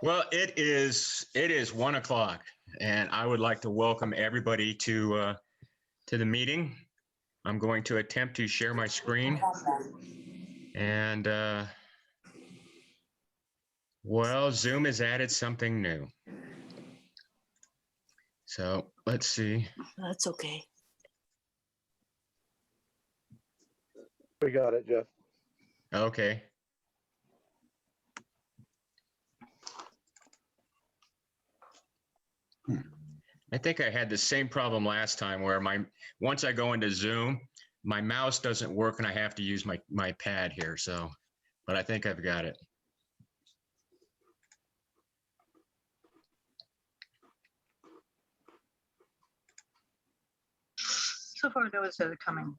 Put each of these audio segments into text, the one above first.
Well, it is 1 o'clock, and I would like to welcome everybody to the meeting. I'm going to attempt to share my screen, and well, Zoom has added something new. So let's see. That's okay. We got it, Jeff. Okay. I think I had the same problem last time where once I go into Zoom, my mouse doesn't work and I have to use my pad here. So, but I think I've got it. So far, no one's coming.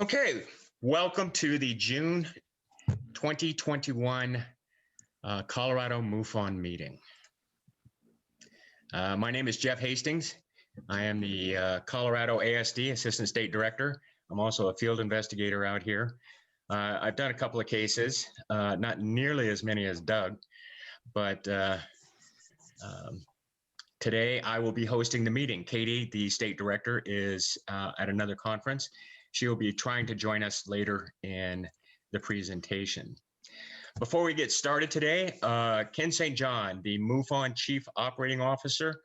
Okay, welcome to the June 2021 Colorado MUFON meeting. My name is Jeff Hastings. I am the Colorado ASD Assistant State Director. I'm also a field investigator out here. I've done a couple of cases, not nearly as many as Doug, but today I will be hosting the meeting. Katie, the State Director, is at another conference. She will be trying to join us later in the presentation. Before we get started today, Ken St. John, the MUFON Chief Operating Officer,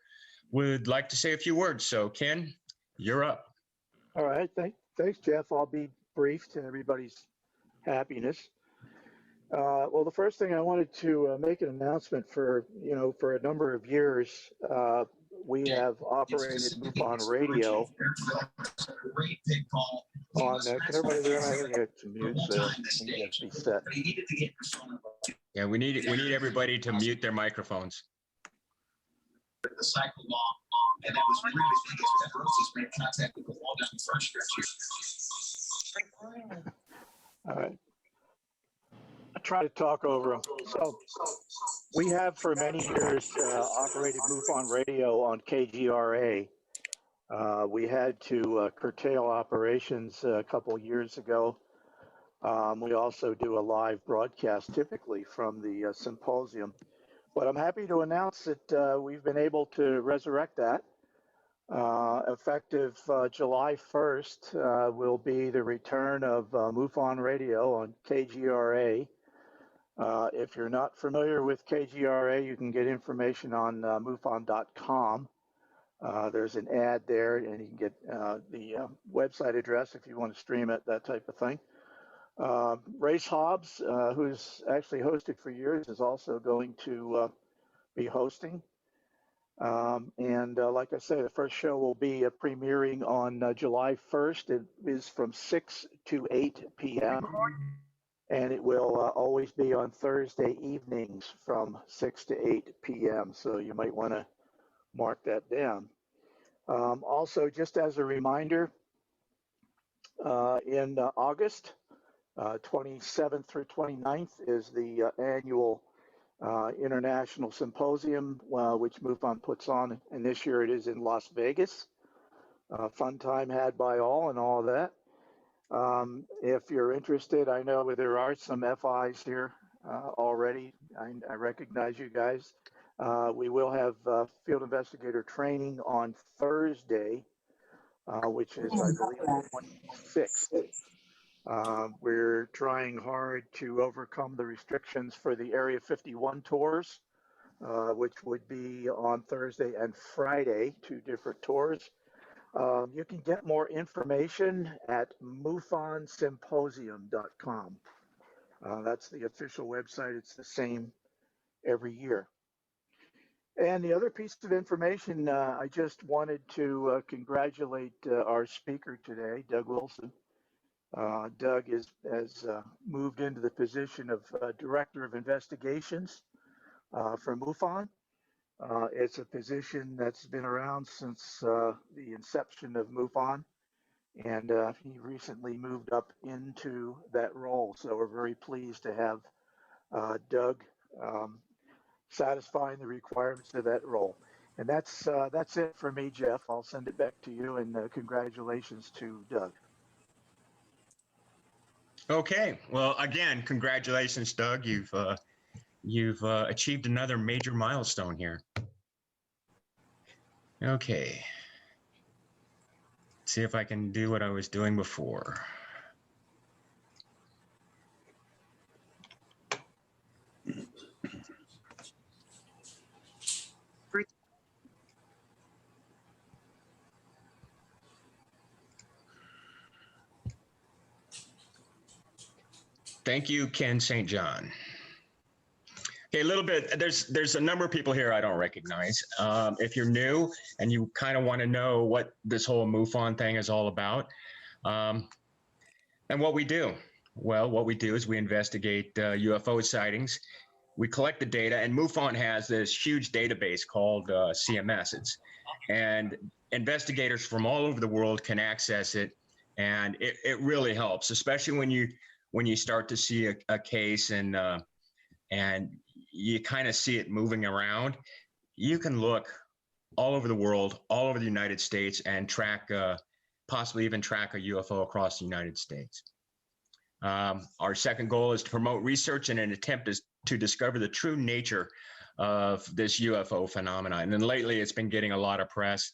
would like to say a few words. So Ken, you're up. All right, thanks, Jeff. I'll be brief to everybody's happiness. Well, the first thing I wanted to make an announcement for a number of years, we have operated MUFON radio on, can everybody hear me? I think I have some mute, so I can be set. Yeah, we need everybody to mute their microphones. The cycle law, and that was really as big as fibrosis made contact with the wall down the first stretch. All right. I try to talk over them. So we have for many years operated MUFON radio on KGRA. We had to curtail operations a couple years ago. We also do a live broadcast typically from the symposium. But I'm happy to announce that we've been able to resurrect that. Effective July 1st will be the return of MUFON radio on KGRA. If you're not familiar with KGRA, you can get information on MUFON.com. There's an ad there, and you can get the website address if you want to stream it, that type of thing. Race Hobbs, who's actually hosted for years, is also going to be hosting. Like I say, the first show will be premiering on July 1st. It is from 6 to 8 p.m. And it will always be on Thursday evenings from 6 to 8 p.m. So you might want to mark that down. Also, just as a reminder, in August 27th through 29th is the annual International Symposium, which MUFON puts on, and this year it is in Las Vegas. Fun time had by all and all of that. If you're interested, I know there are some FIs here already. I recognize you guys. We will have field investigator training on Thursday, which is, I believe, the 26th. We're trying hard to overcome the restrictions for the Area 51 tours, which would be on Thursday and Friday, 2 different tours. You can get more information at mufonsymposium.com. That's the official website. It's the same every year. And the other piece of information, I just wanted to congratulate our speaker today, Doug Wilson. Doug has moved into the position of Director of Investigations for MUFON. It's a position that's been around since the inception of MUFON, and he recently moved up into that role. So we're very pleased to have Doug satisfying the requirements of that role. And that's it for me, Jeff. I'll send it back to you, and congratulations to Doug. Okay. Well, again, congratulations, Doug. You've you've achieved another major milestone here. Okay. See if I can do what I was doing before. Thank you, Ken St. John. Okay, a little bit, there's a number of people here I don't recognize. If you're new and you kind of want to know what this whole MUFON thing is all about, and what we do. Well, what we do is we investigate UFO sightings. We collect the data, and MUFON has this huge database called CMS. And investigators from all over the world can access it, and it really helps, especially when you start to see a case and you kind of see it moving around. You can look all over the world, all over the United States, and track possibly even track a UFO across the United States. Our second goal is to promote research in an attempt to discover the true nature of this UFO phenomenon. And then lately, it's been getting a lot of press.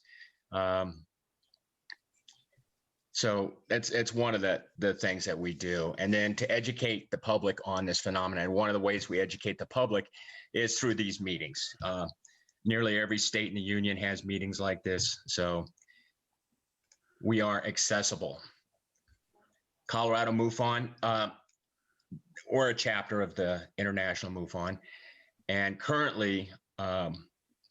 So it's one of the things that we do. And then to educate the public on this phenomenon. One of the ways we educate the public is through these meetings. Nearly every state in the union has meetings like this. So we are accessible. Colorado MUFON, we're a chapter of the International MUFON, and currently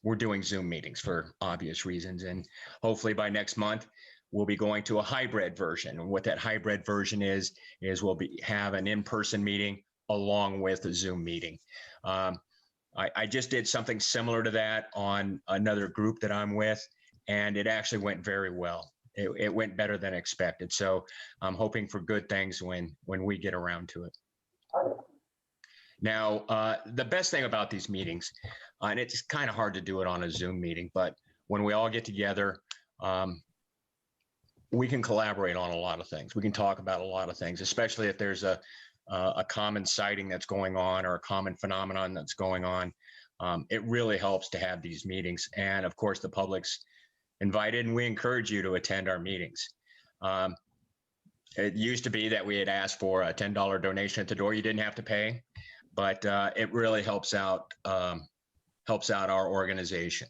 we're doing Zoom meetings for obvious reasons, and hopefully by next month we'll be going to a hybrid version. And what that hybrid version is we'll have an in-person meeting along with a Zoom meeting. I just did something similar to that on another group that I'm with, and it actually went very well. It went better than expected. So I'm hoping for good things when we get around to it. Now, the best thing about these meetings, and it's kind of hard to do it on a Zoom meeting, but when we all get together, we can collaborate on a lot of things. We can talk about a lot of things, especially if there's a common sighting that's going on or a common phenomenon that's going on. It really helps to have these meetings. And of course, the public's invited, and we encourage you to attend our meetings. It used to be that we had asked for a $10 donation at the door. You didn't have to pay, but it really helps out our organization.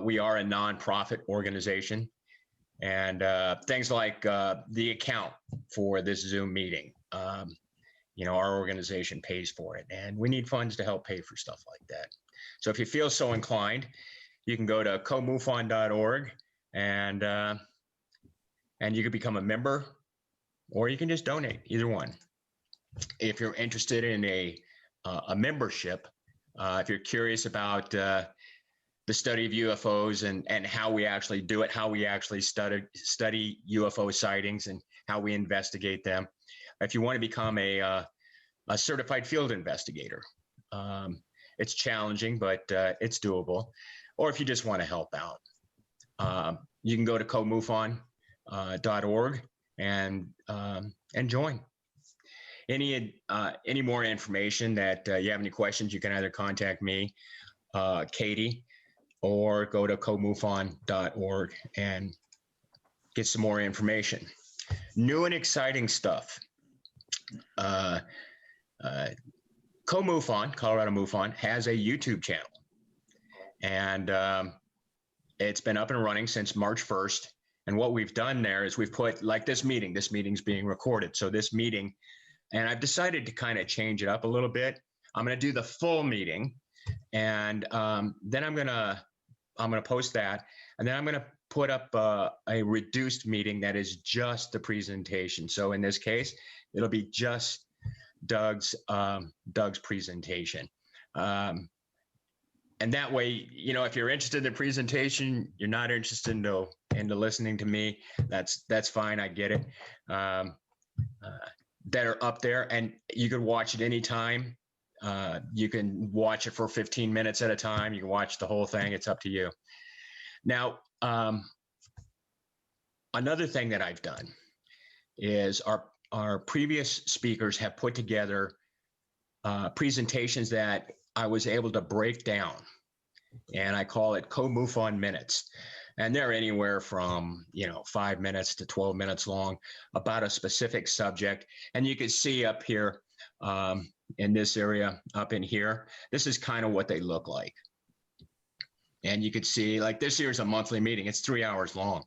We are a nonprofit organization, and things like the account for this Zoom meeting, our organization pays for it, and we need funds to help pay for stuff like that. So if you feel so inclined, you can go to comufon.org and you can become a member, or you can just donate, either one. If you're interested in a membership, if you're curious about the study of UFOs and how we actually do it, how we actually study UFO sightings and how we investigate them, if you want to become a certified field investigator, it's challenging, but it's doable. Or if you just want to help out, you can go to comufon.org and join. Any more information that you have any questions, you can either contact me, Katie, or go to comufon.org and get some more information. New and exciting stuff. CoMUFON, Colorado MUFON, has a YouTube channel. And it's been up and running since March 1st. And what we've done there is we've put, like this meeting's being recorded. So this meeting, and I've decided to kind of change it up a little bit. I'm going to do the full meeting, and then I'm going to post that. And then I'm going to put up a reduced meeting that is just the presentation. So in this case, it'll be just Doug's presentation. And that way, if you're interested in the presentation, you're not interested into listening to me, that's fine. I get it. That are up there, and you can watch it anytime. You can watch it for 15 minutes at a time. You can watch the whole thing. It's up to you. Now, another thing that I've done is our previous speakers have put together presentations that I was able to break down, and I call it co-MUFON minutes. And they're anywhere from 5 minutes to 12 minutes long about a specific subject. And you can see up here in this area, up in here, this is kind of what they look like. And you could see, like, this year's a monthly meeting. It's 3 hours long.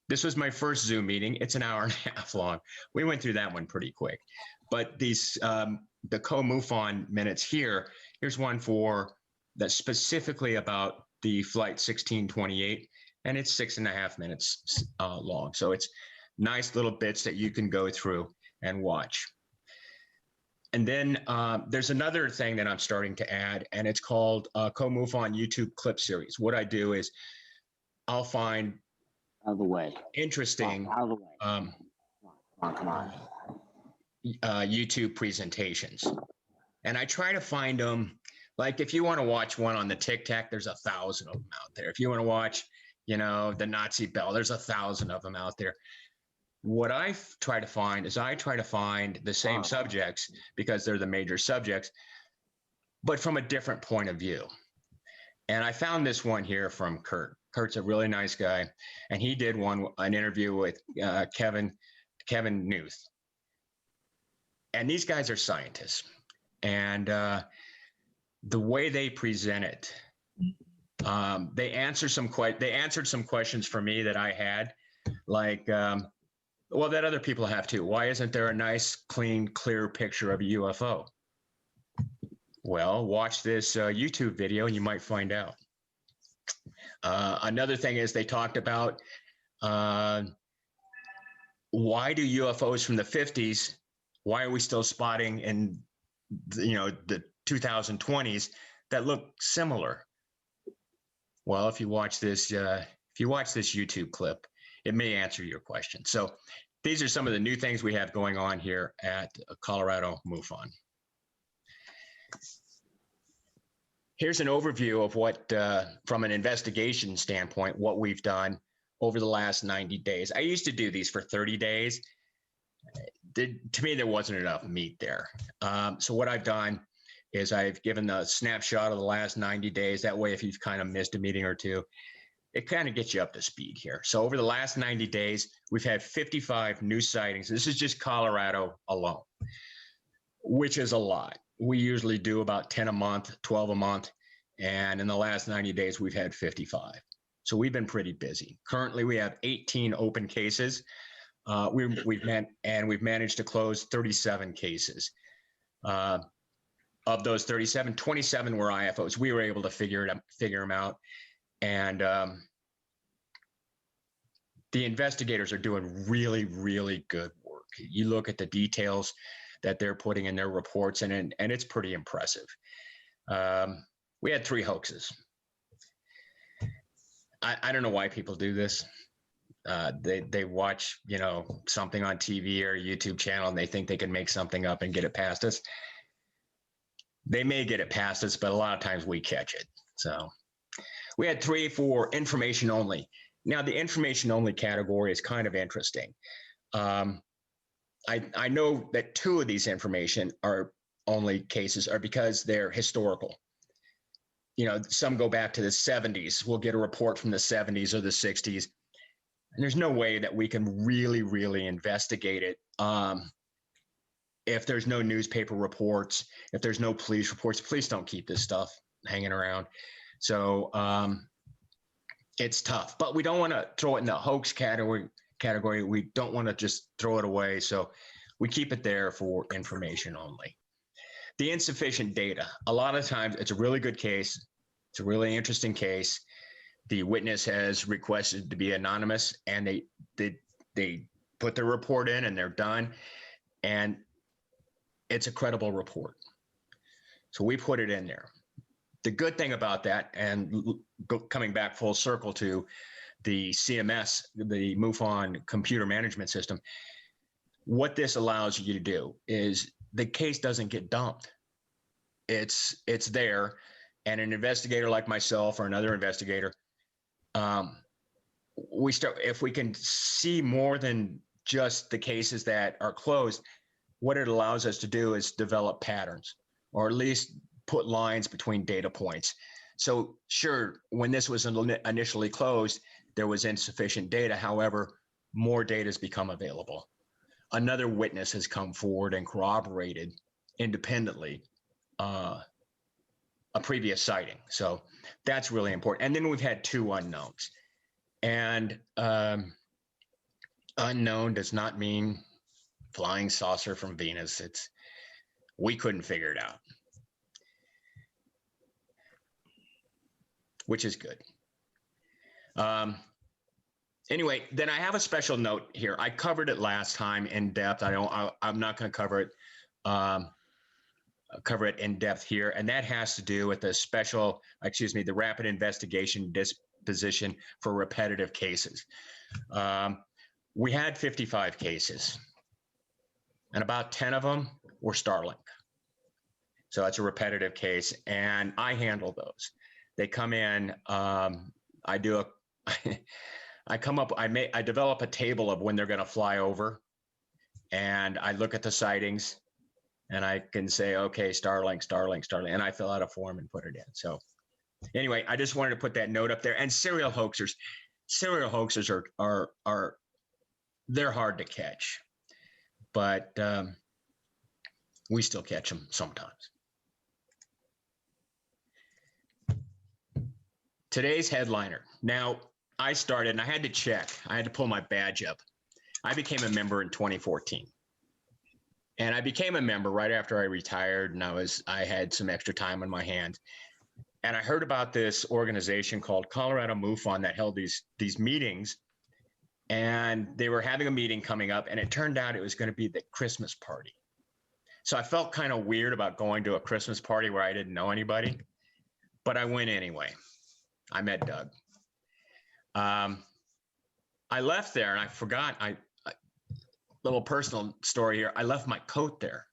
This was my first Zoom meeting. It's an hour and a half long. We went through that one pretty quick. But these, the co-MUFON minutes here, here's one for that's specifically about the flight 1628, and it's 6.5 minutes long. So it's nice little bits that you can go through and watch. And then there's another thing that I'm starting to add, and it's called co-MUFON YouTube clip series. What I do is I'll find Out of the way. interesting Out of the way. Come on. YouTube presentations. And I try to find them, like if you want to watch one on the Tic Tac, there's 1,000 of them out there. If you want to watch, the Nazi Bell, there's 1,000 of them out there. What I try to find is I try to find the same subjects because they're the major subjects, but from a different point of view. And I found this one here from Kurt. Kurt's a really nice guy, and he did an interview with Kevin Newth. And these guys are scientists, and the way they present it, they answered some questions for me that I had, like, that other people have too. Why isn't there a nice, clean, clear picture of a UFO? Well, watch this YouTube video and you might find out. Another thing is they talked about why do UFOs from the 50s, why are we still spotting in the 2020s that look similar? Well, if you watch this YouTube clip, it may answer your question. So these are some of the new things we have going on here at Colorado MUFON. Here's an overview of what, from an investigation standpoint, what we've done over the last 90 days. I used to do these for 30 days. To me, there wasn't enough meat there. So what I've done is I've given a snapshot of the last 90 days. That way, if you've kind of missed a meeting or two, it kind of gets you up to speed here. So over the last 90 days, we've had 55 new sightings. This is just Colorado alone, which is a lot. We usually do about 10 a month, 12 a month. And in the last 90 days, we've had 55. So we've been pretty busy. Currently, we have 18 open cases. We've managed to close 37 cases. Of those 37, 27 were IFOs. We were able to figure them out. And the investigators are doing really, really good work. You look at the details that they're putting in their reports, and it's pretty impressive. We had 3 hoaxes. I don't know why people do this. They watch, something on TV or a YouTube channel, and they think they can make something up and get it past us. They may get it past us, but a lot of times we catch it. So we had 3 for information only. Now, the information only category is kind of interesting. I know that 2 of these information are only cases are because they're historical. Some go back to the 70s. We'll get a report from the 70s or the 60s. And there's no way that we can really, really investigate it if there's no newspaper reports, if there's no police reports. Police don't keep this stuff hanging around. So it's tough, but we don't want to throw it in the hoax category. We don't want to just throw it away. So we keep it there for information only. The insufficient data. A lot of times it's a really good case. It's a really interesting case. The witness has requested to be anonymous, and they put their report in and they're done. And it's a credible report. So we put it in there. The good thing about that, and coming back full circle to the CMS, the MUFON computer management system, what this allows you to do is the case doesn't get dumped. It's there, and an investigator like myself or another investigator, if we can see more than just the cases that are closed, what it allows us to do is develop patterns, or at least put lines between data points. So sure, when this was initially closed, there was insufficient data. However, more data has become available. Another witness has come forward and corroborated independently a previous sighting. So that's really important. And then we've had 2 unknowns. And unknown does not mean flying saucer from Venus. We couldn't figure it out, which is good. Anyway, then I have a special note here. I covered it last time in depth. I'm not going to cover it in depth here, and that has to do with the rapid investigation disposition for repetitive cases. We had 55 cases, and about 10 of them were Starlink. So that's a repetitive case, and I handle those. They come in. I develop a table of when they're going to fly over, and I look at the sightings, and I can say, okay, Starlink, and I fill out a form and put it in. So anyway, I just wanted to put that note up there. And serial hoaxers are they're hard to catch, but we still catch them sometimes. Today's headliner. Now, I started, and I had to check. I had to pull my badge up. I became a member in 2014. And I became a member right after I retired, and I had some extra time on my hands. And I heard about this organization called Colorado MUFON that held these meetings, and they were having a meeting coming up, and it turned out it was going to be the Christmas party. So I felt kind of weird about going to a Christmas party where I didn't know anybody, but I went anyway. I met Doug. I left there, and I forgot. Little personal story here. I left my coat there.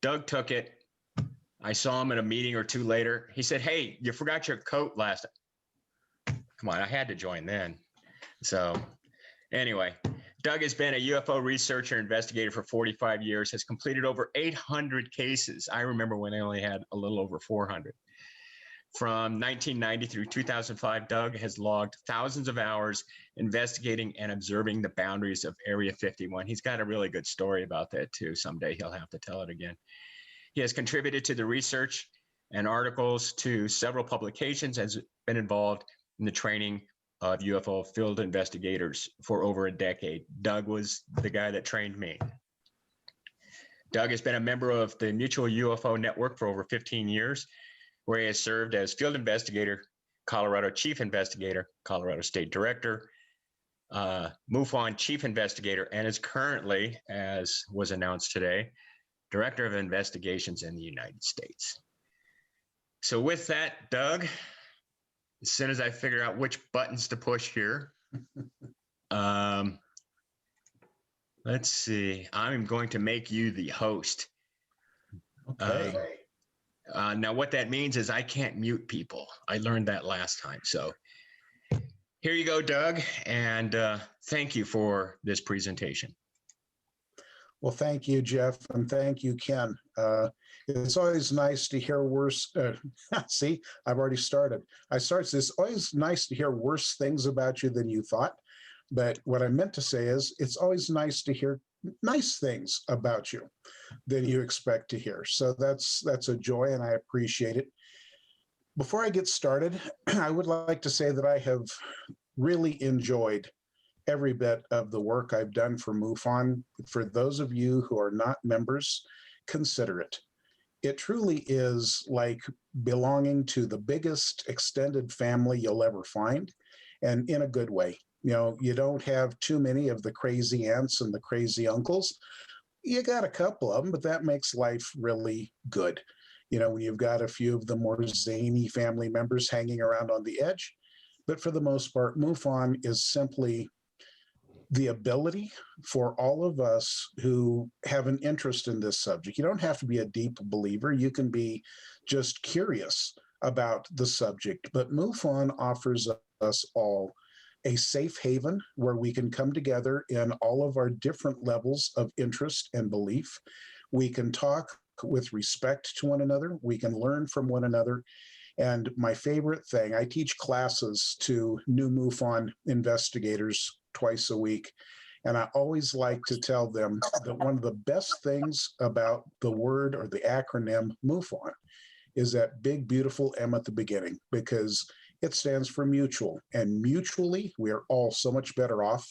Doug took it. I saw him at a meeting or 2 later. He said, "Hey, you forgot your coat last." Come on, I had to join then. So anyway, Doug has been a UFO researcher, investigator for 45 years, has completed over 800 cases. I remember when they only had a little over 400. From 1990 through 2005, Doug has logged thousands of hours investigating and observing the boundaries of Area 51. He's got a really good story about that too. Someday he'll have to tell it again. He has contributed to the research and articles to several publications, has been involved in the training of UFO field investigators for over a decade. Doug was the guy that trained me. Doug has been a member of the Mutual UFO Network for over 15 years, where he has served as field investigator, Colorado chief investigator, Colorado state director, MUFON chief investigator, and is currently, as was announced today, director of investigations in the United States. So with that, Doug, as soon as I figure out which buttons to push here, let's see, I'm going to make you the host. Okay. Now, what that means is I can't mute people. I learned that last time. So here you go, Doug, and thank you for this presentation. Well, thank you, Jeff, and thank you, Ken. It's always nice to hear worse. See, I've already started. It's always nice to hear worse things about you than you thought. But what I meant to say is it's always nice to hear nice things about you than you expect to hear. So that's a joy, and I appreciate it. Before I get started, I would like to say that I have really enjoyed every bit of the work I've done for MUFON. For those of you who are not members, consider it. It truly is like belonging to the biggest extended family you'll ever find, and in a good way. You know, you don't have too many of the crazy aunts and the crazy uncles. You got a couple of them, but that makes life really good. You know, when you've got a few of the more zany family members hanging around on the edge. But for the most part, MUFON is simply the ability for all of us who have an interest in this subject. You don't have to be a deep believer. You can be just curious about the subject. But MUFON offers us all a safe haven where we can come together in all of our different levels of interest and belief. We can talk with respect to one another. We can learn from one another. And my favorite thing, I teach classes to new MUFON investigators twice a week. And I always like to tell them that one of the best things about the word or the acronym MUFON is that big, beautiful M at the beginning, because it stands for mutual. And mutually, we are all so much better off,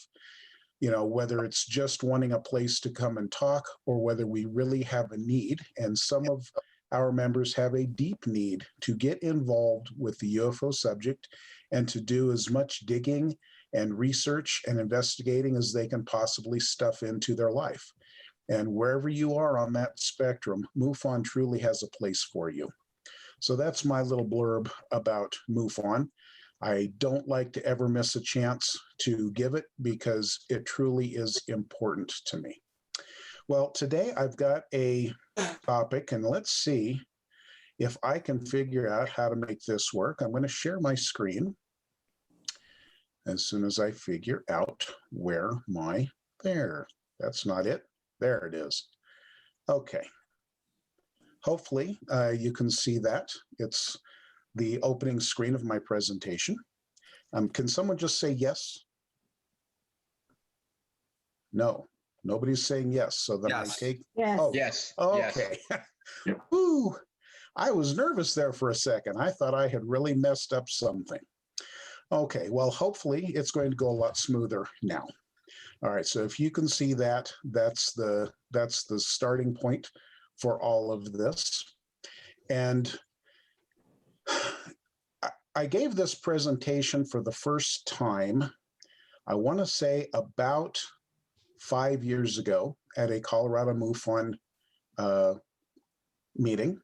you know, whether it's just wanting a place to come and talk or whether we really have a need. And some of our members have a deep need to get involved with the UFO subject and to do as much digging and research and investigating as they can possibly stuff into their life. And wherever you are on that spectrum, MUFON truly has a place for you. So that's my little blurb about MUFON. I don't like to ever miss a chance to give it because it truly is important to me. Well, today I've got a topic, and let's see if I can figure out how to make this work. I'm going to share my screen as soon as I figure out where that's not it. There it is. Okay. Hopefully you can see that. It's the opening screen of my presentation. Can someone just say yes? No, nobody's saying yes. So then Yes. I take, Yes. oh, Yes. okay. Ooh, I was nervous there for a second. I thought I had really messed up something. Okay, well, hopefully it's going to go a lot smoother now. All right, so if you can see that, that's the starting point for all of this. And I gave this presentation for the first time, I want to say about 5 years ago at a Colorado MUFON meeting.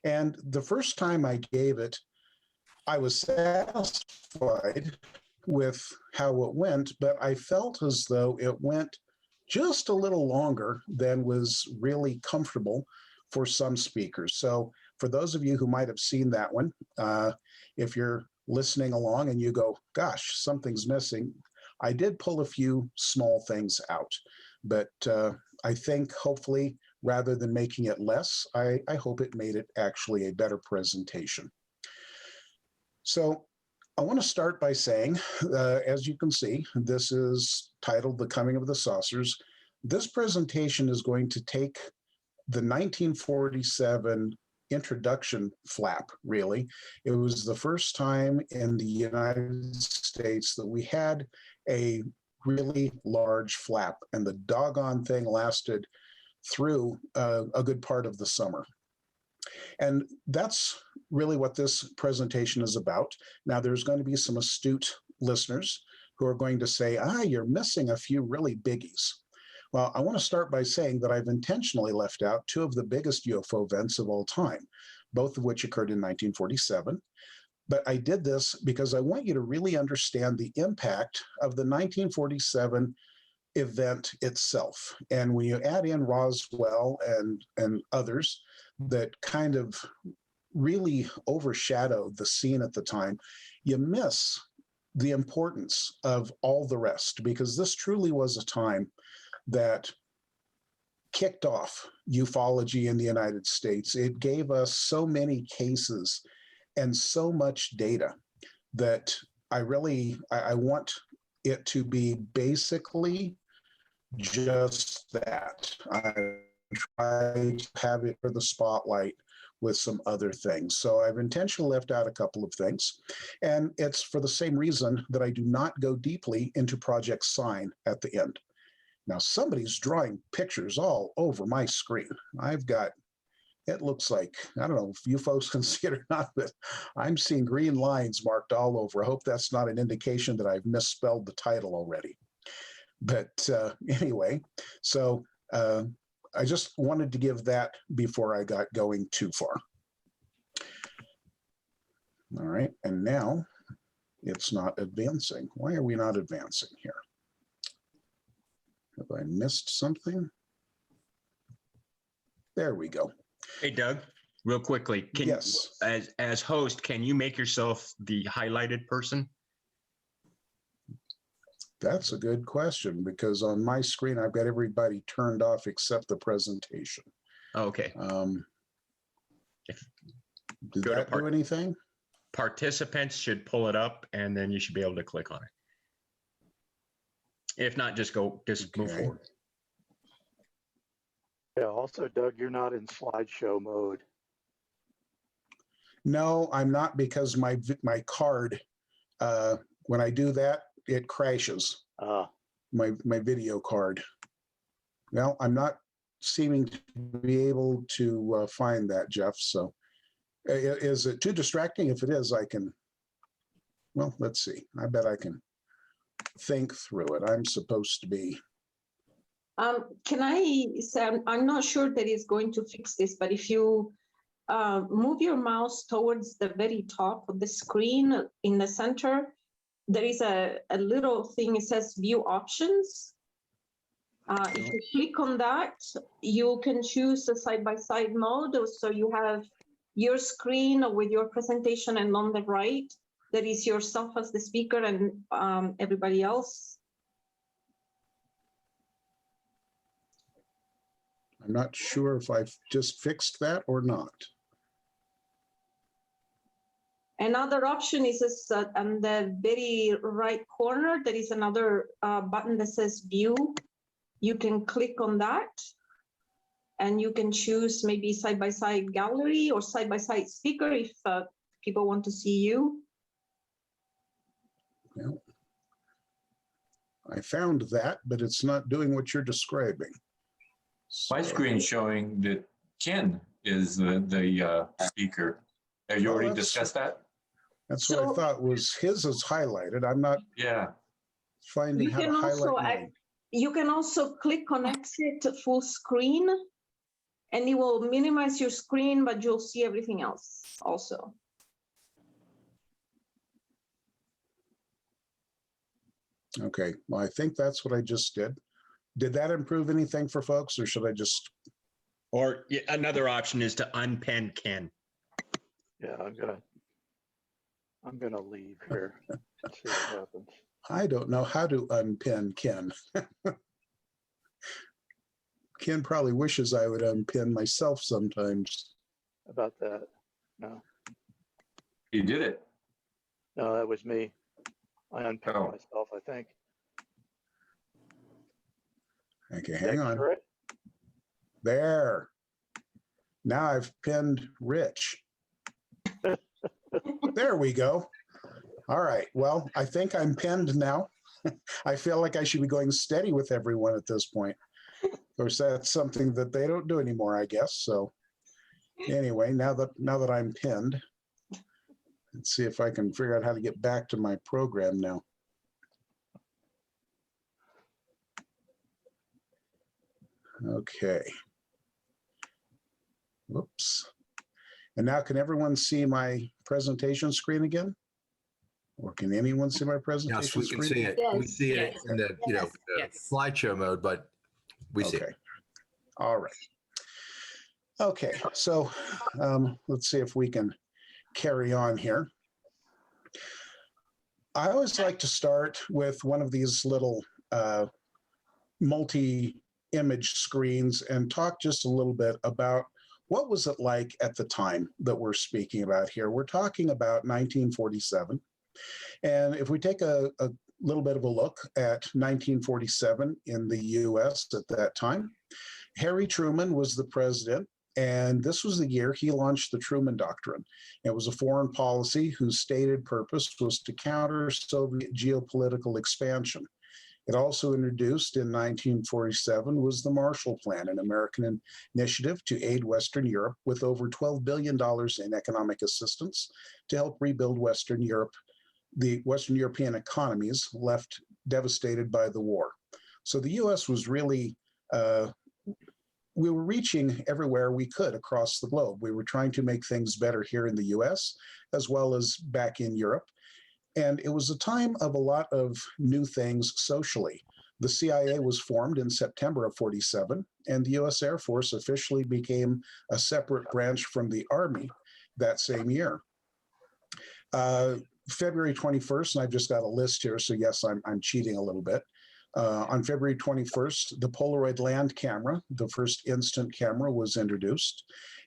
And the first time I gave it, I was satisfied with how it went, but I felt as though it went just a little longer than was really comfortable for some speakers. So for those of you who might have seen that one, if you're listening along and you go, gosh, something's missing, I did pull a few small things out, but I think hopefully rather than making it less, I hope it made it actually a better presentation. So I want to start by saying, as you can see, this is titled The Coming of the Saucers. This presentation is going to take the 1947 introduction flap, really. It was the first time in the United States that we had a really large flap, and the doggone thing lasted through a good part of the summer. And that's really what this presentation is about. Now, there's going to be some astute listeners who are going to say, you're missing a few really biggies. Well, I want to start by saying that I've intentionally left out two of the biggest UFO events of all time, both of which occurred in 1947. But I did this because I want you to really understand the impact of the 1947 event itself. And when you add in Roswell and others that kind of really overshadowed the scene at the time, you miss the importance of all the rest, because this truly was a time that kicked off ufology in the United States. It gave us so many cases and so much data that I want it to be basically just that. I try to have it for the spotlight with some other things. So I've intentionally left out a couple of things. And it's for the same reason that I do not go deeply into Project Sign at the end. Now, somebody's drawing pictures all over my screen. I've got, it looks like, I don't know if you folks can see it or not, but I'm seeing green lines marked all over. I hope that's not an indication that I've misspelled the title already. But anyway, so I just wanted to give that before I got going too far. All right, and now it's not advancing. Why are we not advancing here? Have I missed something? There we go. Hey, Doug, real quickly, Yes. as host, can you make yourself the highlighted person? That's a good question because on my screen, I've got everybody turned off except the presentation. Okay. Did Go to that do anything? Participants should pull it up and then you should be able to click on it. If not, just move Okay. forward. Yeah, also, Doug, you're not in slideshow mode. No, I'm not because my card, when I do that, it crashes. My video card. Well, I'm not seeming to be able to find that, Jeff. So is it too distracting? If it is, I can, well, let's see. I bet I can think through it. I'm supposed to be. Can I say, I'm not sure that it's going to fix this, but if you move your mouse towards the very top of the screen in the center, there is a little thing, it says view options. If you click on that, you can choose a side-by-side mode. So you have your screen with your presentation, and on the right, there is yourself as the speaker and everybody else. I'm not sure if I've just fixed that or not. Another option is this, on the very right corner, there is another button that says view. You can click on that and you can choose maybe side-by-side gallery or side-by-side speaker if people want to see you. Well, I found that, but it's not doing what you're describing. My So- screen's showing that Ken is the speaker. Have you Oh, already that's- discussed that? That's what I So- thought was his is highlighted. I'm not Yeah. finding You how to can also highlight mine. You can also click on exit full screen and it will minimize your screen, but you'll see everything else also. Okay, well, I think that's what I just did. Did that improve anything for folks, or should I just? Or another option is to unpin Ken. Yeah, I'm gonna leave here. See what happens. I don't know how to unpin Ken. Ken probably wishes I would unpin myself sometimes. About that. No, You did it. no, that was me. I unpinned Oh. myself, I think. Okay, hang on. Right? There. Now I've pinned Rich. There we go. All right. Well, I think I'm pinned now. I feel like I should be going steady with everyone at this point. Of course, that's something that they don't do anymore, I guess. So anyway, now that I'm pinned, let's see if I can figure out how to get back to my program now. Okay. Whoops. And now can everyone see my presentation screen again? Or can anyone see my presentation Yes, we screen? can see it. We Yes, see it yes, in the, yes, the yes. slideshow mode, but we see Okay. it. All right. Okay, so let's see if we can carry on here. I always like to start with one of these little multi-image screens and talk just a little bit about what was it like at the time that we're speaking about here. We're talking about 1947. And if we take a little bit of a look at 1947 in the US at that time, Harry Truman was the president, and this was the year he launched the Truman Doctrine. It was a foreign policy whose stated purpose was to counter Soviet geopolitical expansion. It also introduced in 1947 was the Marshall Plan, an American initiative to aid Western Europe with over $12 billion in economic assistance to help rebuild Western Europe, the Western European economies left devastated by the war. So the US was really, we were reaching everywhere we could across the globe. We were trying to make things better here in the US as well as back in Europe. And it was a time of a lot of new things socially. The CIA was formed in September of 47, and the US Air Force officially became a separate branch from the Army that same year. February 21st, and I've just got a list here, so yes, I'm cheating a little bit. On February 21st, the Polaroid land camera, the first instant camera, was introduced.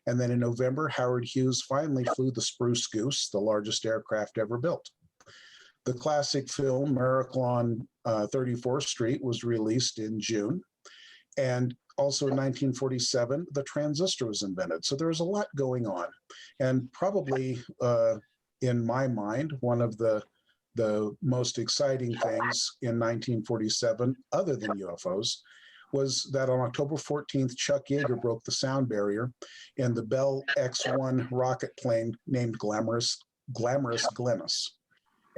And then in November, Howard Hughes finally flew the Spruce Goose, the largest aircraft ever built. The classic film Miracle on 34th Street was released in June. And also in 1947, the transistor was invented. So there was a lot going on. And probably, in my mind, one of the most exciting things in 1947, other than UFOs, was that on October 14th, Chuck Yeager broke the sound barrier in the Bell X-1 rocket plane named Glamorous Glennis.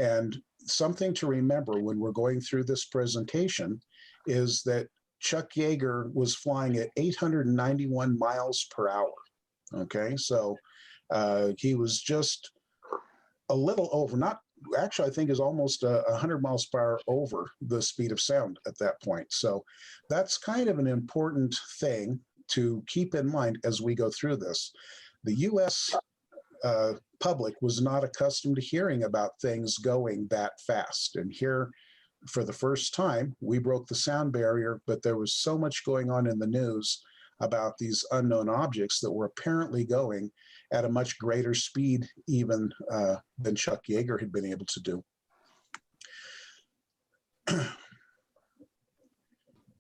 And something to remember when we're going through this presentation is that Chuck Yeager was flying at 891 miles per hour. Okay, so he was just a little over, not actually, I think is almost 100 miles per hour over the speed of sound at that point. So that's kind of an important thing to keep in mind as we go through this. The U.S. Public was not accustomed to hearing about things going that fast. And here, for the first time, we broke the sound barrier, but there was so much going on in the news about these unknown objects that were apparently going at a much greater speed even than Chuck Yeager had been able to do.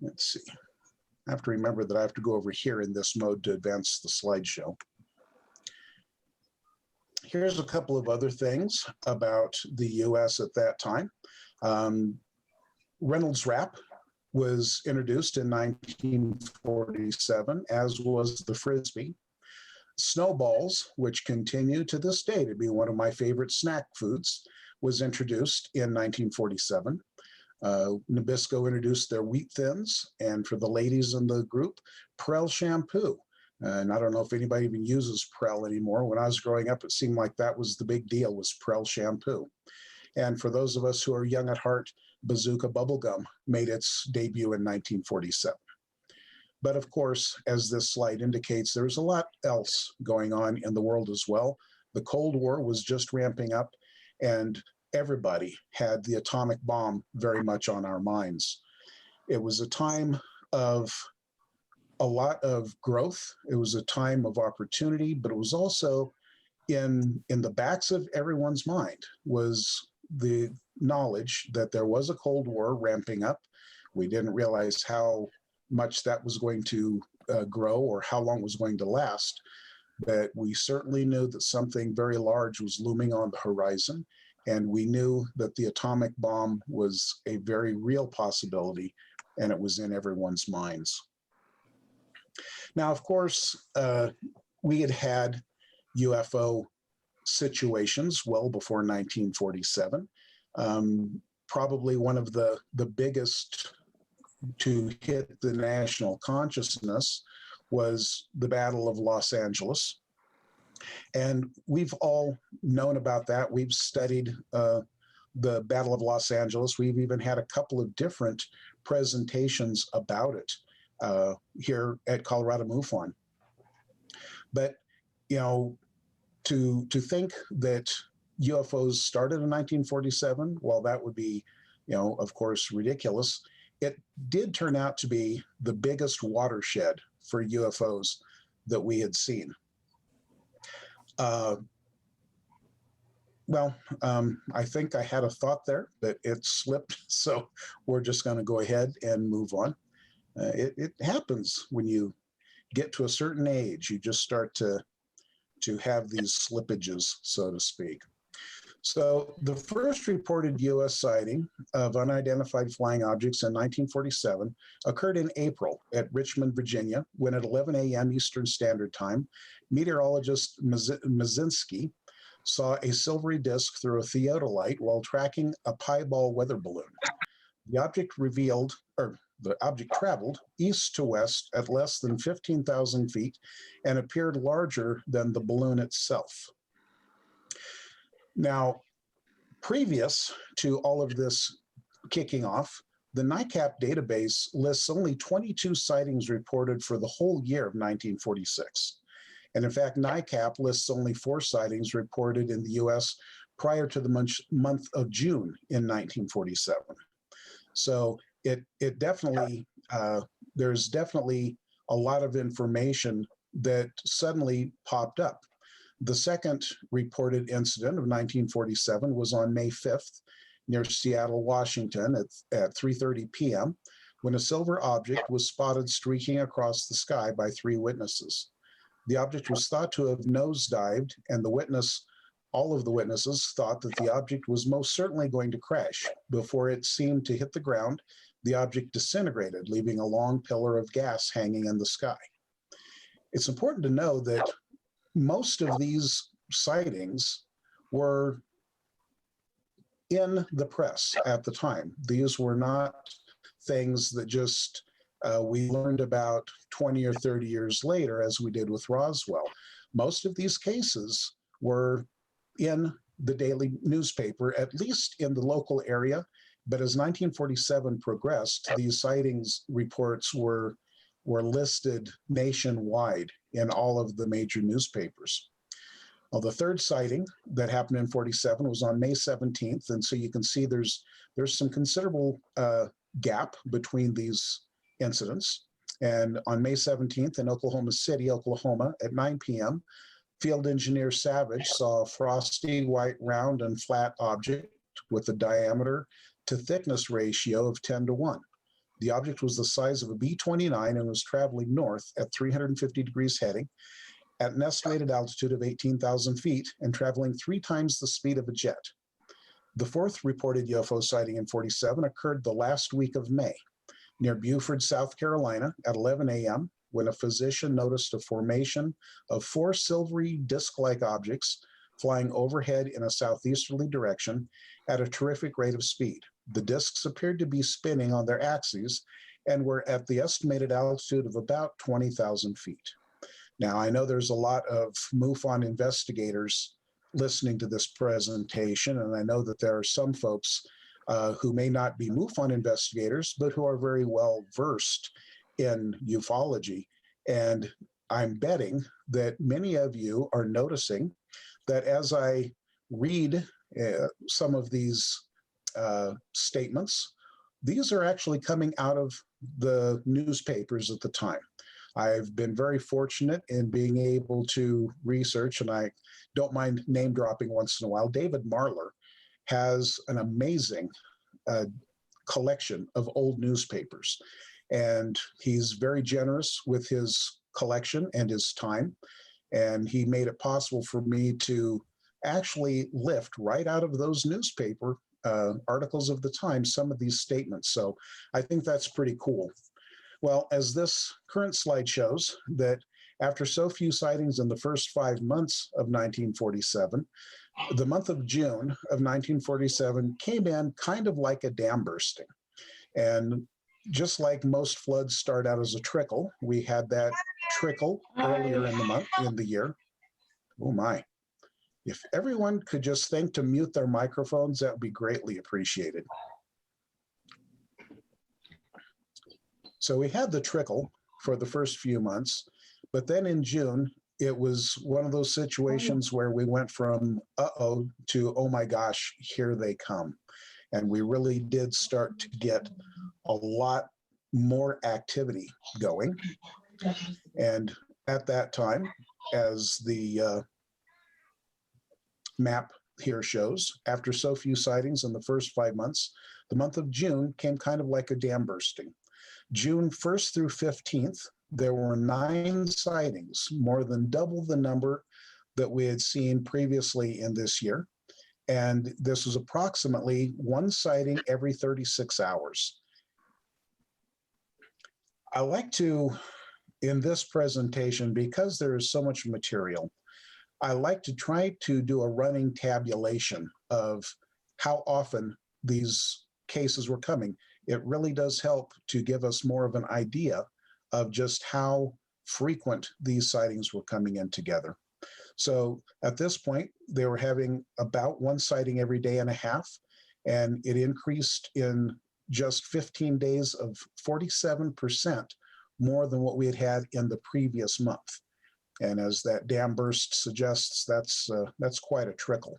Let's see. I have to remember that I have to go over here in this mode to advance the slideshow. Here's a couple of other things about the U.S. at that time. Reynolds Wrap was introduced in 1947, as was the Frisbee. Snowballs, which continue to this day to be one of my favorite snack foods, was introduced in 1947. Nabisco introduced their wheat thins, and for the ladies in the group, Prel shampoo. And I don't know if anybody even uses Prel anymore. When I was growing up, it seemed like that was the big deal, was Prel shampoo. And for those of us who are young at heart, Bazooka bubblegum made its debut in 1947. But of course, as this slide indicates, there's a lot else going on in the world as well. The Cold War was just ramping up, and everybody had the atomic bomb very much on our minds. It was a time of a lot of growth. It was a time of opportunity, but it was also in the backs of everyone's mind was the knowledge that there was a Cold War ramping up. We didn't realize how much that was going to grow or how long it was going to last, but we certainly knew that something very large was looming on the horizon, and we knew that the atomic bomb was a very real possibility, and it was in everyone's minds. Now, of course, we had had UFO situations well before 1947. Probably one of the biggest to hit the national consciousness was the Battle of Los Angeles. And we've all known about that. We've studied the Battle of Los Angeles. We've even had a couple of different presentations about it here at Colorado MUFON. But, you know, to think that UFOs started in 1947, well, that would be, you know, of course, ridiculous. It did turn out to be the biggest watershed for UFOs that we had seen. I think I had a thought there, but it slipped, so we're just going to go ahead and move on. It happens when you get to a certain age. You just start to have these slippages, so to speak. So the first reported U.S. sighting of unidentified flying objects in 1947 occurred in April at Richmond, Virginia, when at 11 a.m. Eastern Standard Time, meteorologist Mazinski saw a silvery disk through a theodolite while tracking a pieball weather balloon. The object traveled east to west at less than 15,000 feet and appeared larger than the balloon itself. Now, previous to all of this kicking off, the NICAP database lists only 22 sightings reported for the whole year of 1946. And in fact, NICAP lists only 4 sightings reported in the U.S. prior to the month of June in 1947. So it definitely, there's definitely a lot of information that suddenly popped up. The second reported incident of 1947 was on May 5th near Seattle, Washington at 3:30 p.m. when a silver object was spotted streaking across the sky by 3 witnesses. The object was thought to have nosedived, and all of the witnesses thought that the object was most certainly going to crash. Before it seemed to hit the ground, the object disintegrated, leaving a long pillar of gas hanging in the sky. It's important to know that most of these sightings were in the press at the time. These were not things that just we learned about 20 or 30 years later, as we did with Roswell. Most of these cases were in the daily newspaper, at least in the local area. But as 1947 progressed, these sightings reports were listed nationwide in all of the major newspapers. Well, the third sighting that happened in 47 was on May 17th. And so you can see there's some considerable gap between these incidents. And on May 17th in Oklahoma City, Oklahoma, at 9 p.m., field engineer Savage saw a frosty, white, round, and flat object with a diameter to thickness ratio of 10:1. The object was the size of a B-29 and was traveling north at 350 degrees heading at an estimated altitude of 18,000 feet and traveling 3 times the speed of a jet. The fourth reported UFO sighting in 47 occurred the last week of May near Beaufort, South Carolina at 11 a.m. when a physician noticed a formation of 4 silvery disc-like objects flying overhead in a southeasterly direction at a terrific rate of speed. The discs appeared to be spinning on their axes and were at the estimated altitude of about 20,000 feet. Now, I know there's a lot of MUFON investigators listening to this presentation, and I know that there are some folks who may not be MUFON investigators, but who are very well versed in ufology. And I'm betting that many of you are noticing that as I read some of these statements, these are actually coming out of the newspapers at the time. I've been very fortunate in being able to research, and I don't mind name dropping once in a while. David Marler has an amazing collection of old newspapers, and he's very generous with his collection and his time. And he made it possible for me to actually lift right out of those newspaper articles of the time some of these statements. So I think that's pretty cool. Well, as this current slide shows, that after so few sightings in the first 5 months of 1947, the month of June of 1947 came in kind of like a dam bursting. And just like most floods start out as a trickle, we had that trickle earlier in the year. Oh my. If everyone could just think to mute their microphones, that would be greatly appreciated. So we had the trickle for the first few months, but then in June, it was one of those situations where we went from uh-oh to oh my gosh, here they come. And we really did start to get a lot more activity going. And at that time, as the map here shows, after so few sightings in the first 5 months, the month of June came kind of like a dam bursting. June 1st through 15th, there were 9 sightings, more than double the number that we had seen previously in this year. And this was approximately 1 sighting every 36 hours. I like to, in this presentation, because there is so much material, I like to try to do a running tabulation of how often these cases were coming. It really does help to give us more of an idea of just how frequent these sightings were coming in together. So at this point, they were having about 1 sighting every day and a half, and it increased in just 15 days of 47% more than what we had had in the previous month. And as that dam burst suggests, that's quite a trickle.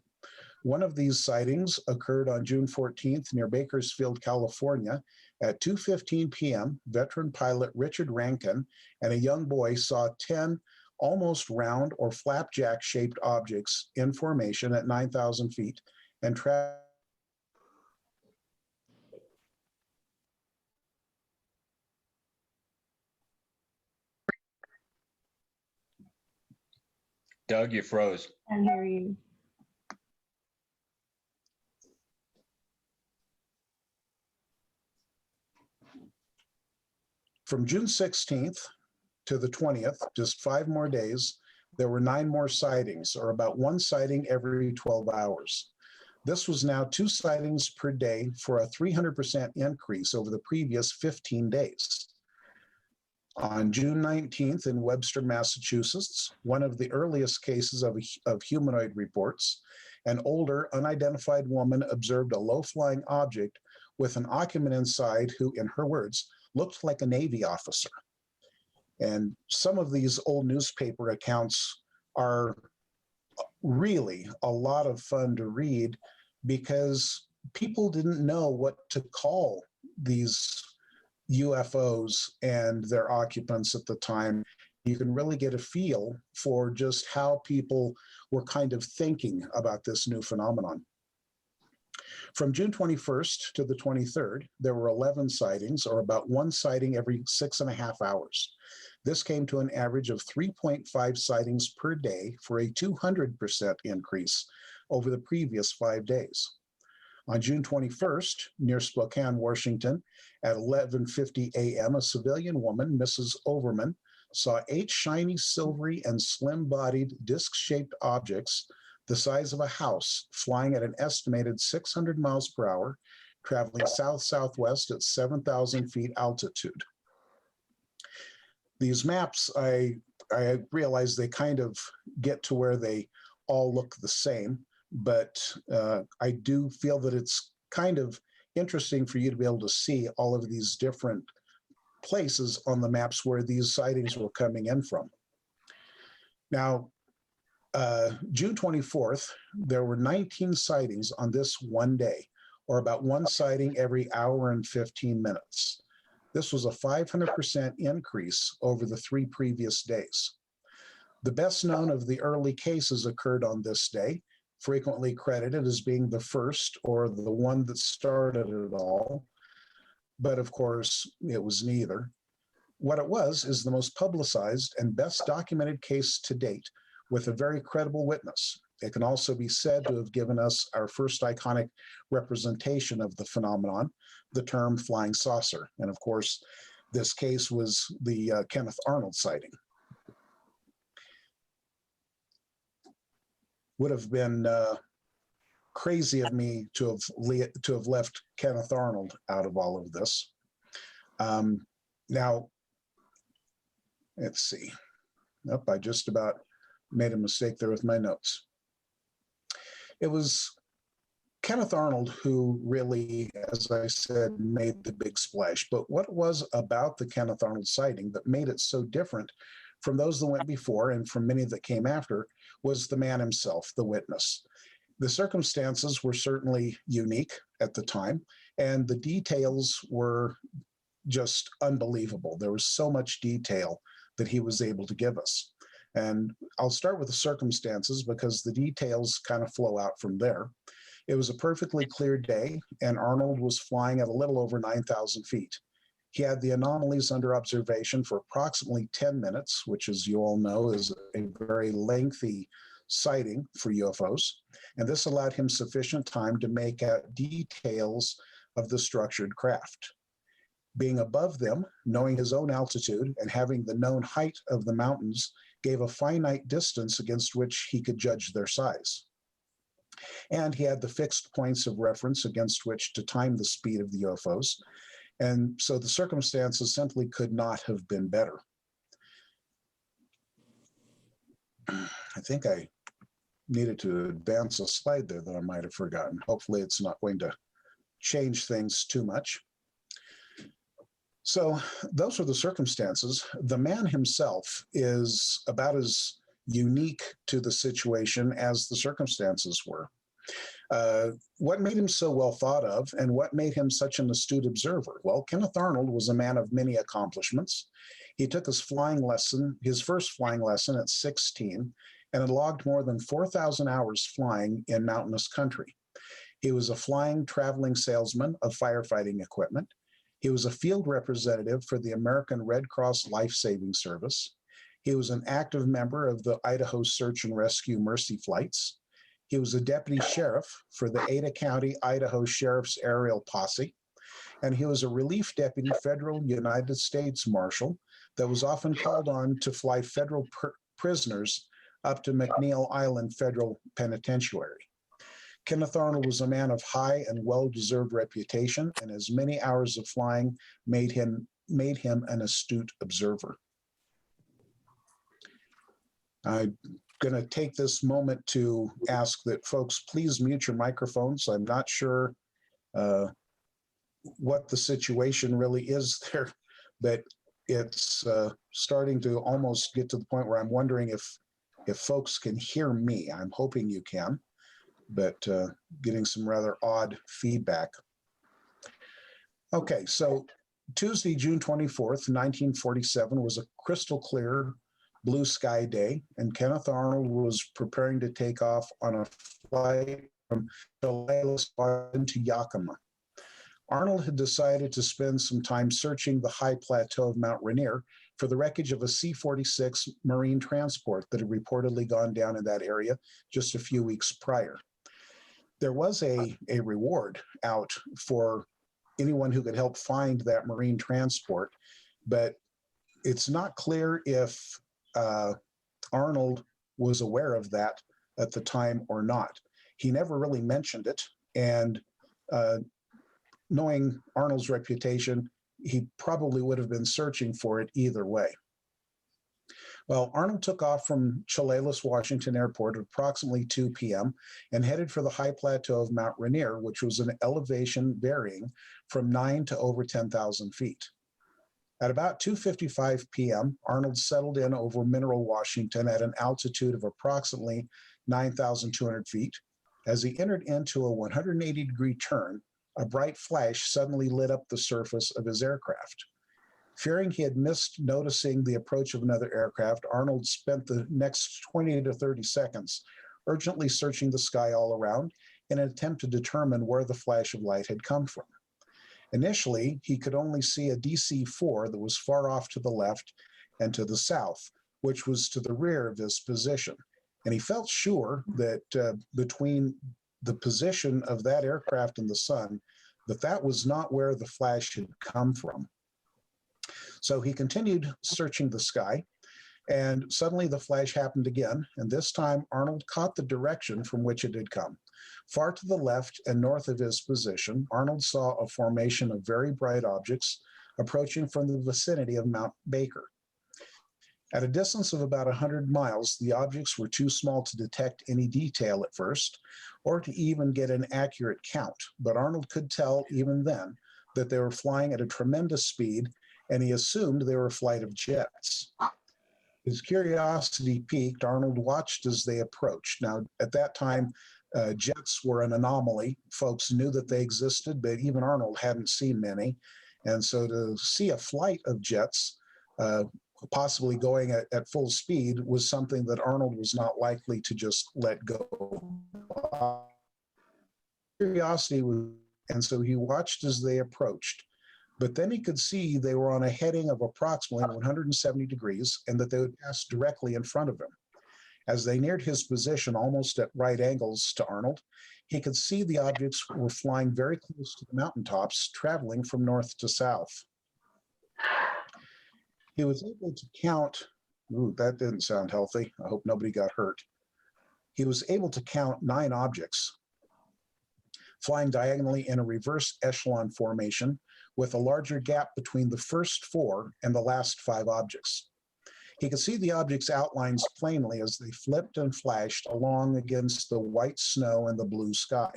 One of these sightings occurred on June 14th near Bakersfield, California. At 2:15 p.m., veteran pilot Richard Rankin and a young boy saw 10 almost round or flapjack-shaped objects in formation at 9,000 feet and Doug, you froze. I hear you. From June 16th to the 20th, just 5 more days, there were 9 more sightings, or about 1 sighting every 12 hours. This was now 2 sightings per day for a 300% increase over the previous 15 days. On June 19th in Webster, Massachusetts, one of the earliest cases of humanoid reports, an older, unidentified woman observed a low-flying object with an occupant inside who, in her words, looked like a Navy officer. And some of these old newspaper accounts are really a lot of fun to read because people didn't know what to call these UFOs and their occupants at the time. You can really get a feel for just how people were kind of thinking about this new phenomenon. From June 21st to the 23rd, there were 11 sightings, or about 1 sighting every 6.5 hours. This came to an average of 3.5 sightings per day for a 200% increase over the previous 5 days. On June 21st, near Spokane, Washington, at 11:50 a.m., a civilian woman, Mrs. Overman, saw 8 shiny, silvery, and slim-bodied disc-shaped objects the size of a house flying at an estimated 600 miles per hour, traveling south-southwest at 7,000 feet altitude. These maps, I realize they kind of get to where they all look the same, but I do feel that it's kind of interesting for you to be able to see all of these different places on the maps where these sightings were coming in from. Now, June 24th, there were 19 sightings on this one day, or about 1 sighting every hour and 15 minutes. This was a 500% increase over the 3 previous days. The best known of the early cases occurred on this day, frequently credited as being the first or the one that started it all. But of course, it was neither. What it was is the most publicized and best documented case to date, with a very credible witness. It can also be said to have given us our first iconic representation of the phenomenon, the term flying saucer. And of course, this case was the Kenneth Arnold sighting. Would have been crazy of me to have left Kenneth Arnold out of all of this. Now, let's see. Nope, I just about made a mistake there with my notes. It was Kenneth Arnold who really, as I said, made the big splash. But what was about the Kenneth Arnold sighting that made it so different from those that went before and from many that came after was the man himself, the witness. The circumstances were certainly unique at the time, and the details were just unbelievable. There was so much detail that he was able to give us. And I'll start with the circumstances because the details kind of flow out from there. It was a perfectly clear day, and Arnold was flying at a little over 9,000 feet. He had the anomalies under observation for approximately 10 minutes, which, as you all know, is a very lengthy sighting for UFOs. And this allowed him sufficient time to make out details of the structured craft. Being above them, knowing his own altitude, and having the known height of the mountains gave a finite distance against which he could judge their size. And he had the fixed points of reference against which to time the speed of the UFOs. And so the circumstances simply could not have been better. I think I needed to advance a slide there that I might have forgotten. Hopefully it's not going to change things too much. So those are the circumstances. The man himself is about as unique to the situation as the circumstances were. What made him so well thought of, and what made him such an astute observer? Well, Kenneth Arnold was a man of many accomplishments. He took his first flying lesson at 16, and had logged more than 4,000 hours flying in mountainous country. He was a flying, traveling salesman of firefighting equipment. He was a field representative for the American Red Cross Life Saving Service. He was an active member of the Idaho Search and Rescue Mercy Flights. He was a deputy sheriff for the Ada County, Idaho Sheriff's Aerial Posse. And he was a relief deputy federal United States Marshal that was often called on to fly federal prisoners up to McNeil Island Federal Penitentiary. Kenneth Arnold was a man of high and well-deserved reputation, and his many hours of flying made him an astute observer. I'm going to take this moment to ask that folks please mute your microphones. I'm not sure what the situation really is there, but it's starting to almost get to the point where I'm wondering if folks can hear me. I'm hoping you can, but getting some rather odd feedback. Okay, so Tuesday, June 24th, 1947 was a crystal clear blue sky day, and Kenneth Arnold was preparing to take off on a flight from Washington to Yakima. Arnold had decided to spend some time searching the high plateau of Mount Rainier for the wreckage of a C-46 Marine transport that had reportedly gone down in that area just a few weeks prior. There was a reward out for anyone who could help find that Marine transport, but it's not clear if Arnold was aware of that at the time or not. He never really mentioned it, and knowing Arnold's reputation, he probably would have been searching for it either way. Well, Arnold took off from Chehalis, Washington Airport at approximately 2 p.m. and headed for the high plateau of Mount Rainier, which was an elevation varying from 9 to over 10,000 feet. At about 2:55 p.m., Arnold settled in over Mineral, Washington at an altitude of approximately 9,200 feet. As he entered into a 180-degree turn, a bright flash suddenly lit up the surface of his aircraft. Fearing he had missed noticing the approach of another aircraft, Arnold spent the next 20 to 30 seconds urgently searching the sky all around in an attempt to determine where the flash of light had come from. Initially, he could only see a DC-4 that was far off to the left and to the south, which was to the rear of his position. And he felt sure that between the position of that aircraft and the sun, that was not where the flash had come from. So he continued searching the sky, and suddenly the flash happened again, and this time Arnold caught the direction from which it had come. Far to the left and north of his position, Arnold saw a formation of very bright objects approaching from the vicinity of Mount Baker. At a distance of about 100 miles, the objects were too small to detect any detail at first, or to even get an accurate count, but Arnold could tell even then that they were flying at a tremendous speed, and he assumed they were a flight of jets. His curiosity piqued. Arnold watched as they approached. Now, at that time, jets were an anomaly. Folks knew that they existed, but even Arnold hadn't seen many. And so to see a flight of jets, possibly going at full speed, was something that Arnold was not likely to just let go. Curiosity was, and so he watched as they approached. But then he could see they were on a heading of approximately 170 degrees and that they would pass directly in front of him. As they neared his position almost at right angles to Arnold, he could see the objects were flying very close to the mountaintops, traveling from north to south. He was able to count, ooh, that didn't sound healthy. I hope nobody got hurt. He was able to count 9 objects flying diagonally in a reverse echelon formation with a larger gap between the first 4 and the last 5 objects. He could see the objects' outlines plainly as they flipped and flashed along against the white snow and the blue sky.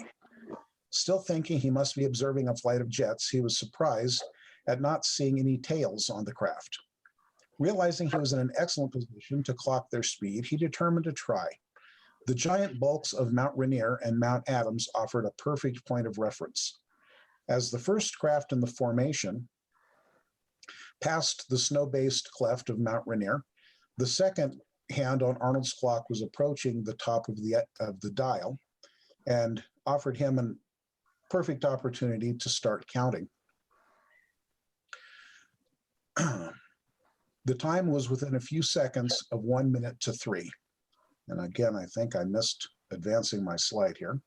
Still thinking he must be observing a flight of jets, he was surprised at not seeing any tails on the craft. Realizing he was in an excellent position to clock their speed, he determined to try. The giant bulks of Mount Rainier and Mount Adams offered a perfect point of reference. As the first craft in the formation passed the snow-based cleft of Mount Rainier, the second hand on Arnold's clock was approaching the top of the dial and offered him a perfect opportunity to start counting. The time was within a few seconds of 1 minute to 3. And again, I think I missed advancing my slide here.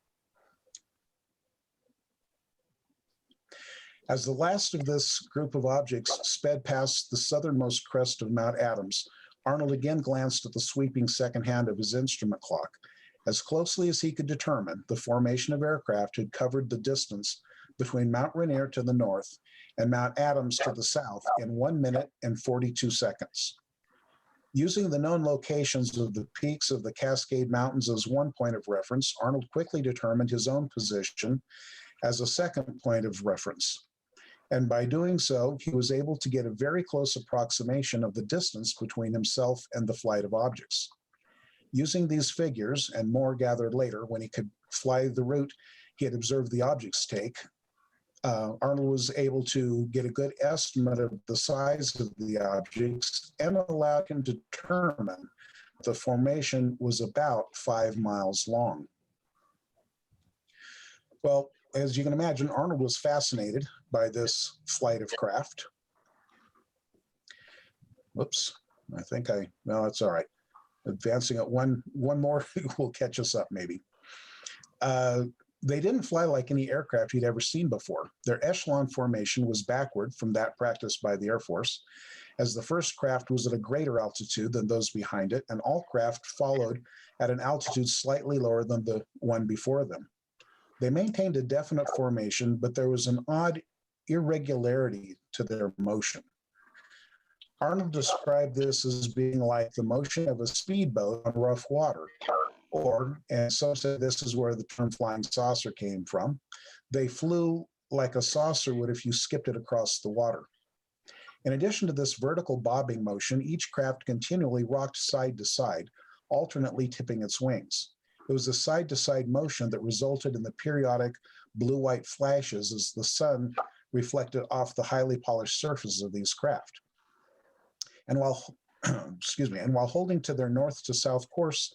As the last of this group of objects sped past the southernmost crest of Mount Adams, Arnold again glanced at the sweeping second hand of his instrument clock. As closely as he could determine, the formation of aircraft had covered the distance between Mount Rainier to the north and Mount Adams to the south in 1 minute and 42 seconds. Using the known locations of the peaks of the Cascade Mountains as one point of reference, Arnold quickly determined his own position as a second point of reference. And by doing so, he was able to get a very close approximation of the distance between himself and the flight of objects. Using these figures, and more gathered later when he could fly the route he had observed the objects take, Arnold was able to get a good estimate of the size of the objects and allowed him to determine the formation was about 5 miles long. Well, as you can imagine, Arnold was fascinated by this flight of craft. Whoops, I think no, it's all right. Advancing at one more will catch us up maybe. They didn't fly like any aircraft he'd ever seen before. Their echelon formation was backward from that practiced by the Air Force, as the first craft was at a greater altitude than those behind it, and all craft followed at an altitude slightly lower than the one before them. They maintained a definite formation, but there was an odd irregularity to their motion. Arnold described this as being like the motion of a speedboat on rough water, or, and some said this is where the term flying saucer came from, they flew like a saucer would if you skipped it across the water. In addition to this vertical bobbing motion, each craft continually rocked side to side, alternately tipping its wings. It was a side-to-side motion that resulted in the periodic blue-white flashes as the sun reflected off the highly polished surfaces of these craft. And while, while holding to their north to south course,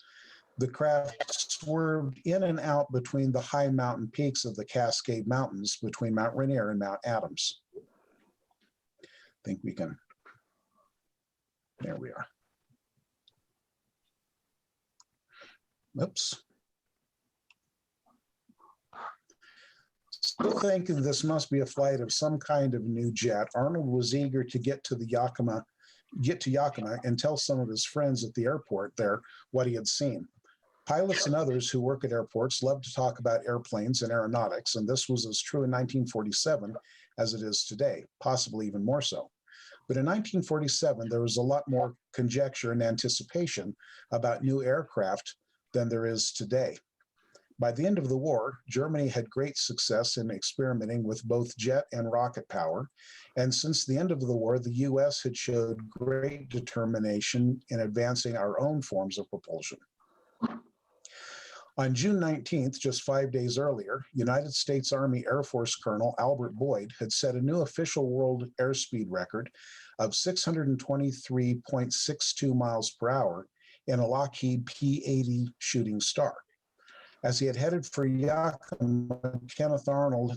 the craft swerved in and out between the high mountain peaks of the Cascade Mountains between Mount Rainier and Mount Adams. I think we can, there we are. Oops. Still thinking this must be a flight of some kind of new jet, Arnold was eager to get to Yakima and tell some of his friends at the airport there what he had seen. Pilots and others who work at airports love to talk about airplanes and aeronautics, and this was as true in 1947 as it is today, possibly even more so. But in 1947, there was a lot more conjecture and anticipation about new aircraft than there is today. By the end of the war, Germany had great success in experimenting with both jet and rocket power. And since the end of the war, the US had showed great determination in advancing our own forms of propulsion. On June 19th, just 5 days earlier, United States Army Air Force Colonel Albert Boyd had set a new official world airspeed record of 623.62 miles per hour in a Lockheed P-80 Shooting Star. As he had headed for Yakima, Kenneth Arnold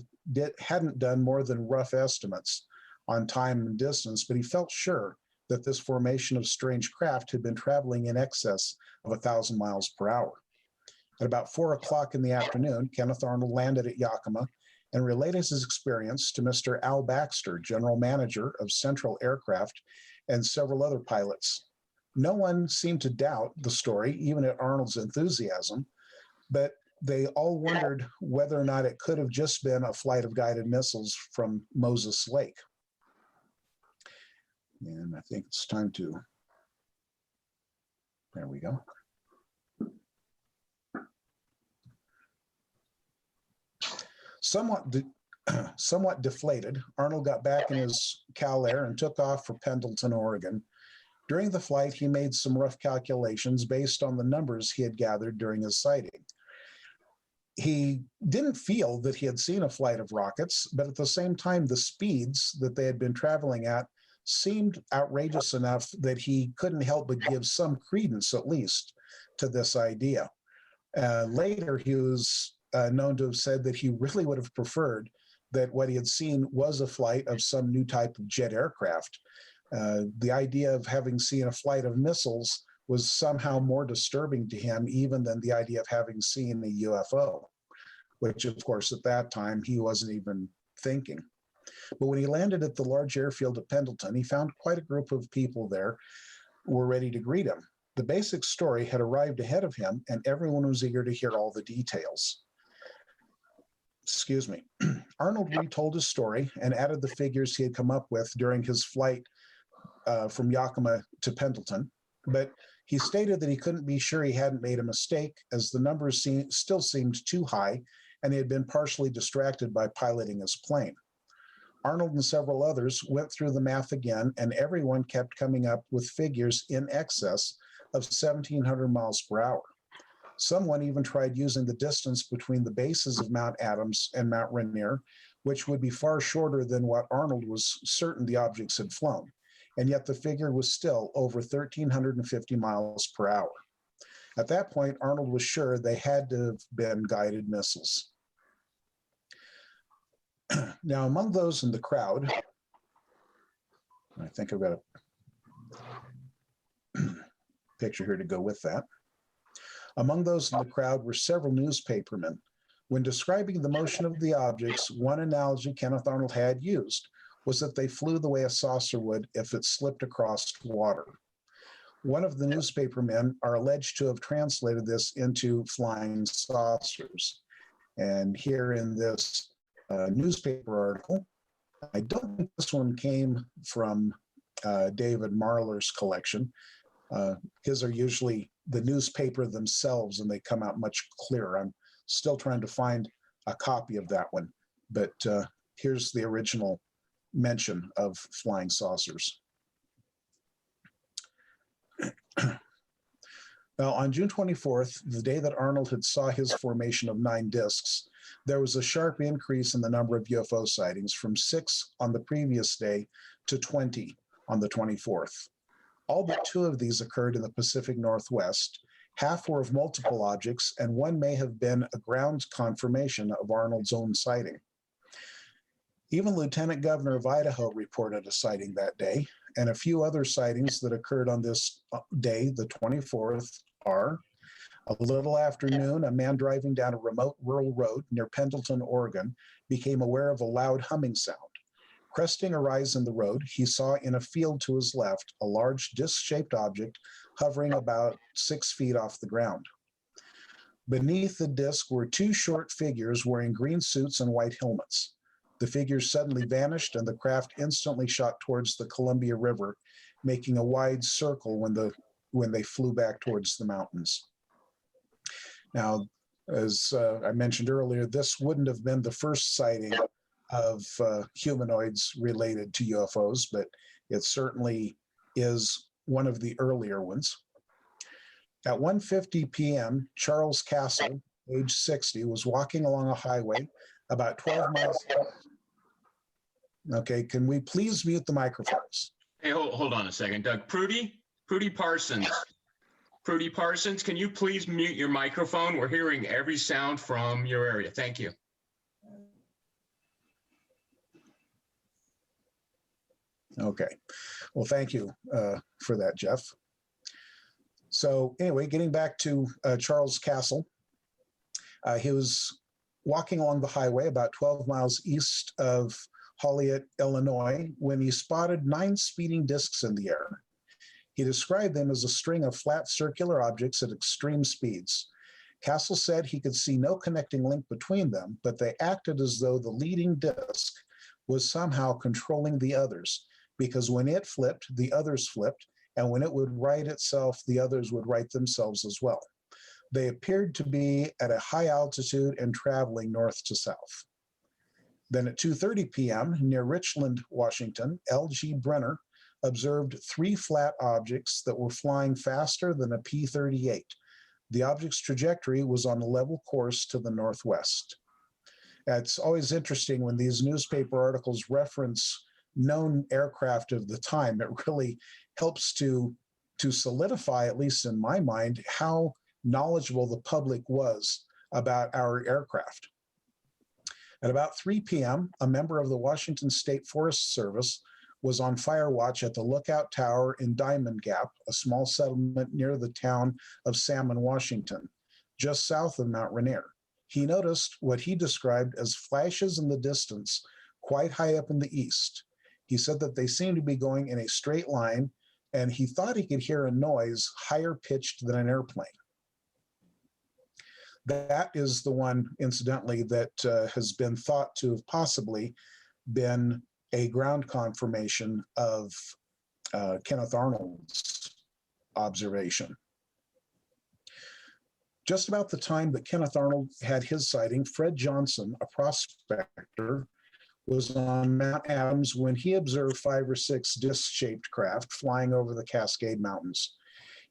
hadn't done more than rough estimates on time and distance, but he felt sure that this formation of strange craft had been traveling in excess of 1,000 miles per hour. At about 4 o'clock in the afternoon, Kenneth Arnold landed at Yakima and relayed his experience to Mr. Al Baxter, general manager of Central Aircraft, and several other pilots. No one seemed to doubt the story, even at Arnold's enthusiasm, but they all wondered whether or not it could have just been a flight of guided missiles from Moses Lake. And I think it's time to, there we go. Somewhat deflated, Arnold got back in his Cal Air and took off for Pendleton, Oregon, During the flight, he made some rough calculations based on the numbers he had gathered during his sighting. He didn't feel that he had seen a flight of rockets, but at the same time, the speeds that they had been traveling at seemed outrageous enough that he couldn't help but give some credence, at least, to this idea. Later, he was known to have said that he really would have preferred that what he had seen was a flight of some new type of jet aircraft. The idea of having seen a flight of missiles was somehow more disturbing to him even than the idea of having seen a UFO, which, of course, at that time, he wasn't even thinking. But when he landed at the large airfield at Pendleton, he found quite a group of people there who were ready to greet him. The basic story had arrived ahead of him, and everyone was eager to hear all the details. Excuse me. Arnold retold his story and added the figures he had come up with during his flight from Yakima to Pendleton, but he stated that he couldn't be sure he hadn't made a mistake, as the numbers still seemed too high, and he had been partially distracted by piloting his plane. Arnold and several others went through the math again, and everyone kept coming up with figures in excess of 1,700 miles per hour. Someone even tried using the distance between the bases of Mount Adams and Mount Rainier, which would be far shorter than what Arnold was certain the objects had flown. And yet the figure was still over 1,350 miles per hour. At that point, Arnold was sure they had to have been guided missiles. Now, among those in the crowd, I think I've got a picture here to go with that. Among those in the crowd were several newspapermen. When describing the motion of the objects, one analogy Kenneth Arnold had used was that they flew the way a saucer would if it slipped across water. One of the newspapermen are alleged to have translated this into flying saucers. And here in this newspaper article, I don't think this one came from David Marler's collection. His are usually the newspaper themselves, and they come out much clearer. I'm still trying to find a copy of that one, but here's the original mention of flying saucers. Now, on June 24th, the day that Arnold had saw his formation of 9 discs, there was a sharp increase in the number of UFO sightings from 6 on the previous day to 20 on the 24th. All but 2 of these occurred in the Pacific Northwest. Half were of multiple objects, and one may have been a ground confirmation of Arnold's own sighting. Even Lieutenant Governor of Idaho reported a sighting that day, and a few other sightings that occurred on this day, the 24th, are: a little after noon, a man driving down a remote rural road near Pendleton, Oregon, became aware of a loud humming sound. Cresting a rise in the road, he saw in a field to his left a large disc-shaped object hovering about 6 feet off the ground. Beneath the disc were 2 short figures wearing green suits and white helmets. The figures suddenly vanished, and the craft instantly shot towards the Columbia River, making a wide circle when they flew back towards the mountains. Now, as I mentioned earlier, this wouldn't have been the first sighting of humanoids related to UFOs, but it certainly is one of the earlier ones. At 1:50 p.m., Charles Castle, age 60, was walking along a highway about 12 miles. Okay, can we please mute the microphones? Hey, hold on a second, Doug. Prudy Parsons. Prudy Parsons, can you please mute your microphone? We're hearing every sound from your area. Thank you. Okay, well, thank you for that, Jeff. So anyway, getting back to Charles Castle, he was walking along the highway about 12 miles east of Joliet, Illinois, when he spotted 9 speeding discs in the air. He described them as a string of flat circular objects at extreme speeds. Castle said he could see no connecting link between them, but they acted as though the leading disc was somehow controlling the others, because when it flipped, the others flipped, and when it would right itself, the others would right themselves as well. They appeared to be at a high altitude and traveling north to south. Then at 2:30 p.m. near Richland, Washington, L.G. Brenner, observed 3 flat objects that were flying faster than a P-38. The object's trajectory was on a level course to the northwest. It's always interesting when these newspaper articles reference known aircraft of the time. It really helps to solidify, at least in my mind, how knowledgeable the public was about our aircraft. At about 3 p.m., a member of the Washington State Forest Service was on fire watch at the Lookout Tower in Diamond Gap, a small settlement near the town of Salmon, Washington, just south of Mount Rainier. He noticed what he described as flashes in the distance, quite high up in the east. He said that they seemed to be going in a straight line, and he thought he could hear a noise higher pitched than an airplane. That is the one, incidentally, that has been thought to have possibly been a ground confirmation of Kenneth Arnold's observation. Just about the time that Kenneth Arnold had his sighting, Fred Johnson, a prospector, was on Mount Adams when he observed 5 or 6 disc-shaped craft flying over the Cascade Mountains.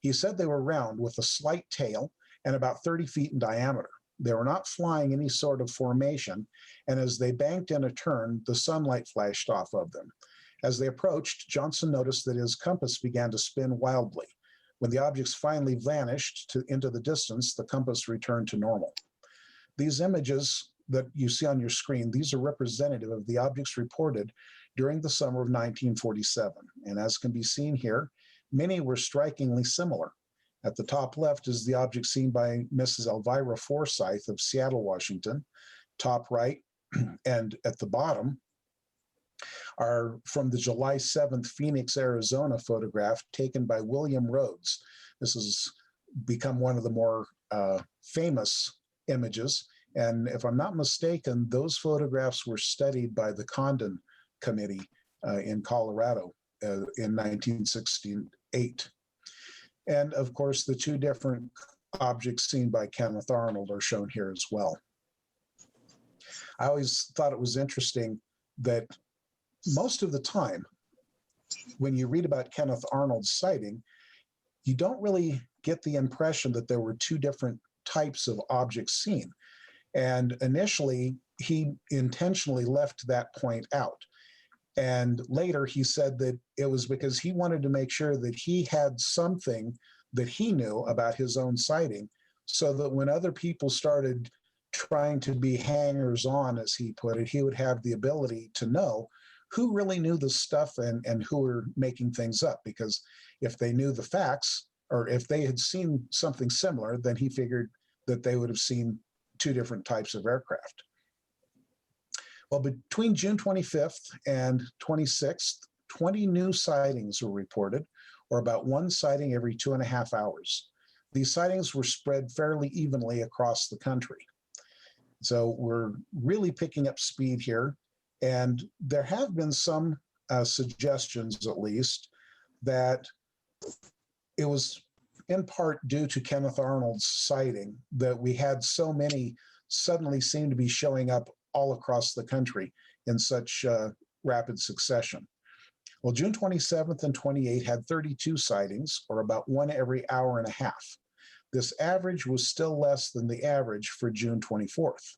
He said they were round with a slight tail and about 30 feet in diameter. They were not flying any sort of formation, and as they banked in a turn, the sunlight flashed off of them. As they approached, Johnson noticed that his compass began to spin wildly. When the objects finally vanished into the distance, the compass returned to normal. These images that you see on your screen, these are representative of the objects reported during the summer of 1947. And as can be seen here, many were strikingly similar. At the top left is the object seen by Mrs. Elvira Forsyth of Seattle, Washington. Top right and at the bottom are from the July 7th Phoenix, Arizona photograph taken by William Rhodes. This has become one of the more famous images. And if I'm not mistaken, those photographs were studied by the Condon Committee in Colorado in 1968. And of course, the 2 different objects seen by Kenneth Arnold are shown here as well. I always thought it was interesting that most of the time, when you read about Kenneth Arnold's sighting, you don't really get the impression that there were 2 different types of objects seen. And initially, he intentionally left that point out. And later he said that it was because he wanted to make sure that he had something that he knew about his own sighting, so that when other people started trying to be hangers on, as he put it, he would have the ability to know who really knew the stuff and who were making things up. Because if they knew the facts, or if they had seen something similar, then he figured that they would have seen 2 different types of aircraft. Well, between June 25th and 26th, 20 new sightings were reported, or about 1 sighting every 2.5 hours. These sightings were spread fairly evenly across the country. So we're really picking up speed here. And there have been some suggestions, at least, that it was in part due to Kenneth Arnold's sighting that we had so many suddenly seem to be showing up all across the country in such rapid succession. Well, June 27th and 28th had 32 sightings, or about 1 every hour and a half. This average was still less than the average for June 24th.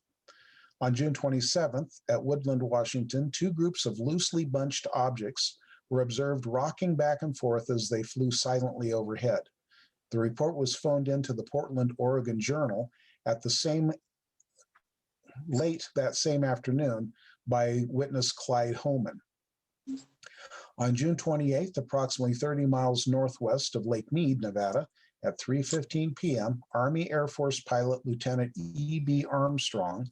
On June 27th, at Woodland, Washington, 2 groups of loosely bunched objects were observed rocking back and forth as they flew silently overhead. The report was phoned into the Portland, Oregon Journal at the late that same afternoon by witness Clyde Homan. On June 28th, approximately 30 miles northwest of Lake Mead, Nevada, at 3:15 p.m., Army Air Force pilot Lieutenant E.B. Armstrong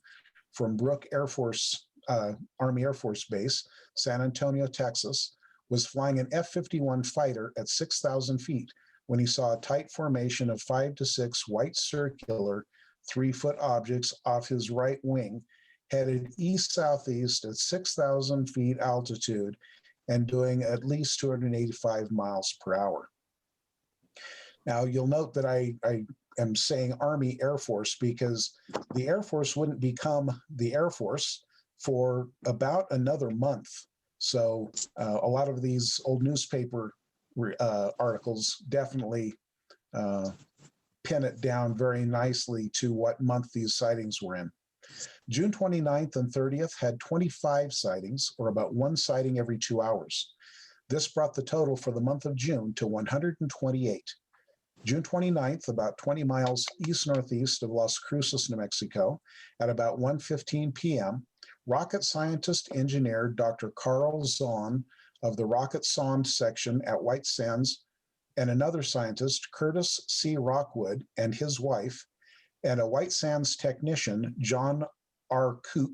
from Brooke Army Air Force Base, San Antonio, Texas, was flying an F-51 fighter at 6,000 feet when he saw a tight formation of 5 to 6 white circular 3-foot objects off his right wing, headed east-southeast at 6,000 feet altitude and doing at least 285 miles per hour. Now, you'll note that I am saying Army Air Force because the Air Force wouldn't become the Air Force for about another month. So a lot of these old newspaper articles definitely pin it down very nicely to what month these sightings were in. June 29th and 30th had 25 sightings, or about one sighting every 2 hours. This brought the total for the month of June to 128. June 29th, about 20 miles east-northeast of Las Cruces, New Mexico, at about 1:15 p.m., rocket scientist engineer Dr. Carl Zahn of the Rocket Sonde section at White Sands and another scientist, Curtis C. Rockwood, and his wife, and a White Sands technician, John R. Coop,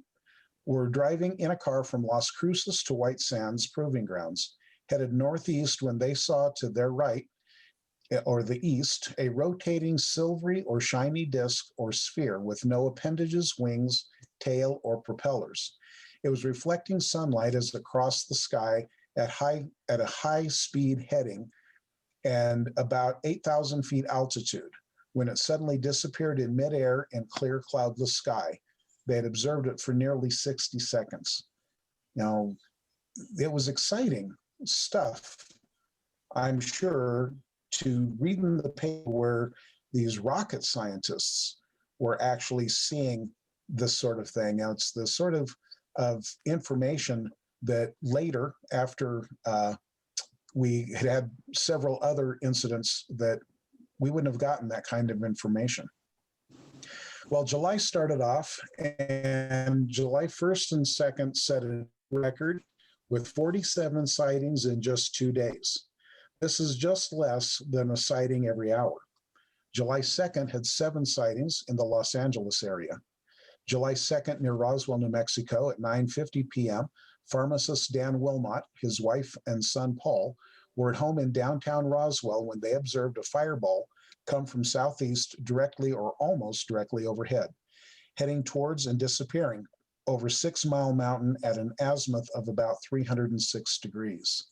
were driving in a car from Las Cruces to White Sands Proving Grounds, headed northeast when they saw to their right, or the east, a rotating silvery or shiny disc or sphere with no appendages, wings, tail, or propellers. It was reflecting sunlight as it crossed the sky at a high speed heading and about 8,000 feet altitude when it suddenly disappeared in midair in clear cloudless sky. They had observed it for nearly 60 seconds. Now, it was exciting stuff, I'm sure, to read in the paper where these rocket scientists were actually seeing this sort of thing. Now, it's the sort of information that later, after we had several other incidents, that we wouldn't have gotten that kind of information. Well, July started off, and July 1st and 2nd set a record with 47 sightings in just 2 days. This is just less than a sighting every hour. July 2nd had 7 sightings in the Los Angeles area. July 2nd near Roswell, New Mexico at 9:50 p.m., pharmacist Dan Wilmot, his wife and son Paul, were at home in downtown Roswell when they observed a fireball come from southeast directly or almost directly overhead, heading towards and disappearing over 6 Mile Mountain at an azimuth of about 306 degrees.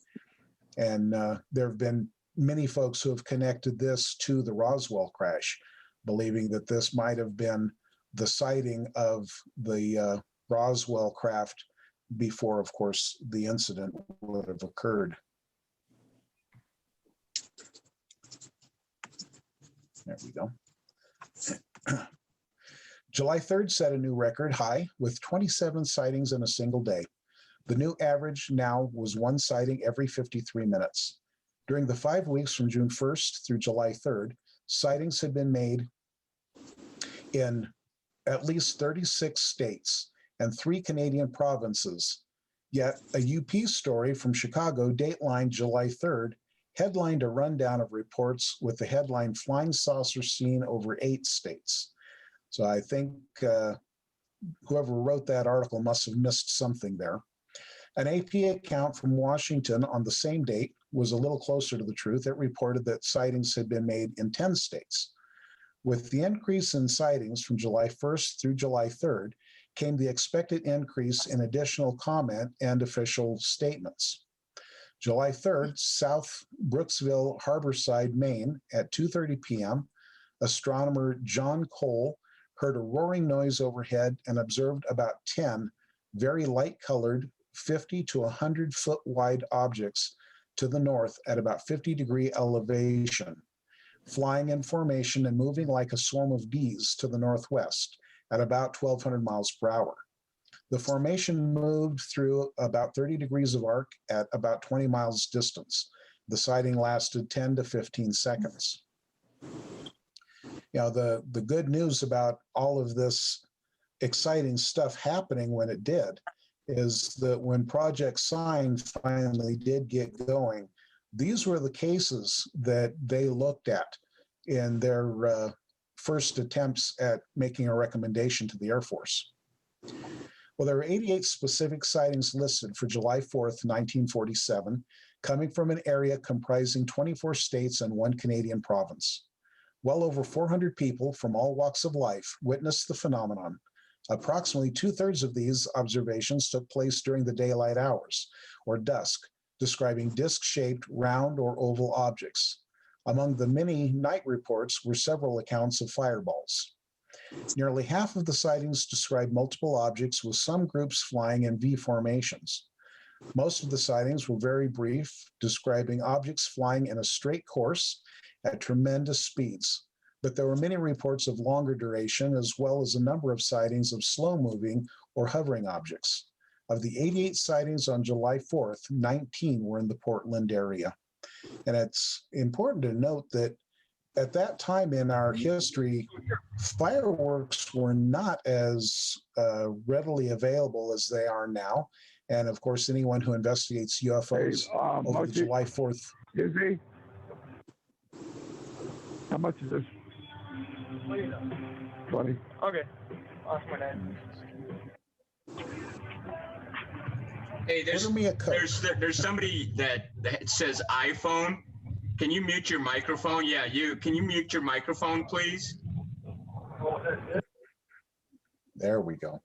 And there have been many folks who have connected this to the Roswell crash, believing that this might have been the sighting of the Roswell craft before, of course, the incident would have occurred. There we go. July 3rd set a new record high with 27 sightings in a single day. The new average now was 1 sighting every 53 minutes. During the 5 weeks from June 1st through July 3rd, sightings had been made in at least 36 states and 3 Canadian provinces. Yet a UP story from Chicago, dateline July 3rd, headlined a rundown of reports with the headline "Flying Saucer Seen Over 8 States." So I think whoever wrote that article must have missed something there. An AP account from Washington on the same date was a little closer to the truth. It reported that sightings had been made in 10 states. With the increase in sightings from July 1st through July 3rd came the expected increase in additional comment and official statements. July 3rd, South Brooksville, Harborside, Maine, at 2:30 p.m., astronomer John Cole heard a roaring noise overhead and observed about 10 very light-colored 50 to 100 foot wide objects to the north at about 50-degree elevation, flying in formation and moving like a swarm of bees to the northwest at about 1,200 miles per hour. The formation moved through about 30 degrees of arc at about 20 miles distance. The sighting lasted 10 to 15 seconds. You know, the good news about all of this exciting stuff happening when it did is that when Project Sign finally did get going, these were the cases that they looked at in their first attempts at making a recommendation to the Air Force. Well, there were 88 specific sightings listed for July 4th, 1947, coming from an area comprising 24 states and 1 Canadian province. Well over 400 people from all walks of life witnessed the phenomenon. Approximately 2/3 of these observations took place during the daylight hours, or dusk, describing disc-shaped, round, or oval objects. Among the many night reports were several accounts of fireballs. Nearly half of the sightings described multiple objects, with some groups flying in V formations. Most of the sightings were very brief, describing objects flying in a straight course at tremendous speeds. But there were many reports of longer duration, as well as a number of sightings of slow-moving or hovering objects. Of the 88 sightings on July 4th, 19 were in the Portland area. And it's important to note that at that time in our history, fireworks were not as readily available as they are now. And of course, anyone who investigates UFOs over the July 4th. Izzy, how much is this? 20. Okay. Ask my dad. Hey, Order me a Coke. there's somebody that says iPhone. Can you mute your microphone? Yeah, can you mute your microphone, please? There we go.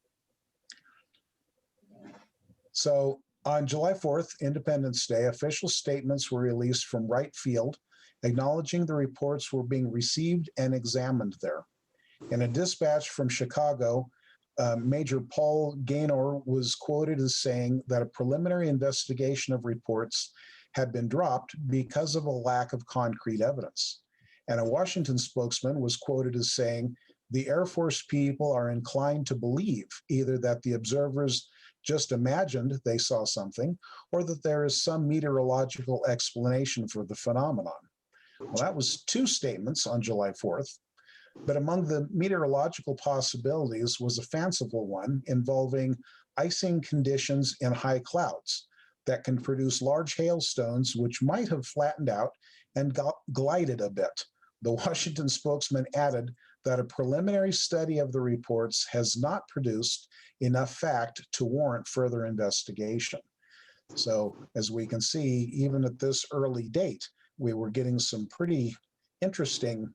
So on July 4th, Independence Day, official statements were released from Wright Field, acknowledging the reports were being received and examined there. In a dispatch from Chicago, Major Paul Gaynor was quoted as saying that a preliminary investigation of reports had been dropped because of a lack of concrete evidence. And a Washington spokesman was quoted as saying, the Air Force people are inclined to believe either that the observers just imagined they saw something, or that there is some meteorological explanation for the phenomenon. Well, that was two statements on July 4th. But among the meteorological possibilities was a fanciful one involving icing conditions in high clouds that can produce large hailstones, which might have flattened out and glided a bit. The Washington spokesman added that a preliminary study of the reports has not produced enough fact to warrant further investigation. So as we can see, even at this early date, we were getting some pretty interesting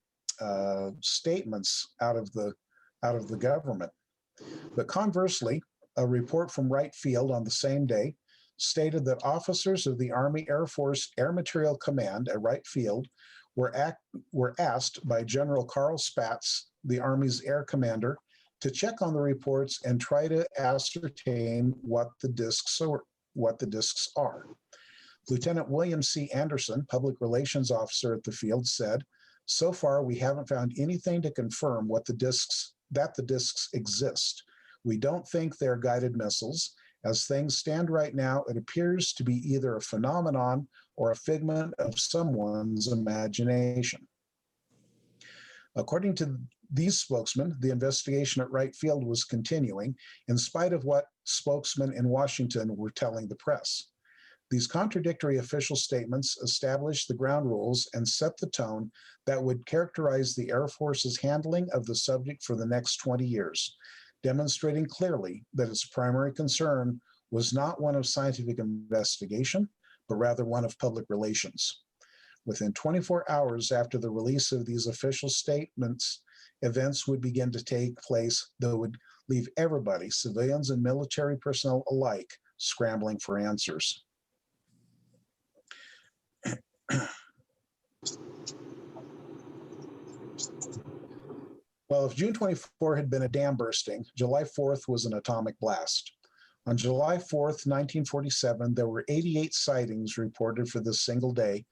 statements out of the government. But conversely, a report from Wright Field on the same day stated that officers of the Army Air Force Air Materiel Command at Wright Field were asked by General Carl Spaatz, the Army's air commander, to check on the reports and try to ascertain what the discs are. Lieutenant William C. Anderson, public relations officer at the field, said, so far, we haven't found anything to confirm that the discs exist. We don't think they're guided missiles. As things stand right now, it appears to be either a phenomenon or a figment of someone's imagination. According to these spokesmen, the investigation at Wright Field was continuing in spite of what spokesmen in Washington were telling the press. These contradictory official statements established the ground rules and set the tone that would characterize the Air Force's handling of the subject for the next 20 years, demonstrating clearly that its primary concern was not one of scientific investigation, but rather one of public relations. Within 24 hours after the release of these official statements, events would begin to take place that would leave everybody, civilians and military personnel alike, scrambling for answers. Well, if June 24 had been a dam bursting, July 4th was an atomic blast. On July 4th, 1947, there were 88 sightings reported for this single day,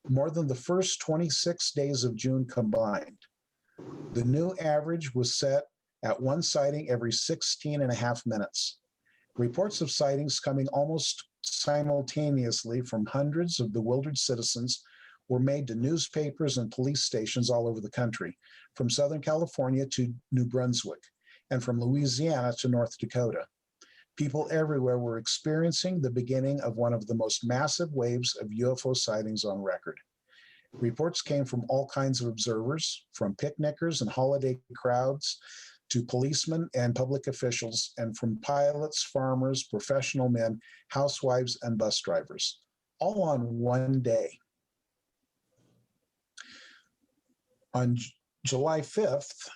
more than the first 26 days of June combined. The new average was set at one sighting every 16 and a half minutes. Reports of sightings coming almost simultaneously from hundreds of bewildered citizens were made to newspapers and police stations all over the country, from Southern California to New Brunswick, and from Louisiana to North Dakota. People everywhere were experiencing the beginning of one of the most massive waves of UFO sightings on record. Reports came from all kinds of observers, from picnickers and holiday crowds to policemen and public officials, and from pilots, farmers, professional men, housewives, and bus drivers, all on one day. On July 5th,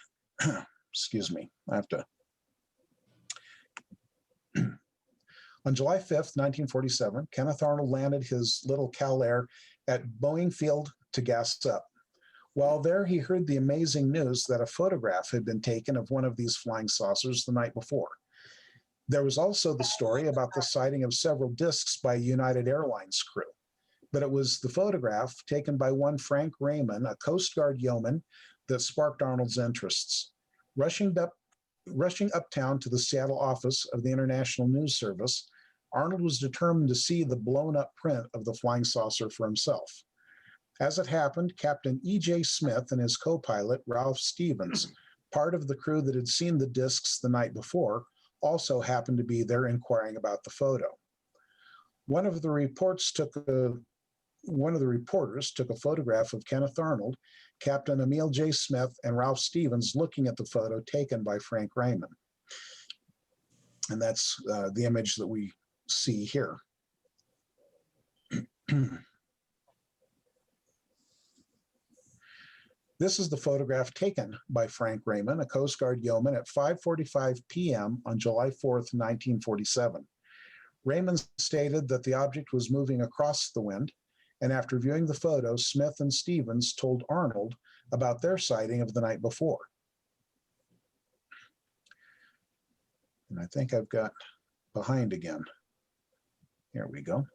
excuse me, I have to. On July 5th, 1947, Kenneth Arnold landed his little Cal Air at Boeing Field to gas up. While there, he heard the amazing news that a photograph had been taken of one of these flying saucers the night before. There was also the story about the sighting of several discs by a United Airlines crew, but it was the photograph taken by one Frank Raymond, a Coast Guard yeoman, that sparked Arnold's interests. Rushing uptown to the Seattle office of the International News Service, Arnold was determined to see the blown-up print of the flying saucer for himself. As it happened, Captain E.J. Smith and his co-pilot, Ralph Stevens, part of the crew that had seen the discs the night before, also happened to be there inquiring about the photo. One of the reporters took a photograph of Kenneth Arnold, Captain Emil J. Smith, and Ralph Stevens looking at the photo taken by Frank Raymond. And that's the image that we see here. This is the photograph taken by Frank Raymond, a Coast Guard yeoman, at 5:45 p.m. on July 4th, 1947. Raymond stated that the object was moving across the wind, and after viewing the photo, Smith and Stevens told Arnold about their sighting of the night before. And I think I've got behind again. Here we go.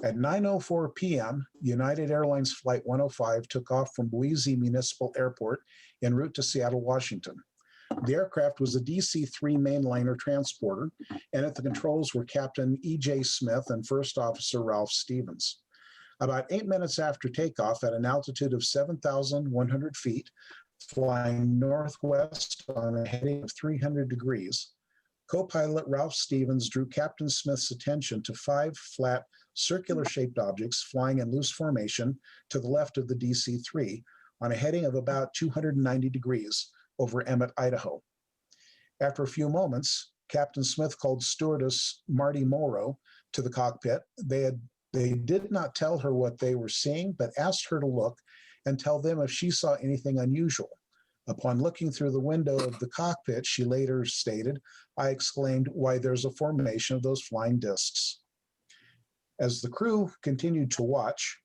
At 9:04 p.m., United Airlines Flight 105 took off from Boise Municipal Airport en route to Seattle, Washington. The aircraft was a DC-3 mainliner transporter, and at the controls were Captain E.J. Smith and First Officer Ralph Stevens. About 8 minutes after takeoff, at an altitude of 7,100 feet, flying northwest on a heading of 300 degrees, co-pilot Ralph Stevens drew Captain Smith's attention to 5 flat, circular-shaped objects flying in loose formation to the left of the DC-3 on a heading of about 290 degrees over Emmett, Idaho. After a few moments, Captain Smith called stewardess Marty Morrow to the cockpit. They did not tell her what they were seeing, but asked her to look and tell them if she saw anything unusual. Upon looking through the window of the cockpit, she later stated, "I exclaimed, 'Why, there's a formation of those flying discs.'" As the crew continued to watch,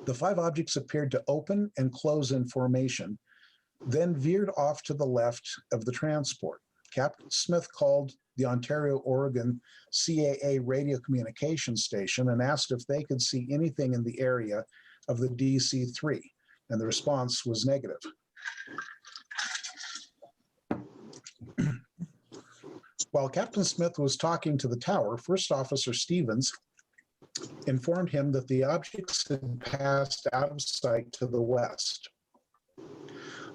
the 5 objects appeared to open and close in formation, then veered off to the left of the transport. Captain Smith called the Ontario, Oregon CAA radio communication station and asked if they could see anything in the area of the DC-3, and the response was negative. While Captain Smith was talking to the tower, First Officer Stevens informed him that the objects had passed out of sight to the west.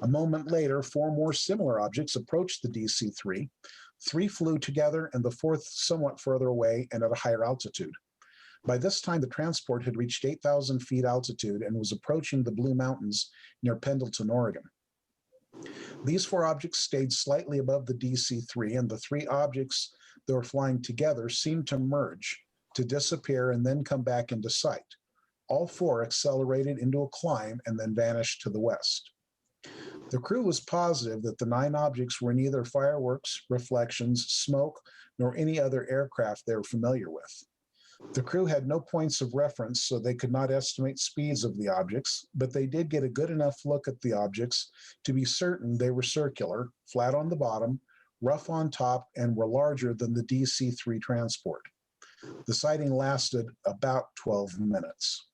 A moment later, 4 more similar objects approached the DC-3. 3 flew together, and the 4th somewhat further away and at a higher altitude. By this time, the transport had reached 8,000 feet altitude and was approaching the Blue Mountains near Pendleton, Oregon. These 4 objects stayed slightly above the DC-3, and the 3 objects that were flying together seemed to merge, to disappear, and then come back into sight. All 4 accelerated into a climb and then vanished to the west. The crew was positive that the 9 objects were neither fireworks, reflections, smoke, nor any other aircraft they were familiar with. The crew had no points of reference, so they could not estimate speeds of the objects, but they did get a good enough look at the objects to be certain they were circular, flat on the bottom, rough on top, and were larger than the DC-3 transport. The sighting lasted about 12 minutes.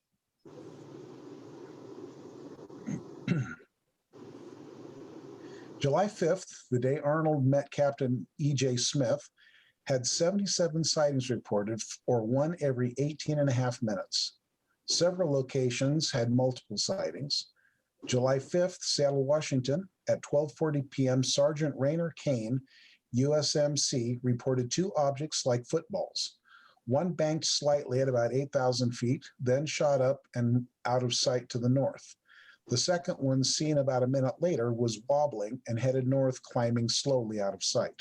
July 5th, the day Arnold met Captain E.J. Smith, had 77 sightings reported, or 1 every 18 and a half minutes. Several locations had multiple sightings. July 5th, Seattle, Washington, at 12:40 p.m., Sergeant Rainer Kane, USMC, reported 2 objects like footballs. One banked slightly at about 8,000 feet, then shot up and out of sight to the north. The second one, seen about a minute later, was wobbling and headed north, climbing slowly out of sight.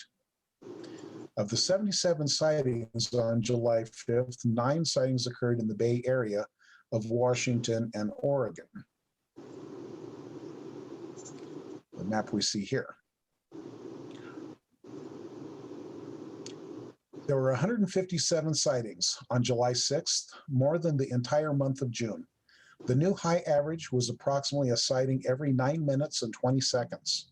Of the 77 sightings on July 5th, 9 sightings occurred in the Bay Area of Washington and Oregon. The map we see here. There were 157 sightings on July 6th, more than the entire month of June. The new high average was approximately a sighting every 9 minutes and 20 seconds.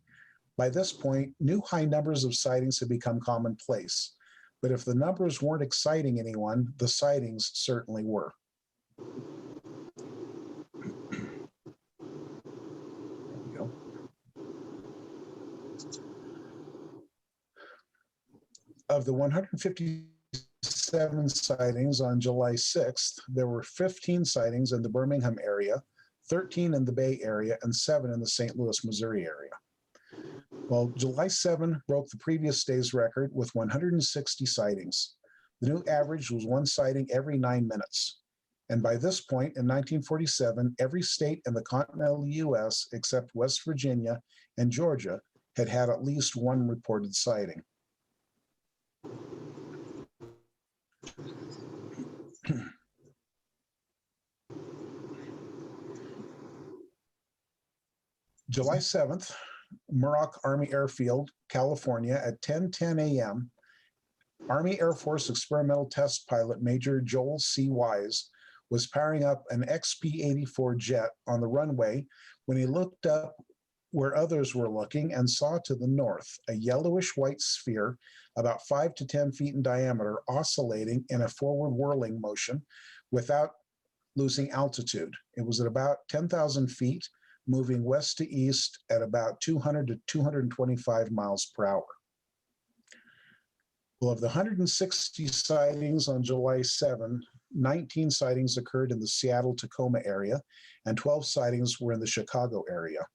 By this point, new high numbers of sightings had become commonplace. But if the numbers weren't exciting anyone, the sightings certainly were. There we go. Of the 157 sightings on July 6th, there were 15 sightings in the Birmingham area, 13 in the Bay Area, and 7 in the St. Louis, Missouri area. Well, July 7 broke the previous day's record with 160 sightings. The new average was one sighting every 9 minutes. And by this point in 1947, every state in the continental US except West Virginia and Georgia had had at least one reported sighting. July 7th, Muroc Army Airfield, California at 10:10 a.m., Army Air Force experimental test pilot Major Joel C. Wise was powering up an XP-84 jet on the runway when he looked up where others were looking and saw to the north a yellowish-white sphere about 5 to 10 feet in diameter oscillating in a forward whirling motion without losing altitude. It was at about 10,000 feet, moving west to east at about 200 to 225 miles per hour. Well, of the 160 sightings on July 7, 19 sightings occurred in the Seattle-Tacoma area, and 12 sightings were in the Chicago area.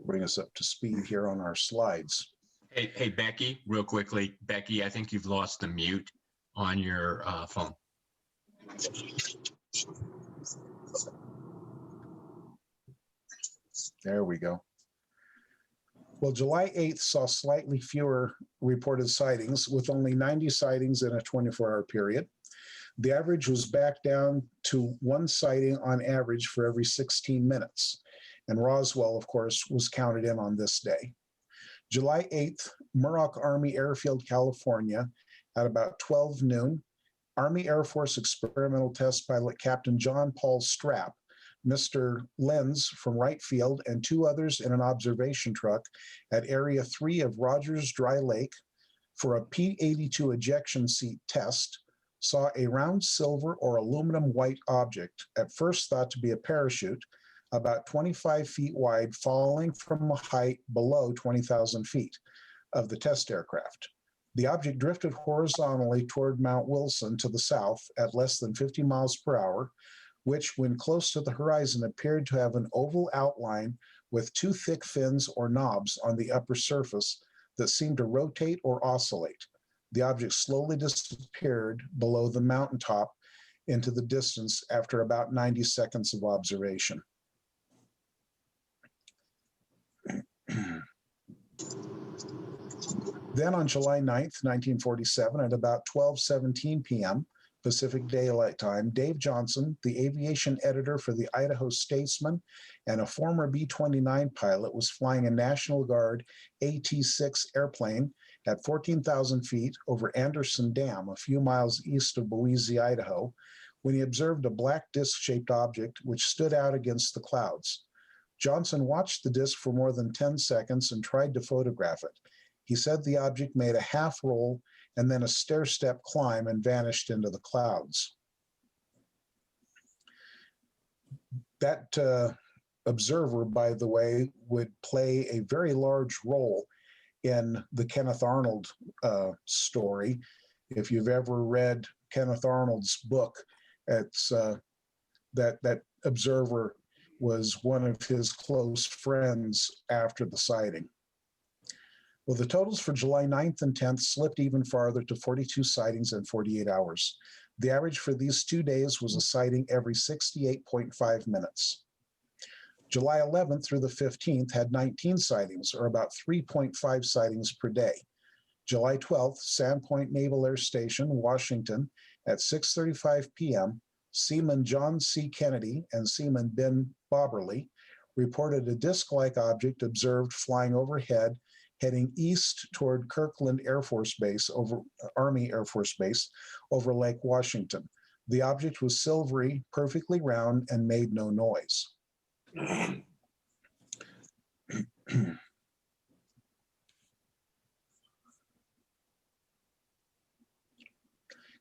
Bring us up to speed here on our slides. Hey, Becky, real quickly. Becky, I think you've lost the mute on your phone. There we go. Well, July 8th saw slightly fewer reported sightings, with only 90 sightings in a 24-hour period. The average was back down to one sighting on average for every 16 minutes. And Roswell, of course, was counted in on this day. July 8th, Muroc Army Airfield, California, at about 12 noon, Army Air Force experimental test pilot Captain John Paul Strapp, Mr. Lenz from Wright Field, and 2 others in an observation truck at Area 3 of Rogers Dry Lake for a P-82 ejection seat test, saw a round silver or aluminum white object, at first thought to be a parachute, about 25 feet wide, falling from a height below 20,000 feet of the test aircraft. The object drifted horizontally toward Mount Wilson to the south at less than 50 miles per hour, which, when close to the horizon, appeared to have an oval outline with 2 thick fins or knobs on the upper surface that seemed to rotate or oscillate. The object slowly disappeared below the mountaintop into the distance after about 90 seconds of observation. Then on July 9th, 1947, at about 12:17 p.m. Pacific Daylight Time, Dave Johnson, the aviation editor for the Idaho Statesman and a former B-29 pilot, was flying a National Guard AT-6 airplane at 14,000 feet over Anderson Dam, a few miles east of Boise, Idaho, when he observed a black disc-shaped object which stood out against the clouds. Johnson watched the disc for more than 10 seconds and tried to photograph it. He said the object made a half roll and then a stair-step climb and vanished into the clouds. That observer, by the way, would play a very large role in the Kenneth Arnold story. If you've ever read Kenneth Arnold's book, it's that observer was one of his close friends after the sighting. Well, the totals for July 9th and 10th slipped even farther to 42 sightings in 48 hours. The average for these 2 days was a sighting every 68.5 minutes. July 11th through the 15th had 19 sightings, or about 3.5 sightings per day. July 12th, Sandpoint Naval Air Station, Washington, at 6:35 p.m., Seaman John C. Kennedy and Seaman Ben Bobberly reported a disc-like object observed flying overhead, heading east toward Kirkland Air Force Base, Army Air Force Base, over Lake Washington. The object was silvery, perfectly round, and made no noise.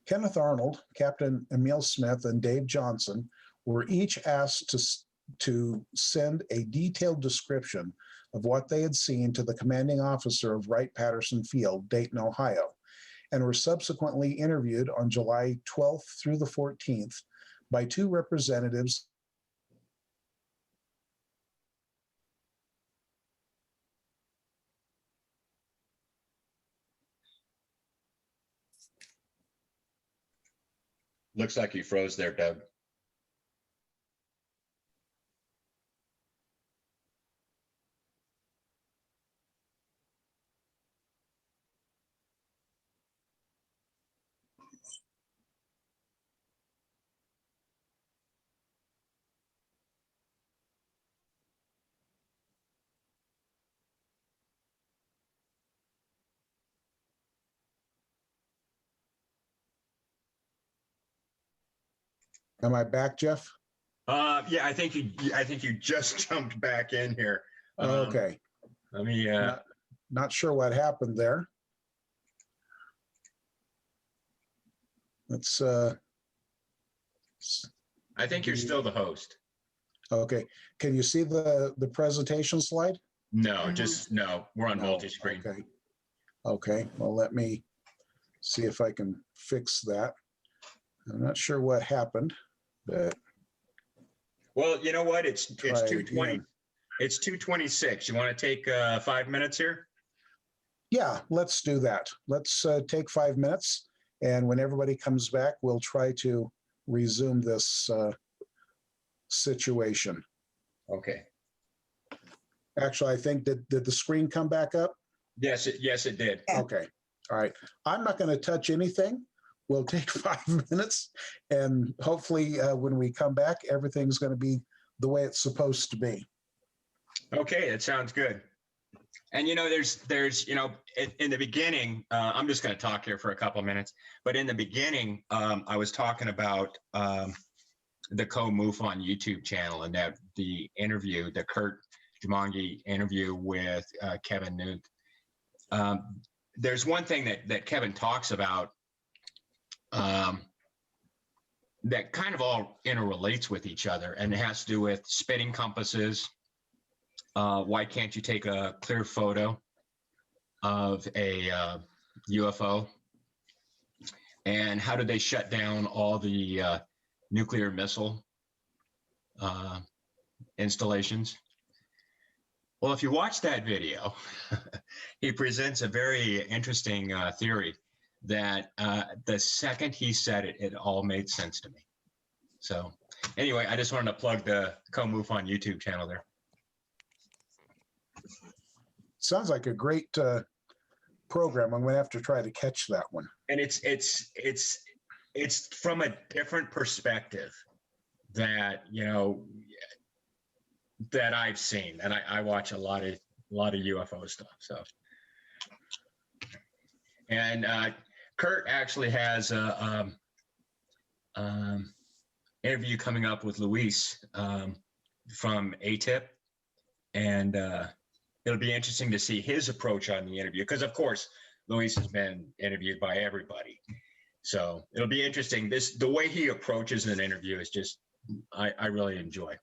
Kenneth Arnold, Captain Emil Smith, and Dave Johnson were each asked to send a detailed description of what they had seen to the commanding officer of Wright-Patterson Field, Dayton, Ohio, and were subsequently interviewed on July 12th through the 14th by two representatives Looks like you froze there, Doug. Am I back, Jeff? Yeah, I think you just jumped back in here. Okay. Let me. Not sure what happened there. Let's. I think you're still the host. Okay. Can you see the presentation slide? No, no. We're on No. multi-screen. Okay. Okay. Well, let me see if I can fix that. I'm not sure what happened, but. Well, you know what? It's Try 2:20. again. It's 2:26. You want to take 5 minutes here? Yeah, let's do that. Let's take 5 minutes, and when everybody comes back, we'll try to resume this situation. Okay. Actually, I think did the screen come back up? Yes, it did. Okay. All right. I'm not going to touch anything. We'll take 5 minutes, and hopefully when we come back, everything's going to be the way it's supposed to be. Okay, that sounds good. And there's in the beginning, I'm just going to talk here for a couple of minutes. But in the beginning, I was talking about the Co-MUFON YouTube channel and that the interview, the Kurt Jumongi interview with Kevin Newt. There's one thing that Kevin talks about that kind of all interrelates with each other, and it has to do with spinning compasses. Why can't you take a clear photo of a UFO? And how did they shut down all the nuclear missile installations? Well, if you watch that video, he presents a very interesting theory that the second he said it, it all made sense to me. So anyway, I just wanted to plug the Co-MUFON YouTube channel there. Sounds like a great program. I'm going to have to try to catch that one. And it's from a different perspective that that I've seen, and I watch a lot of UFO stuff. So, and Kurt actually has a interview coming up with Luis from ATIP, and it'll be interesting to see his approach on the interview, because of course Luis has been interviewed by everybody, so it'll be interesting. The way he approaches an interview is just I really enjoy.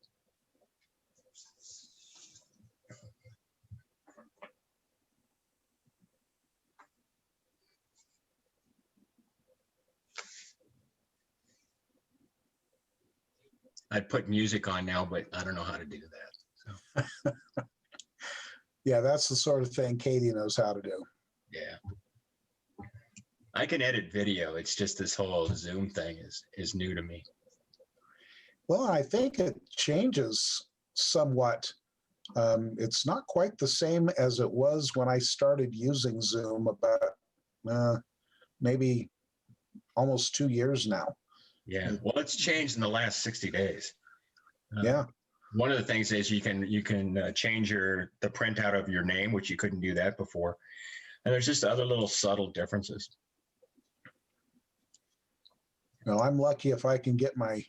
I'd put music on now, but I don't know how to do that. So. Yeah, that's the sort of thing Katie knows how to do. Yeah. I can edit video. It's just this whole Zoom thing is new to me. Well, I think it changes somewhat. It's not quite the same as it was when I started using Zoom about maybe almost 2 years now. Yeah. Well, it's changed in the last 60 days. Yeah. One of the things is you can change the printout of your name, which you couldn't do that before. And there's just other little subtle differences. Well, I'm lucky if I can get my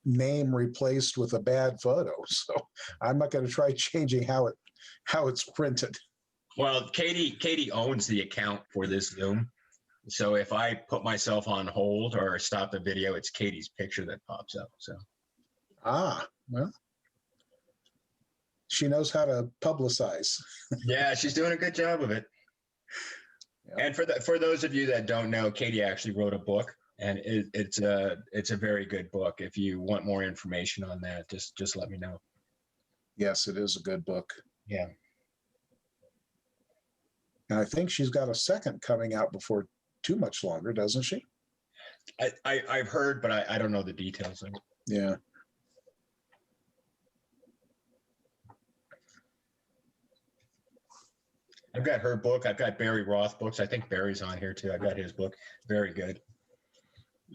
name replaced with a bad photo. So I'm not going to try changing how it's printed. Well, Katie owns the account for this Zoom. So if I put myself on hold or stop the video, it's Katie's picture that pops up. So well, she knows how to publicize. yeah, she's doing a good job of it. Yeah. And for those of you that don't know, Katie actually wrote a book, and it's a very good book. If you want more information on that, just let me know. Yes, it is a good book. Yeah. And I think she's got a second coming out before too much longer, doesn't she? I've heard, but I don't know the details of it. Yeah. I've got her book. I've got Barry Roth books. I think Barry's on here too. I've got his book. Very good.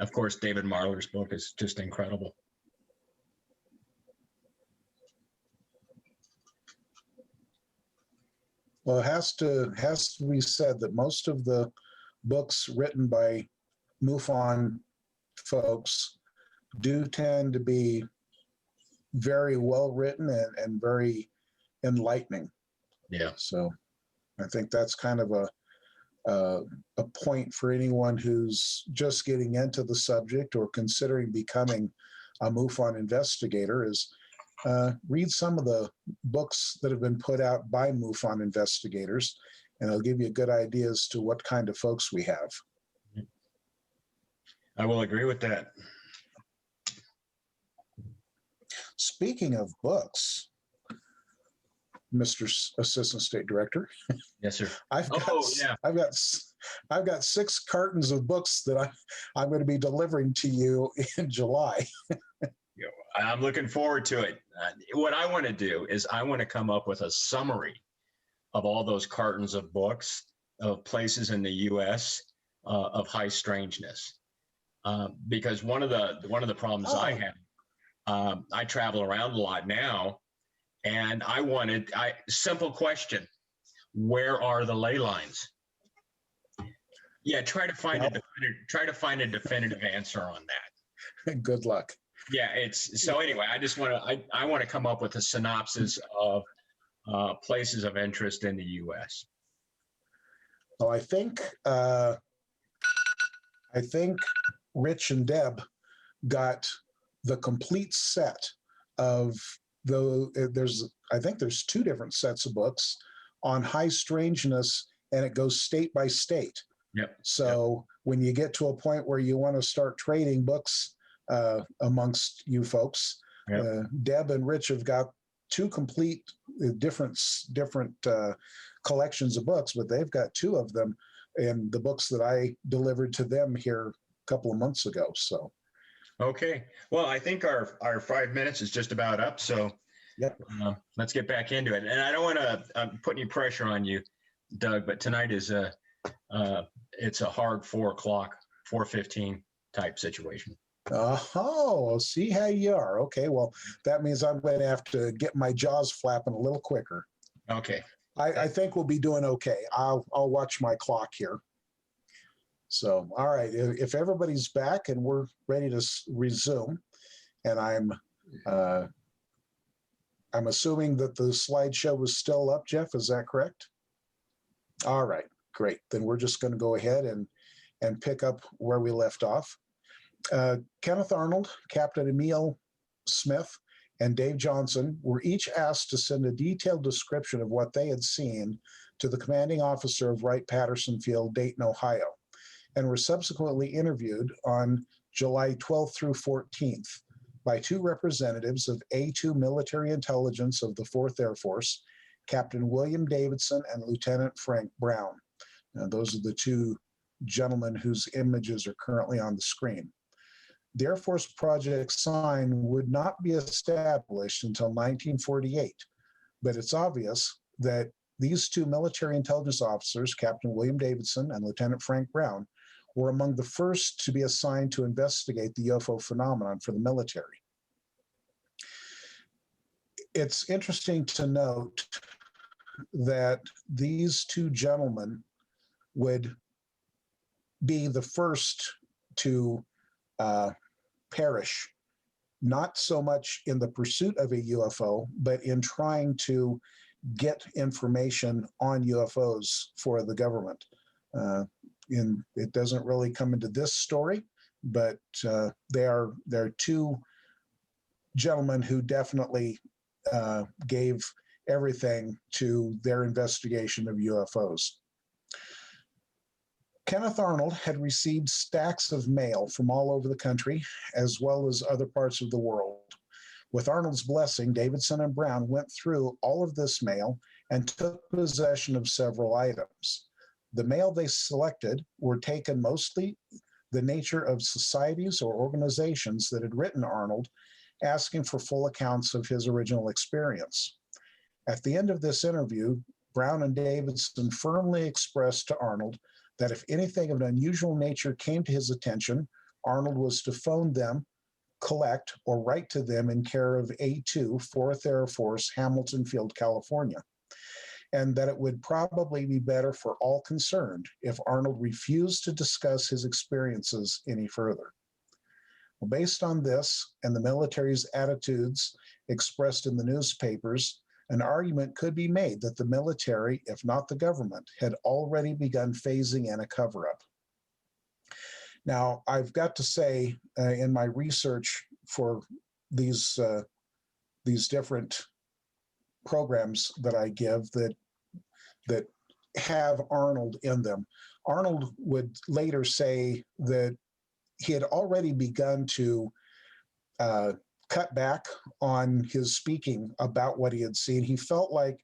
Of course, David Marler's book is just incredible. Well, it has to be said that most of the books written by MUFON folks do tend to be very well written and very enlightening. Yeah. So I think that's kind of a point for anyone who's just getting into the subject or considering becoming a MUFON investigator is read some of the books that have been put out by MUFON investigators, and it'll give you a good idea as to what kind of folks we have. I will agree with that. Speaking of books, Mr. Assistant State Director. Yes, sir. I've got 6 cartons of books that I'm going to be delivering to you in July. I'm looking forward to it. What I want to do is I want to come up with a summary of all those cartons of books of places in the U.S. Of high strangeness, because one of the problems I have, I travel around a lot now, and simple question: where are the ley lines? Yeah, try to find a definitive answer on that. Good luck. Yeah, so anyway, I want to come up with a synopsis of places of interest in the U.S. Well, I think Rich and Deb got the complete set of there's 2 different sets of books on high strangeness, and it goes state by state. Yep. So when you get to a point where you want to start trading books amongst you folks, Deb and Rich have got 2 complete different collections of books, but they've got 2 of them in the books that I delivered to them here a couple of months ago. So, okay. Well, I think our 5 minutes is just about up. So, let's get back into it. And I don't want to put any pressure on you, Doug, but tonight is it's a hard 4 o'clock, 4:15 type situation. Oh, see how you are. Okay, well, that means I'm going to have to get my jaws flapping a little quicker. Okay. I think we'll be doing okay. I'll watch my clock here. So, all right, if everybody's back and we're ready to resume, and I'm assuming that the slideshow was still up, Jeff, is that correct? All right, great. Then we're just going to go ahead and pick up where we left off. Kenneth Arnold, Captain Emil Smith, and Dave Johnson were each asked to send a detailed description of what they had seen to the commanding officer of Wright-Patterson Field, Dayton, Ohio, and were subsequently interviewed on July 12th through 14th by 2 representatives of A2 Military Intelligence of the 4th Air Force, Captain William Davidson and Lieutenant Frank Brown. Now, those are the 2 gentlemen whose images are currently on the screen. The Air Force Project Sign would not be established until 1948, but it's obvious that these 2 military intelligence officers, Captain William Davidson and Lieutenant Frank Brown, were among the first to be assigned to investigate the UFO phenomenon for the military. it's interesting to note that these two gentlemen would be the first to perish, not so much in the pursuit of a UFO, but in trying to get information on UFOs for the government. It doesn't really come into this story, but they're two gentlemen who definitely gave everything to their investigation of UFOs. Kenneth Arnold had received stacks of mail from all over the country, as well as other parts of the world. With Arnold's blessing, Davidson and Brown went through all of this mail and took possession of several items. The mail they selected were taken mostly the nature of societies or organizations that had written Arnold, asking for full accounts of his original experience. At the end of this interview, Brown and Davidson firmly expressed to Arnold that if anything of an unusual nature came to his attention, Arnold was to phone them, collect, or write to them in care of A2, 4th Air Force, Hamilton Field, California, and that it would probably be better for all concerned if Arnold refused to discuss his experiences any further. Well, based on this and the military's attitudes expressed in the newspapers, an argument could be made that the military, if not the government, had already begun phasing in a cover-up. Now, I've got to say, in my research for these different programs that I give that have Arnold in them, Arnold would later say that he had already begun to cut back on his speaking about what he had seen. He felt like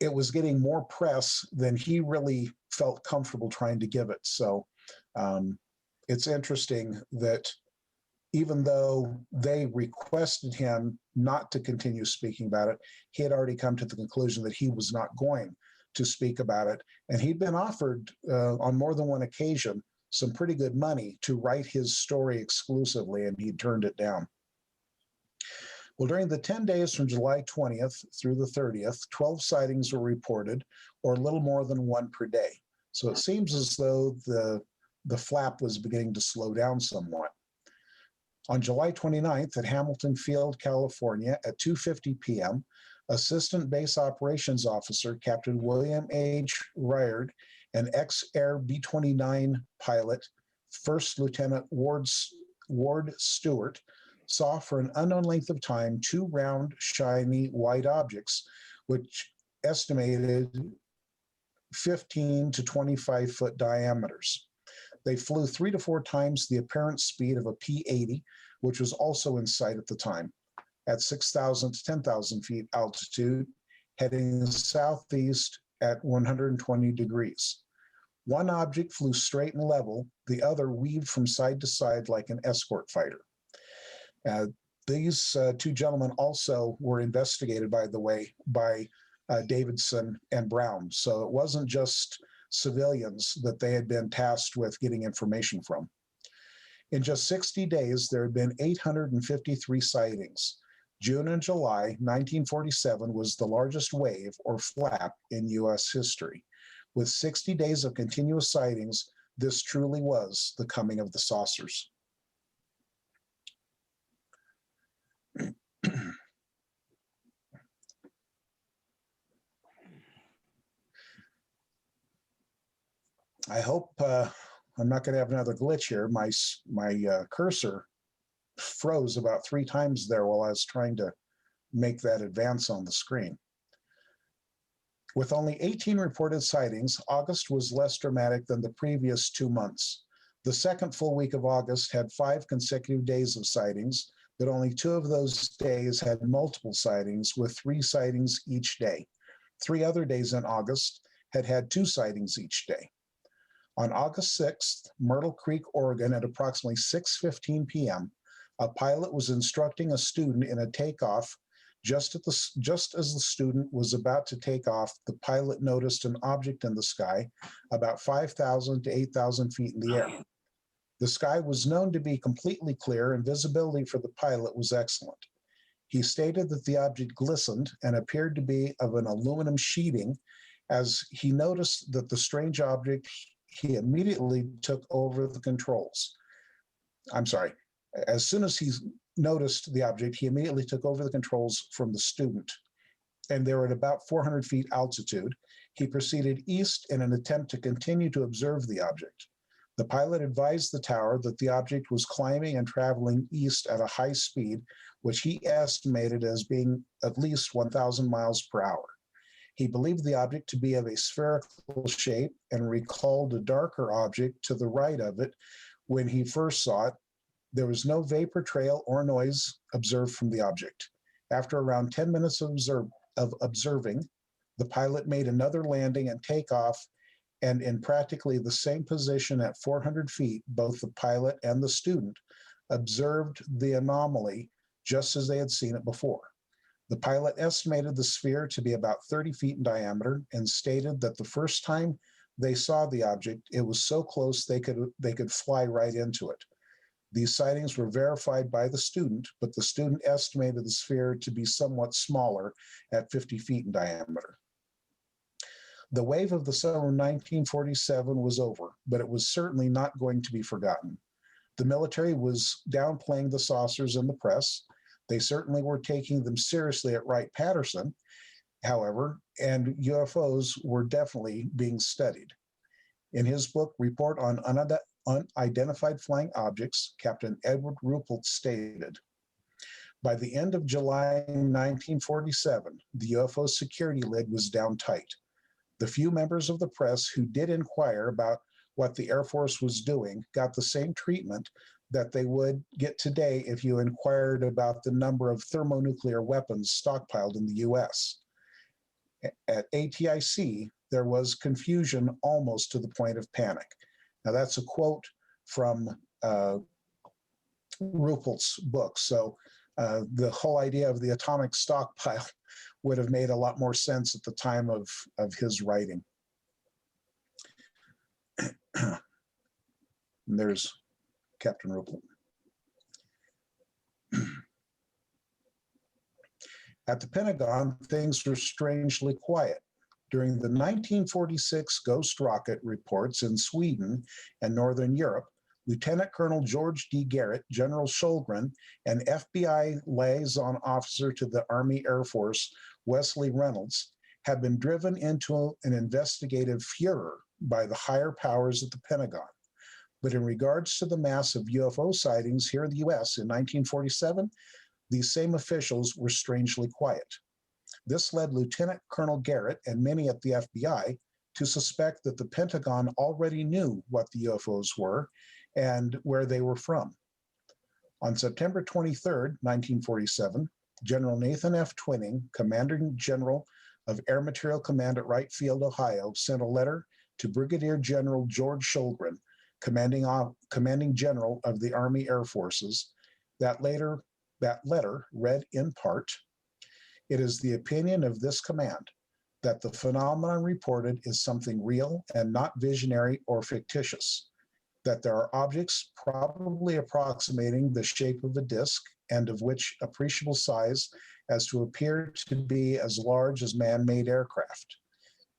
it was getting more press than he really felt comfortable trying to give it. So it's interesting that even though they requested him not to continue speaking about it, he had already come to the conclusion that he was not going to speak about it. And he'd been offered on more than one occasion some pretty good money to write his story exclusively, and he turned it down. Well, during the 10 days from July 20th through the 30th, 12 sightings were reported, or a little more than one per day. So it seems as though the flap was beginning to slow down somewhat. On July 29th at Hamilton Field, California, at 2:50 p.m., Assistant Base Operations Officer Captain William H. Ryard and ex-Air B-29 pilot, First Lieutenant Ward Stewart, saw for an unknown length of time two round, shiny, white objects, which estimated 15 to 25-foot diameters. They flew 3 to 4 times the apparent speed of a P-80, which was also in sight at the time, at 6,000 to 10,000 feet altitude, heading southeast at 120 degrees. One object flew straight and level, the other weaved from side to side like an escort fighter. These two gentlemen also were investigated, by the way, by Davidson and Brown. So it wasn't just civilians that they had been tasked with getting information from. In just 60 days, there had been 853 sightings. June and July 1947 was the largest wave or flap in U.S. history. With 60 days of continuous sightings, this truly was the coming of the saucers. I hope I'm not going to have another glitch here. My cursor froze about 3 times there while I was trying to make that advance on the screen. With only 18 reported sightings, August was less dramatic than the previous 2 months. The second full week of August had 5 consecutive days of sightings, but only 2 of those days had multiple sightings, with 3 sightings each day. 3 other days in August had 2 sightings each day. On August 6th, Myrtle Creek, Oregon, at approximately 6:15 p.m., a pilot was instructing a student in a takeoff. Just as the student was about to take off, the pilot noticed an object in the sky about 5,000 to 8,000 feet in the air. The sky was known to be completely clear, and visibility for the pilot was excellent. He stated that the object glistened and appeared to be of an aluminum sheeting. As he noticed that the strange object, he immediately took over the controls. I'm sorry. As soon as he noticed the object, he immediately took over the controls from the student, and they were at about 400 feet altitude. He proceeded east in an attempt to continue to observe the object. The pilot advised the tower that the object was climbing and traveling east at a high speed, which he estimated as being at least 1,000 miles per hour. He believed the object to be of a spherical shape and recalled a darker object to the right of it when he first saw it. There was no vapor trail or noise observed from the object. After around 10 minutes of observing, the pilot made another landing and takeoff, and in practically the same position at 400 feet, both the pilot and the student observed the anomaly just as they had seen it before. The pilot estimated the sphere to be about 30 feet in diameter and stated that the first time they saw the object, it was so close they could fly right into it. These sightings were verified by the student, but the student estimated the sphere to be somewhat smaller at 50 feet in diameter. The wave of the summer of 1947 was over, but it was certainly not going to be forgotten. The military was downplaying the saucers in the press. They certainly were taking them seriously at Wright-Patterson, however, and UFOs were definitely being studied. In his book, Report on Unidentified Flying Objects, Captain Edward Ruppelt stated, by the end of July 1947, the UFO security lid was down tight. The few members of the press who did inquire about what the Air Force was doing got the same treatment that they would get today if you inquired about the number of thermonuclear weapons stockpiled in the US. At ATIC, there was confusion almost to the point of panic. Now that's a quote from Ruppelt's book. So the whole idea of the atomic stockpile would have made a lot more sense at the time of his writing. And there's Captain Ruppelt. At the Pentagon, things were strangely quiet. During the 1946 Ghost Rocket reports in Sweden and Northern Europe, Lieutenant Colonel George D. Garrett, General Shulgren, and FBI liaison officer to the Army Air Force, Wesley Reynolds, have been driven into an investigative furor by the higher powers at the Pentagon. But in regards to the massive UFO sightings here in the US in 1947, these same officials were strangely quiet. This led Lieutenant Colonel Garrett and many at the FBI to suspect that the Pentagon already knew what the UFOs were and where they were from. On September 23, 1947, General Nathan F. Twining, Commanding General of Air Material Command at Wright Field, Ohio, sent a letter to Brigadier General George Shulgren, Commanding General of the Army Air Forces. That letter read in part, "It is the opinion of this command that the phenomenon reported is something real and not visionary or fictitious, that there are objects probably approximating the shape of a disk and of which appreciable size as to appear to be as large as man-made aircraft.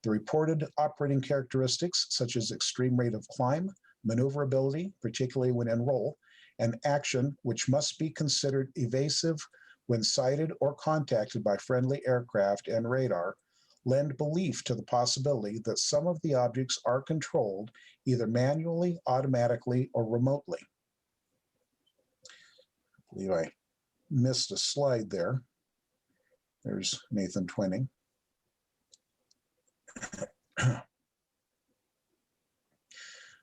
The reported operating characteristics, such as extreme rate of climb, maneuverability, particularly when in roll, and action, which must be considered evasive when sighted or contacted by friendly aircraft and radar, lend belief to the possibility that some of the objects are controlled either manually, automatically, or remotely." I believe I missed a slide there. There's Nathan Twining.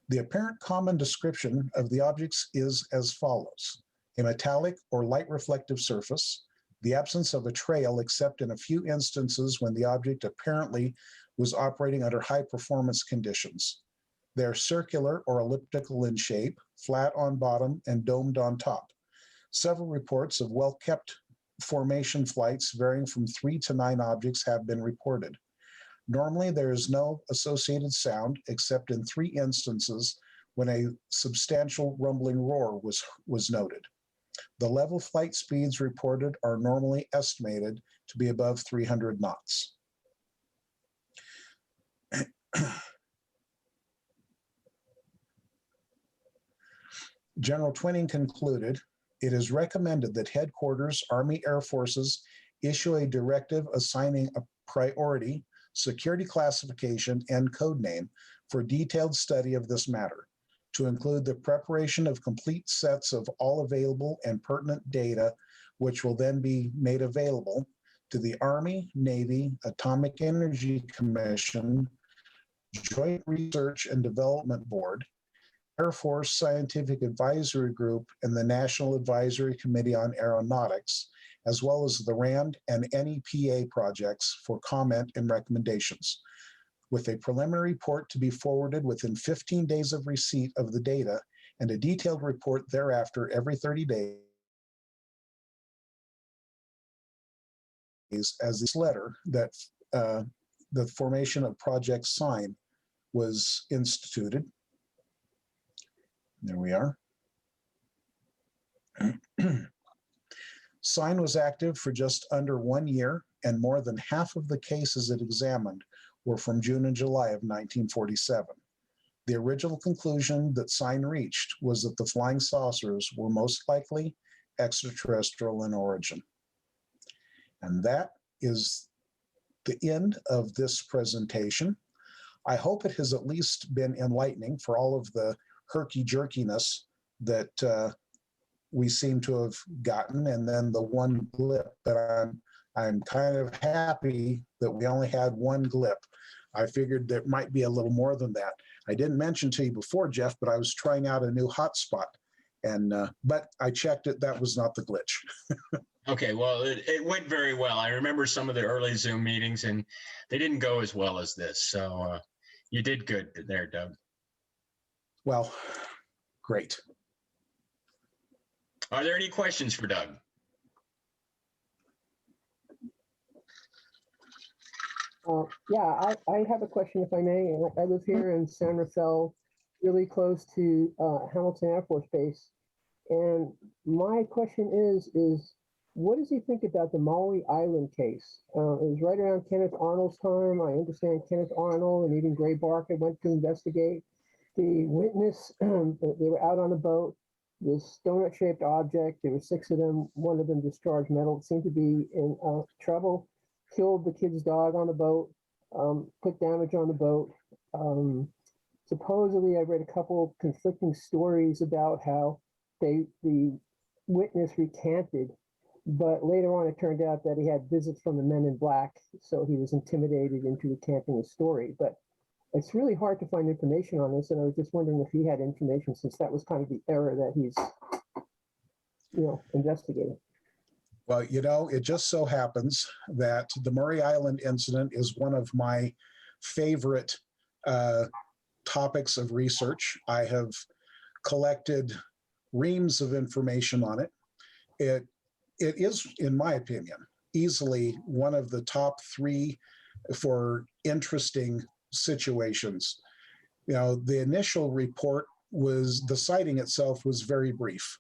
The apparent common description of the objects is as follows: a metallic or light reflective surface, the absence of a trail except in a few instances when the object apparently was operating under high performance conditions. They're circular or elliptical in shape, flat on bottom and domed on top. Several reports of well-kept formation flights varying from 3 to 9 objects have been reported. Normally, there is no associated sound except in 3 instances when a substantial rumbling roar was noted. The level flight speeds reported are normally estimated to be above 300 knots. General Twining concluded, it is recommended that headquarters, Army Air Forces issue a directive assigning a priority, security classification, and code name for detailed study of this matter, to include the preparation of complete sets of all available and pertinent data, which will then be made available to the Army, Navy, Atomic Energy Commission, Joint Research and Development Board, Air Force Scientific Advisory Group, and the National Advisory Committee on Aeronautics, as well as the RAND and NEPA projects for comment and recommendations, with a preliminary report to be forwarded within 15 days of receipt of the data and a detailed report thereafter every 30 days as this letter that the formation of Project Sign was instituted. There we are. Sign was active for just under 1 year, and more than half of the cases it examined were from June and July of 1947. The original conclusion that Sign reached was that the flying saucers were most likely extraterrestrial in origin. And that is the end of this presentation. I hope it has at least been enlightening for all of the herky-jerkiness that we seem to have gotten, and then the one glip. But I'm kind of happy that we only had one glip. I figured there might be a little more than that. I didn't mention to you before, Jeff, but I was trying out a new hotspot, and but I checked it. That was not the glitch. Okay, well, it went very well. I remember some of the early Zoom meetings, and they didn't go as well as this. So you did good there, Doug. Well, great. Are there any questions for Doug? Yeah, I have a question, if I may. I live here in San Rafael, really close to Hamilton Air Force Base. And my question is what does he think about the Maui Island case? It was right around Kenneth Arnold's time. I understand Kenneth Arnold and even Gray Barker went to investigate. The witness, they were out on a boat, this donut-shaped object. There were 6 of them. One of them discharged metal. It seemed to be in trouble. Killed the kid's dog on the boat, put damage on the boat. Supposedly, I read a couple conflicting stories about how the witness recanted, but later on it turned out that he had visits from the men in black, so he was intimidated into recanting his story. But it's really hard to find information on this, and I was just wondering if he had information, since that was kind of the era that he's, investigating. Well, it just so happens that the Murray Island incident is one of my favorite topics of research. I have collected reams of information on it. It is, in my opinion, easily one of the top 3 for interesting situations. The initial report was, the sighting itself was very brief,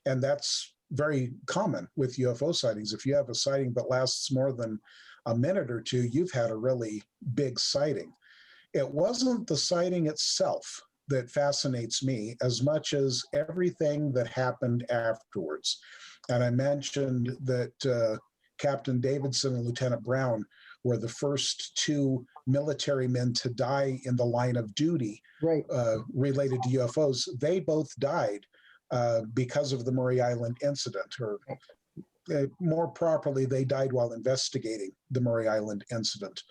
and that's very common with UFO sightings. If you have a sighting that lasts more than a minute or 2, you've had a really big sighting. It wasn't the sighting itself that fascinates me as much as everything that happened afterwards. And I mentioned that Captain Davidson and Lieutenant Brown were the first 2 military men to die in the line of duty, right, related to UFOs. They both died because of the Murray Island incident, or more properly, they died while investigating the Murray Island incident.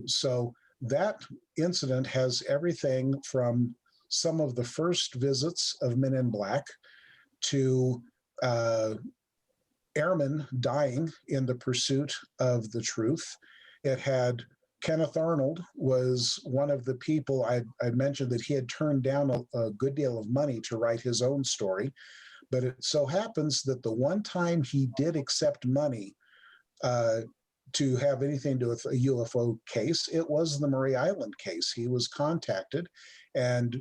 So that incident has everything from some of the first visits of Men in Black to airmen dying in the pursuit of the truth. It had Kenneth Arnold was one of the people I mentioned that he had turned down a good deal of money to write his own story. But it so happens that the one time he did accept money to have anything to do with a UFO case, it was the Murray Island case. He was contacted and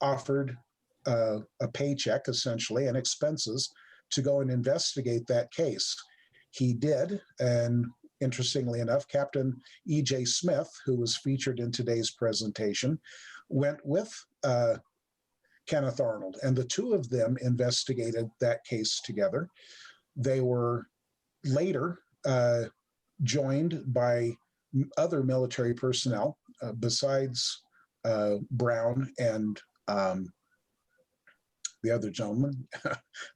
offered a paycheck essentially and expenses to go and investigate that case. He did, and interestingly enough, Captain E.J. Smith, who was featured in today's presentation, went with Kenneth Arnold, and the two of them investigated that case together. They were later joined by other military personnel besides Brown and the other gentleman.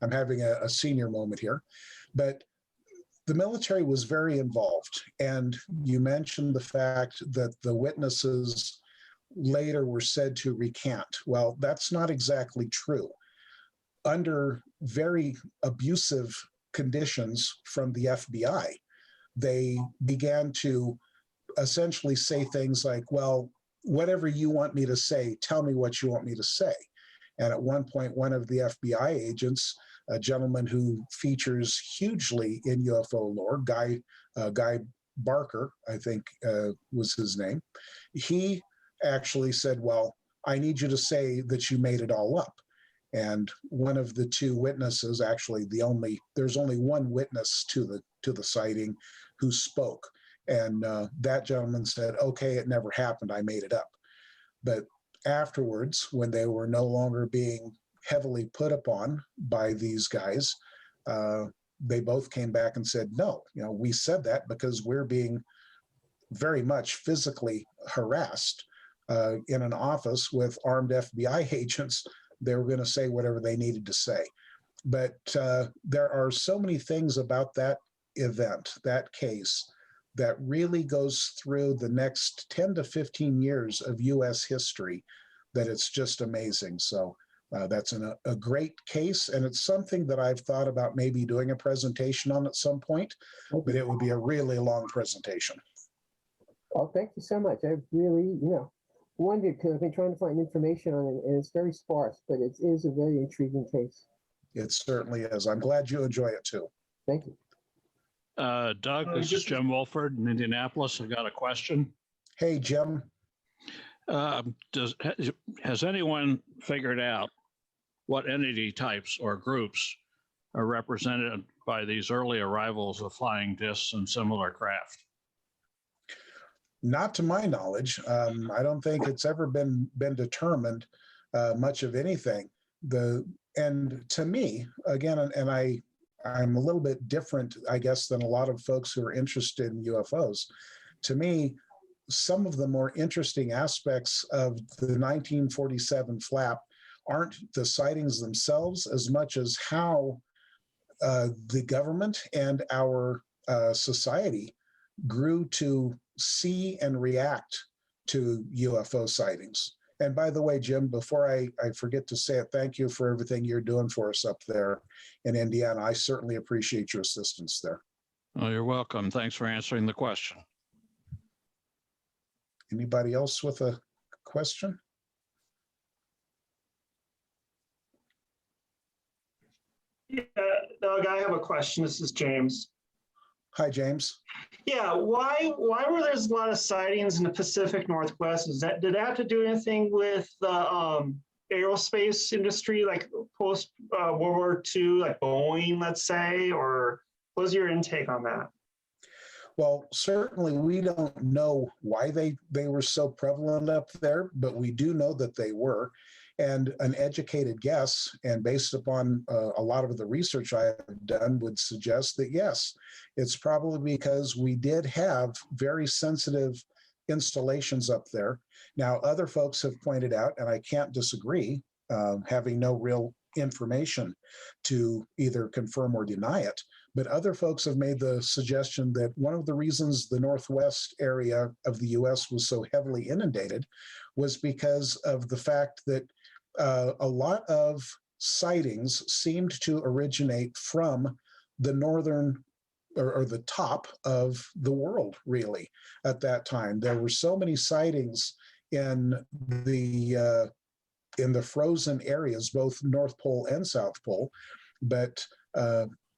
I'm having a senior moment here, but the military was very involved. And you mentioned the fact that the witnesses later were said to recant. Well, that's not exactly true. Under very abusive conditions from the FBI, they began to essentially say things like, well, whatever you want me to say, tell me what you want me to say. And at one point, one of the FBI agents, a gentleman who features hugely in UFO lore, Guy Barker, I think was his name, he actually said, well, I need you to say that you made it all up. And one of the two witnesses, actually there's only one witness to the sighting who spoke. And that gentleman said, okay, it never happened, I made it up. But afterwards, when they were no longer being heavily put upon by these guys, they both came back and said, no, we said that because we're being very much physically harassed in an office with armed FBI agents. They were going to say whatever they needed to say. But there are so many things about that event, that case, that really goes through the next 10 to 15 years of U.S. history, that it's just amazing. So that's a great case, and it's something that I've thought about maybe doing a presentation on at some point, but it would be a really long presentation. Well, thank you so much. I've really, wondered, because I've been trying to find information on it, and it's very sparse, but it is a very intriguing case. It certainly is. I'm glad you enjoy it too. Thank you. Doug, this is Jim Wolford in Indianapolis. I got a question. Hey, Jim. Has anyone figured out what entity types or groups are represented by these early arrivals of flying discs and similar craft? Not to my knowledge. I don't think it's ever been determined much of anything. And to me, again, and I'm a little bit different, I guess, than a lot of folks who are interested in UFOs. To me, some of the more interesting aspects of the 1947 flap aren't the sightings themselves as much as how the government and our society grew to see and react to UFO sightings. And by the way, Jim, before I forget to say it, thank you for everything you're doing for us up there in Indiana. I certainly appreciate your assistance there. Oh, you're welcome. Thanks for answering the question. Anybody else with a question? Yeah, Doug, I have a question. This is James. Hi, James. Yeah, why were there a lot of sightings in the Pacific Northwest? Did that have to do anything with the aerospace industry, like post World War II, like Boeing, let's say, or what was your intake on that? Well, certainly we don't know why they were so prevalent up there, but we do know that they were. And an educated guess, and based upon a lot of the research I have done, would suggest that yes, it's probably because we did have very sensitive installations up there. Now, other folks have pointed out, and I can't disagree, having no real information to either confirm or deny it, but other folks have made the suggestion that one of the reasons the Northwest area of the US was so heavily inundated was because of the fact that a lot of sightings seemed to originate from the northern or the top of the world, really, at that time. There were so many sightings in the frozen areas, both North Pole and South Pole, but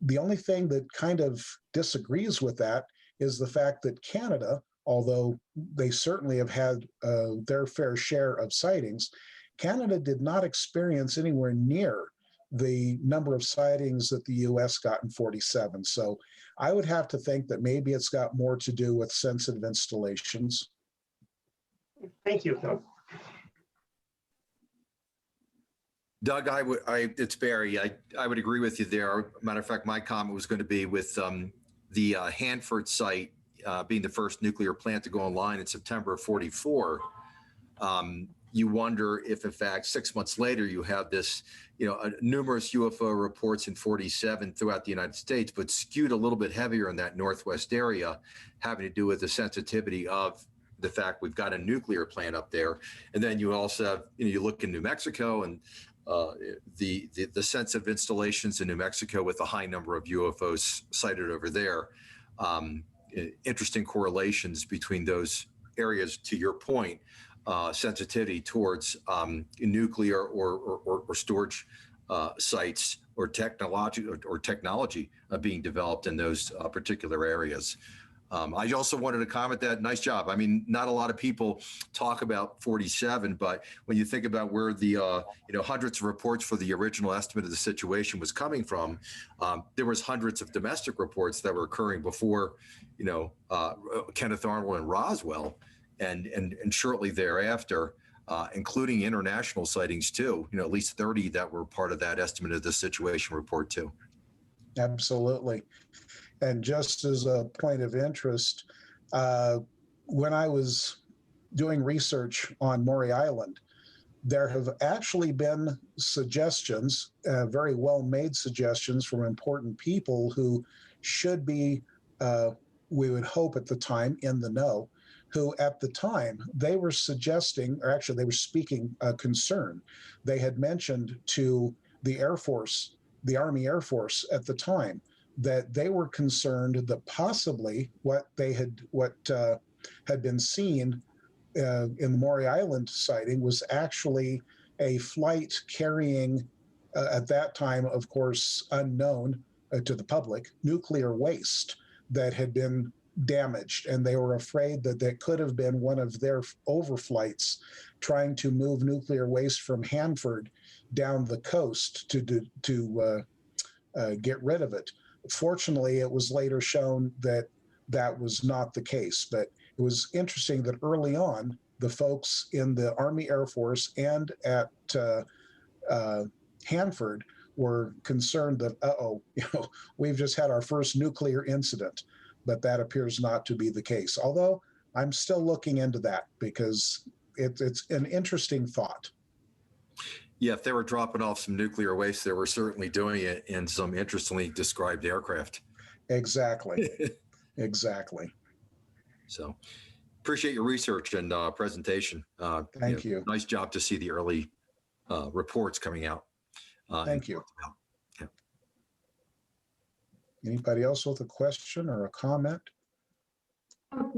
the only thing that kind of disagrees with that is the fact that Canada, although they certainly have had their fair share of sightings, Canada did not experience anywhere near the number of sightings that the US got in 47. So I would have to think that maybe it's got more to do with sensitive installations. Thank you. Doug, it's Barry. I would agree with you there. Matter of fact, my comment was going to be with the Hanford site being the first nuclear plant to go online in September of 44. You wonder if, in fact, 6 months later, you have this, numerous UFO reports in 47 throughout the United States, but skewed a little bit heavier in that Northwest area, having to do with the sensitivity of the fact we've got a nuclear plant up there. And then you also have, you look in New Mexico and the sensitive installations in New Mexico with a high number of UFOs sighted over there. Interesting correlations between those areas, to your point. Sensitivity towards nuclear or storage sites or technology being developed in those particular areas. I also wanted to comment that nice job. I mean, not a lot of people talk about 47, but when you think about where the hundreds of reports for the original estimate of the situation was coming from, there was hundreds of domestic reports that were occurring before, Kenneth Arnold and Roswell. And shortly thereafter, including international sightings too, at least 30 that were part of that estimate of the situation report too. Absolutely. And just as a point of interest, when I was doing research on Maury Island, there have actually been suggestions, very well-made suggestions from important people who should be, we would hope at the time, in the know, who at the time they were suggesting, or actually they were speaking a concern. They had mentioned to the Air Force, the Army Air Force at the time, that they were concerned that possibly what had been seen in the Maury Island sighting was actually a flight carrying, at that time, of course, unknown to the public, nuclear waste that had been damaged, and they were afraid that that could have been one of their overflights trying to move nuclear waste from Hanford down the coast to get rid of it. Fortunately, it was later shown that that was not the case, but it was interesting that early on, the folks in the Army Air Force and at Hanford were concerned that, we've just had our first nuclear incident. But that appears not to be the case. Although I'm still looking into that because it's an interesting thought. Yeah, if they were dropping off some nuclear waste, they were certainly doing it in some interestingly described aircraft. Exactly. Exactly. So appreciate your research and presentation. Thank you. Nice job to see the early reports coming out. Thank you. Anybody else with a question or a comment?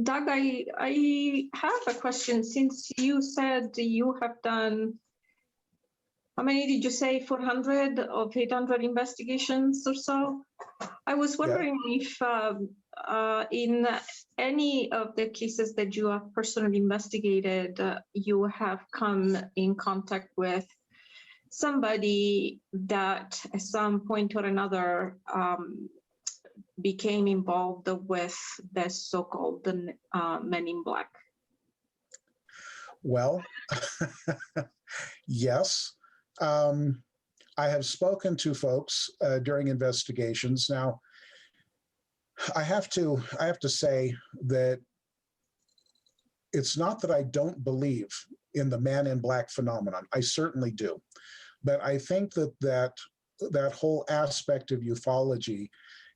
Doug, I have a question. Since you said you have done, how many did you say, 400 of 800 investigations or so? I was wondering if in any of the cases that you have personally investigated, you have come in contact with somebody that at some point or another became involved with the so-called Men in Black? Well, yes. I have spoken to folks during investigations. Now, I have to say that it's not that I don't believe in the Man in Black phenomenon. I certainly do. But I think that whole aspect of ufology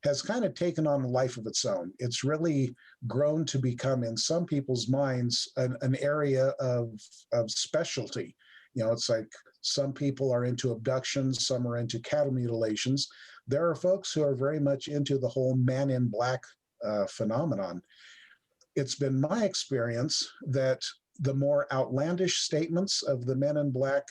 has kind of taken on a life of its own. It's really grown to become, in some people's minds, an area of specialty. It's like some people are into abductions, some are into cattle mutilations. There are folks who are very much into the whole Man in Black phenomenon. It's been my experience that the more outlandish statements of the Men in Black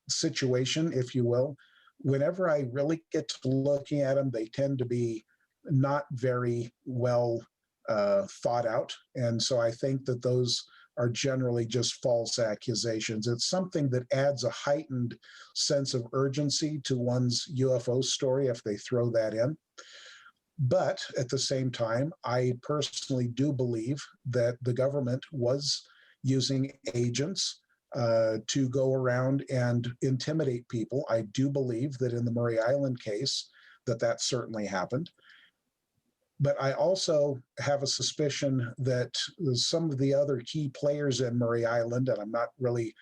situation, if you will, whenever I really get to looking at them, they tend to be not very well thought out. And so I think that those are generally just false accusations. It's something that adds a heightened sense of urgency to one's UFO story if they throw that in. But at the same time, I personally do believe that the government was using agents to go around and intimidate people. I do believe that in the Murray Island case, that certainly happened. But I also have a suspicion that some of the other key players in Murray Island, and I'm not really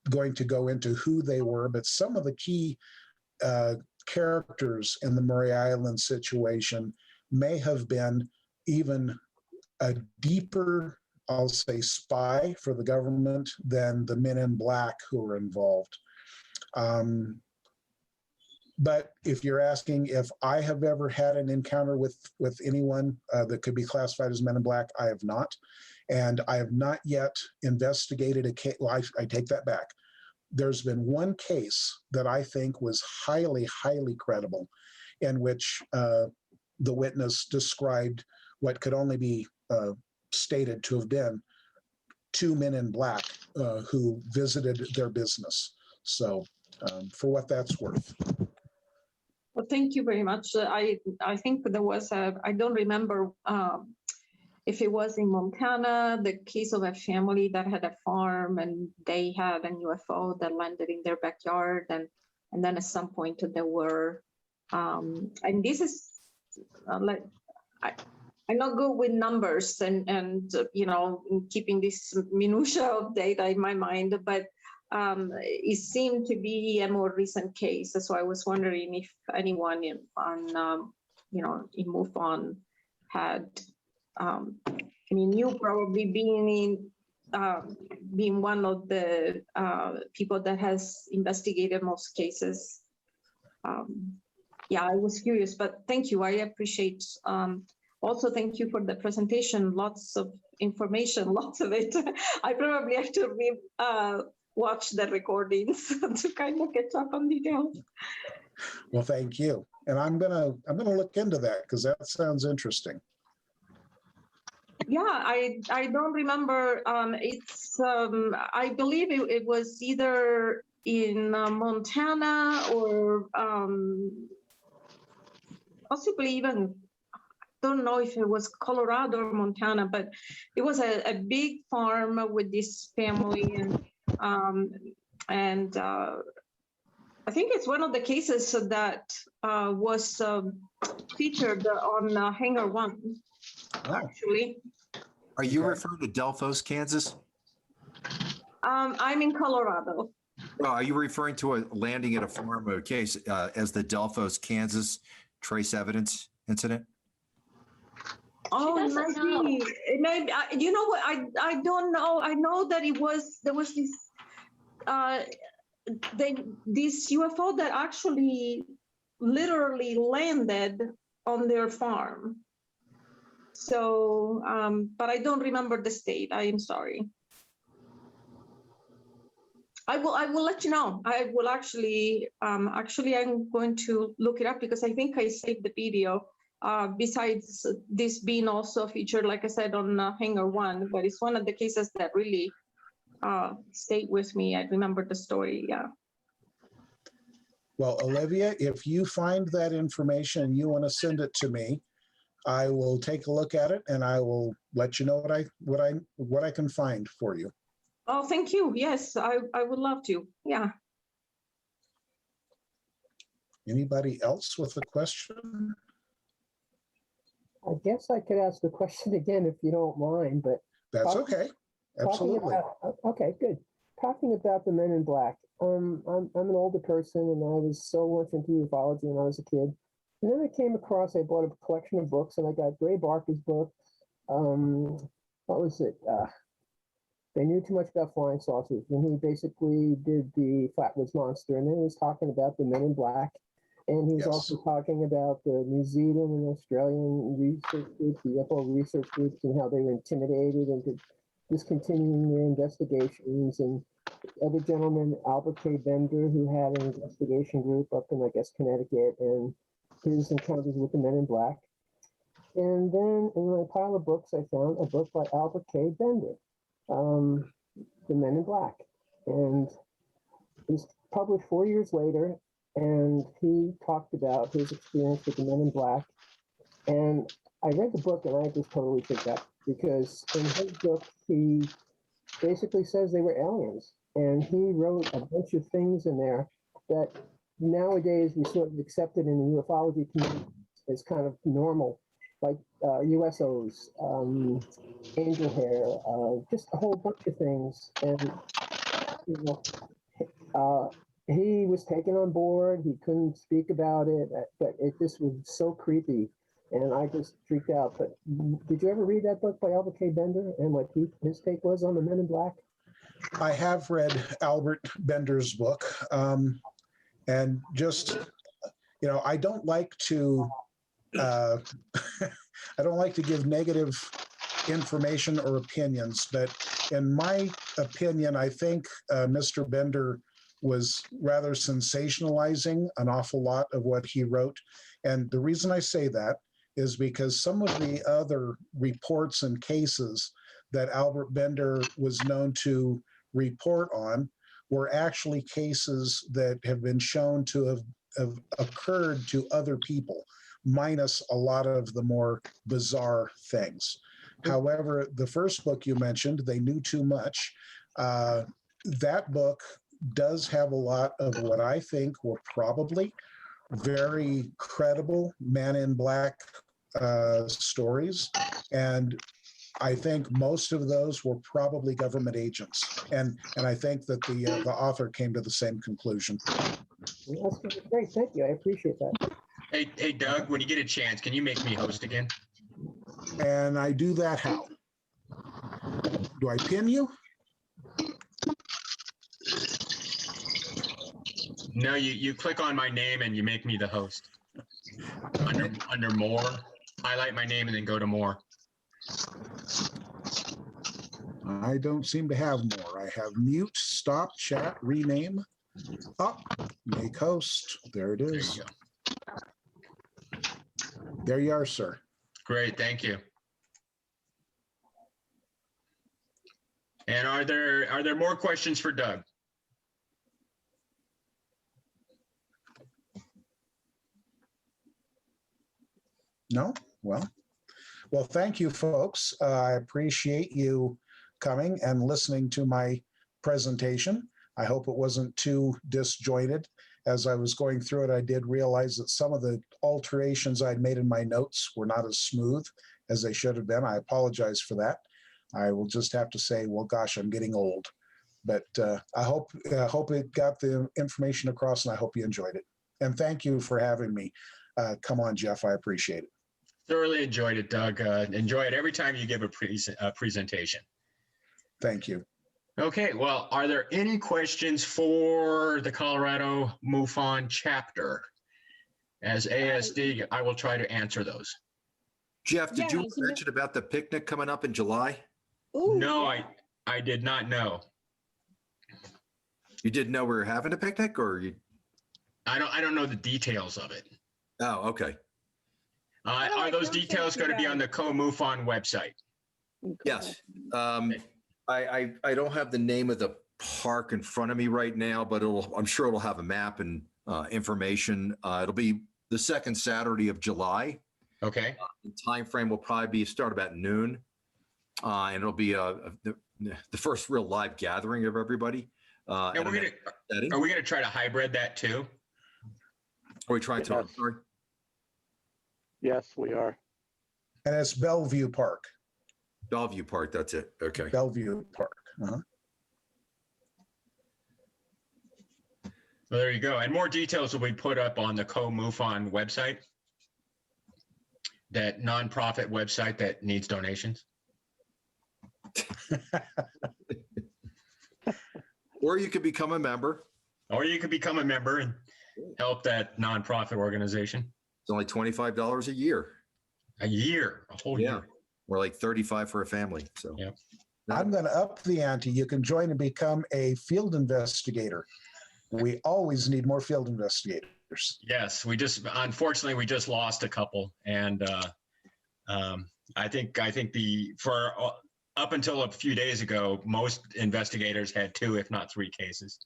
going to go into who they were, but some of the key characters in the Murray Island situation may have been even a deeper, I'll say, spy for the government than the men in black who were involved. But if you're asking if I have ever had an encounter with anyone that could be classified as men in black, I have not. And I have not yet investigated a case. Well, I take that back. There's been one case that I think was highly, highly credible, in which the witness described what could only be stated to have been two men in black who visited their business. So for what that's worth. Well, thank you very much. I think there was I don't remember if it was in Montana, the case of a family that had a farm and they had a UFO that landed in their backyard. And then at some point there were, and this is like, I'm not good with numbers and keeping this minutia of data in my mind, but it seemed to be a more recent case. So I was wondering if anyone in MUFON had, you probably being one of the people that has investigated most cases. I was curious, but thank you. I appreciate. Also, thank you for the presentation. Lots of information, lots of it. I probably have to watch the recordings to kind of catch up on details. Well, thank you. And I'm gonna look into that because that sounds interesting. Yeah, I don't remember. It's I believe it was either in Montana or possibly even, don't know if it was Colorado or Montana, but it was a big farm with this family, and I think it's one of the cases that was featured on Hangar 1, actually. Are you referring to Delphos, Kansas? I'm in Colorado. Well, are you referring to a landing at a farm or case as the Delphos, Kansas trace evidence incident? Oh, it might be. It may be. You know what? I don't know. I know that there was this this UFO that actually literally landed on their farm. So, but I don't remember the state. I am sorry. I will let you know. I will actually I'm going to look it up because I think I saved the video. Besides this being also featured, like I said, on Hangar 1, but it's one of the cases that really stayed with me. I remember the story, yeah. Well, Olivia, if you find that information and you want to send it to me, I will take a look at it and I will let you know what I can find for you. Oh, thank you. Yes, I would love to. Yeah. Anybody else with a question? I guess I could ask the question again if you don't mind, but that's okay. Absolutely. Okay, good. Talking about the Men in Black. I'm an older person, and I was so much into ufology when I was a kid. And then I came across, I bought a collection of books, and I got Gray Barker's book. What was it? They Knew Too Much About Flying Saucers. And he basically did the Flatwoods Monster, and then he was talking about the Men in Black. And he's also talking about the New Zealand and Australian research groups, the UFO research groups, and how they were intimidated into discontinuing their investigations. And the other gentleman, Albert K. Bender, who had an investigation group up in, I guess, Connecticut, and his encounters with the Men in Black. And then in my pile of books, I found a book by Albert K. Bender. the Men in Black. And it was published 4 years later, and he talked about his experience with the Men in Black. And I read the book, and I just totally forgot, because in his book, he basically says they were aliens. And he wrote a bunch of things in there that nowadays we sort of accepted in the ufology community as kind of normal, like USOs, angel hair, just a whole bunch of things. And you know, he was taken on board. He couldn't speak about it, but it just was so creepy, and I just freaked out. But did you ever read that book by Albert K. Bender and what his take was on the Men in Black? I have read Albert Bender's book, and just, I don't like to I don't like to give negative information or opinions, but in my opinion, I think Mr. Bender was rather sensationalizing an awful lot of what he wrote. And the reason I say that is because some of the other reports and cases that Albert Bender was known to report on were actually cases that have been shown to have occurred to other people, minus a lot of the more bizarre things. However, the first book you mentioned, They Knew Too Much, that book does have a lot of what I think were probably very credible Men in Black stories. And I think most of those were probably government agents. And I think that the author came to the same conclusion. That's great. Thank you. I appreciate that. Hey, Doug, when you get a chance, can you make me host again? And I do that how? Do I pin you? No, you click on my name and you make me the host. Under more, highlight my name and then go to more. I don't seem to have more. I have mute, stop, chat, rename, up, make host. There it is. There you go. There you are, sir. Great, thank you. And are there more questions for Doug? No? Well, thank you, folks. I appreciate you coming and listening to my presentation. I hope it wasn't too disjointed. As I was going through it, I did realize that some of the alterations I'd made in my notes were not as smooth as they should have been. I apologize for that. I will just have to say, well, gosh, I'm getting old. But I hope it got the information across, and I hope you enjoyed it. And thank you for having me. Come on, Jeff. I appreciate it. Thoroughly enjoyed it, Doug. Enjoy it every time you give a presentation. Thank you. Okay, well, are there any questions for the Colorado MUFON chapter? As ASD, I will try to answer those. Jeff, did you mention about the picnic coming up in July? Ooh, No, yeah. I did not know. You didn't know we were having a picnic, or you? I don't know the details of it. Oh, okay. Are those details going to be on the Co-MUFON website? Yes. I don't have the name of the park in front of me right now, but I'm sure it'll have a map and information. It'll be the second Saturday of July. Okay. The time frame will probably start about noon, and it'll be the first real live gathering of everybody. And are we gonna try to hybrid that too? Are we trying to? Yes. Sorry. Yes, we are. And it's Bellevue Park. Bellevue Park. That's it. Okay. Bellevue Park. Well, there you go. And more details will be put up on the Co-MUFON website, that nonprofit website that needs donations. Or you could become a member. Or you could become a member and help that nonprofit organization. It's only $25 a year. A year, a whole year. Or like 35 for a family. So yeah. I'm going to up the ante. You can join and become a field investigator. We always need more field investigators. Yes, unfortunately we just lost a couple, and I think for up until a few days ago, most investigators had 2, if not 3 cases.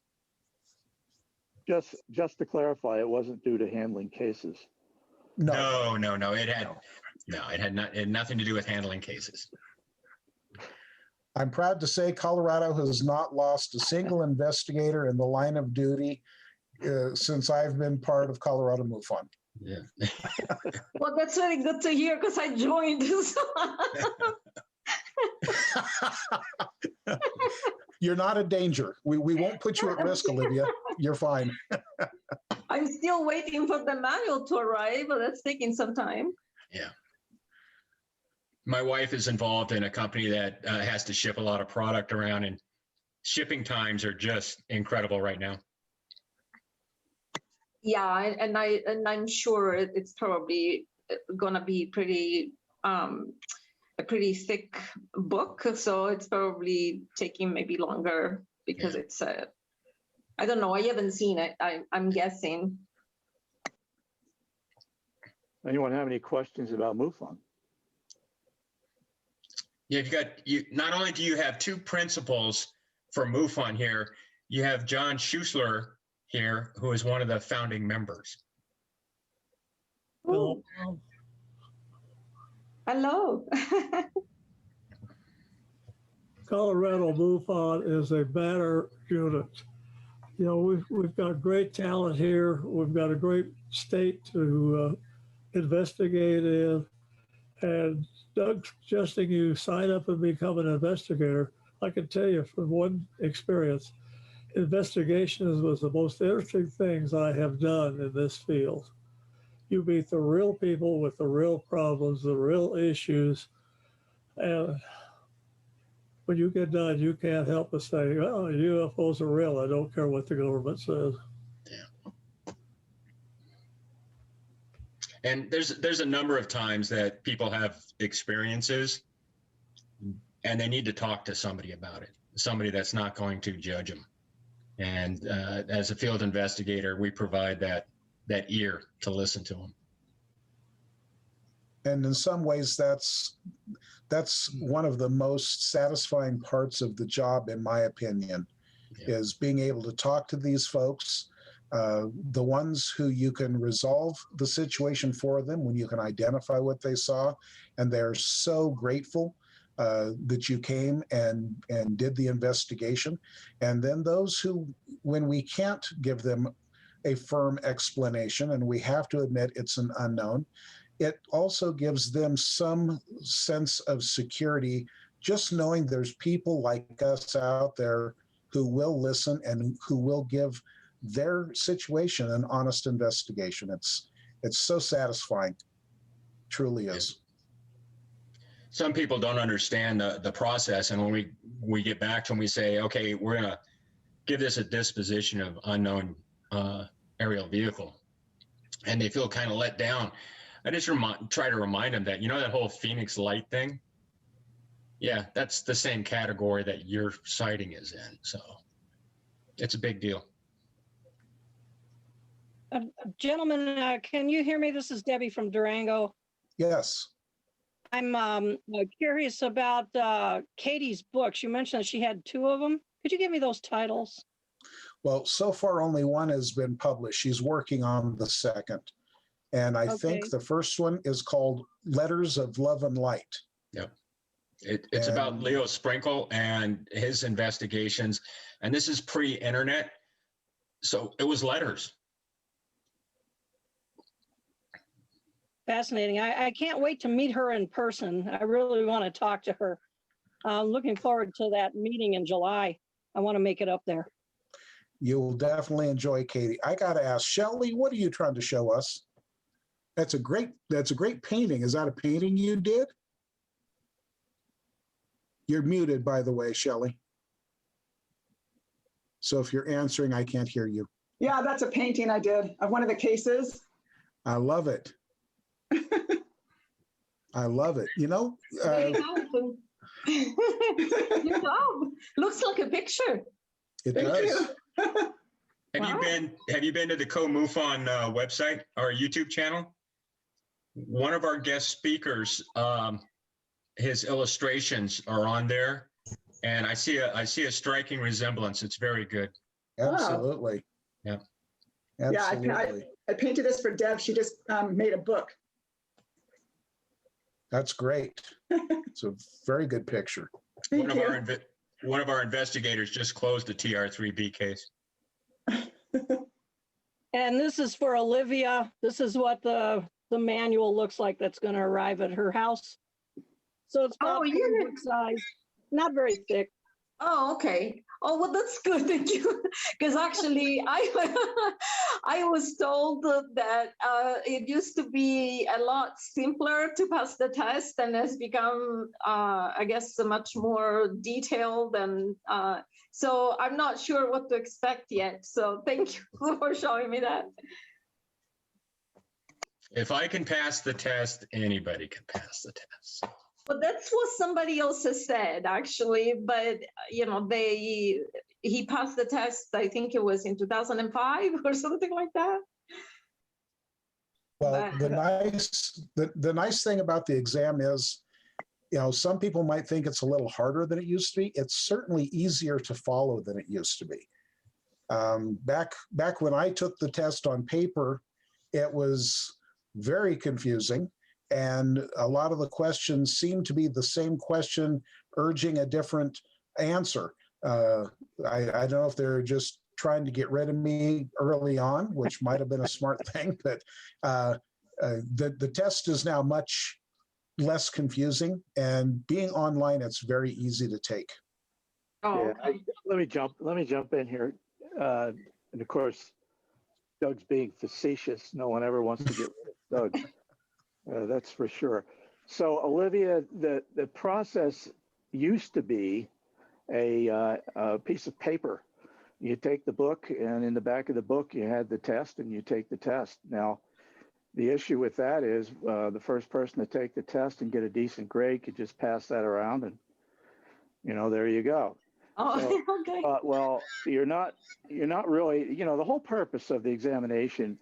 Just to clarify, it wasn't due to handling cases. No, No. It had nothing to do with handling cases. I'm proud to say Colorado has not lost a single investigator in the line of duty since I've been part of Colorado MUFON. Yeah. Well, that's very good to hear because I joined. You're not a danger. We won't put you at risk, Olivia. You're fine. I'm still waiting for the manual to arrive, but that's taking some time. Yeah. My wife is involved in a company that has to ship a lot of product around, and shipping times are just incredible right now. Yeah, and I'm sure it's probably gonna be a pretty thick book, so it's probably taking maybe longer because it's I don't know. I haven't seen it. I'm guessing. Anyone have any questions about MUFON? Yeah, not only do you have 2 principals for MUFON here, you have John Schuessler here, who is one of the founding members. Ooh. Hello. Colorado MUFON is a banner unit. You know, we've got great talent here. We've got a great state to investigate in. And Doug suggesting you sign up and become an investigator, I can tell you from one experience, investigations was the most interesting things I have done in this field. You meet the real people with the real problems, the real issues, and when you get done, you can't help but say, oh, UFOs are real. I don't care what the government says. Yeah. And there's a number of times that people have experiences and they need to talk to somebody about it, somebody that's not going to judge them. And as a field investigator, we provide that ear to listen to them. And in some ways, that's one of the most satisfying parts of the job, in my opinion, is being able to talk to these folks, the ones who you can resolve the situation for them when you can identify what they saw. And they're so grateful that you came and did the investigation. And then those who, when we can't give them a firm explanation, and we have to admit it's an unknown, it also gives them some sense of security, just knowing there's people like us out there who will listen and who will give their situation an honest investigation. It's so satisfying. Truly is. Some people don't understand the process, and when we get back to them, we say, okay, we're gonna give this a disposition of unknown aerial vehicle, and they feel kind of let down. I just try to remind them that, you know, that whole Phoenix Light thing, yeah, that's the same category that your sighting is in, so it's a big deal. Gentlemen, can you hear me? This is Debbie from Durango. Yes. I'm curious about Katie's books. You mentioned that she had 2 of them. Could you give me those titles? Well, so far only one has been published. She's working on the second. And I think the first one is called Letters of Love and Light. Yep. It's about Leo Sprinkle and his investigations. And this is pre-internet. So it was letters. Fascinating. I can't wait to meet her in person. I really want to talk to her. I'm looking forward to that meeting in July. I want to make it up there. You'll definitely enjoy Katie. I got to ask, Shelley, what are you trying to show us? That's a great painting. Is that a painting you did? You're muted, by the way, Shelley. So if you're answering, I can't hear you. Yeah, that's a painting I did of one of the cases. I love it. I love it. You know, Looks like a picture. It does. Have you been to the Co-MUFON website or YouTube channel? One of our guest speakers his illustrations are on there, and I see a striking resemblance. It's very good. Absolutely. Yeah. Yeah, Absolutely. I painted this for Deb. She just made a book. That's great. It's a very good picture. Thank you. One of our investigators just closed the TR3B case. And this is for Olivia. This is what the manual looks like that's going to arrive at her house. So it's about book size, not very thick. Oh, okay. Oh, well, that's good. Thank you. Because actually, I was told that it used to be a lot simpler to pass the test, and has become, I guess, much more detailed. And so I'm not sure what to expect yet. So thank you for showing me that. If I can pass the test, anybody can pass the test. Well, that's what somebody else has said, actually. But, you know, he passed the test, I think it was in 2005 or something like that. Well, the nice thing about the exam is, you know, some people might think it's a little harder than it used to be. It's certainly easier to follow than it used to be. Back when I took the test on paper, it was very confusing. And a lot of the questions seem to be the same question, urging a different answer. I don't know if they're just trying to get rid of me early on, which might have been a smart thing, but the test is now much less confusing, and being online, it's very easy to take. Oh, Yeah, let me jump in here. And of course, Doug's being facetious. No one ever wants to get rid of Doug. That's for sure. So Olivia, the process used to be a piece of paper. You take the book, and in the back of the book, you had the test, and you take the test. Now, the issue with that is the first person to take the test and get a decent grade could just pass that around, and there you go. Oh, So, okay. well, you're not really, the whole purpose of the examination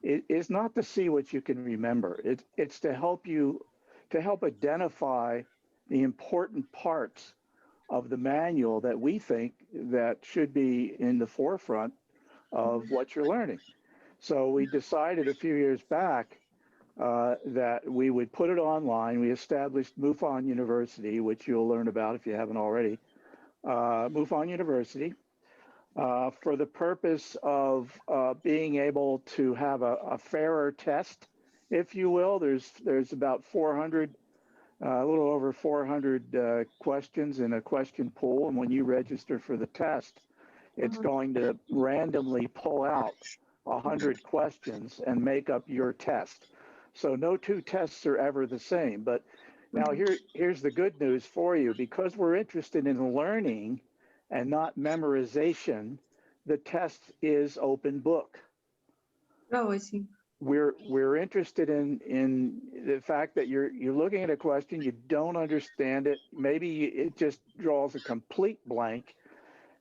is not to see what you can remember. It's to help identify the important parts of the manual that we think that should be in the forefront of what you're learning. So we decided a few years back that we would put it online. We established MUFON University, which you'll learn about if you haven't already. MUFON University, for the purpose of being able to have a fairer test, if you will. There's about 400, a little over 400 questions in a question pool, and when you register for the test, it's going to randomly pull out 100 questions and make up your test. So no two tests are ever the same. But now here's the good news for you. Because we're interested in learning and not memorization, the test is open book. Oh, I see. We're interested in the fact that you're looking at a question, you don't understand it, maybe it just draws a complete blank.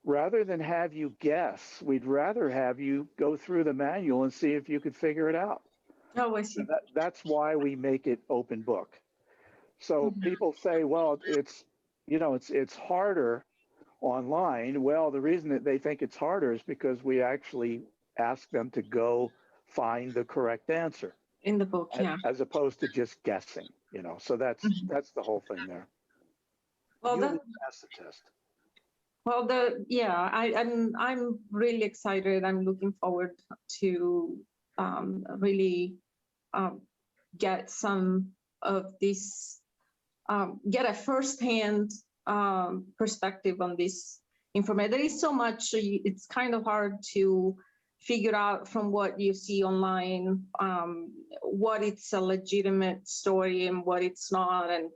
Rather than have you guess, we'd rather have you go through the manual and see if you could figure it out. Oh, I see. That's why we make it open book. So people say, well, it's harder online. Well, the reason that they think it's harder is because we actually ask them to go find the correct answer in the book, as opposed to just guessing. So that's the whole thing there. Well, you will pass the test. Well, I'm really excited. I'm looking forward to really get some of this, get a firsthand perspective on this information. There is so much, it's kind of hard to figure out from what you see online what it's a legitimate story and what it's not. And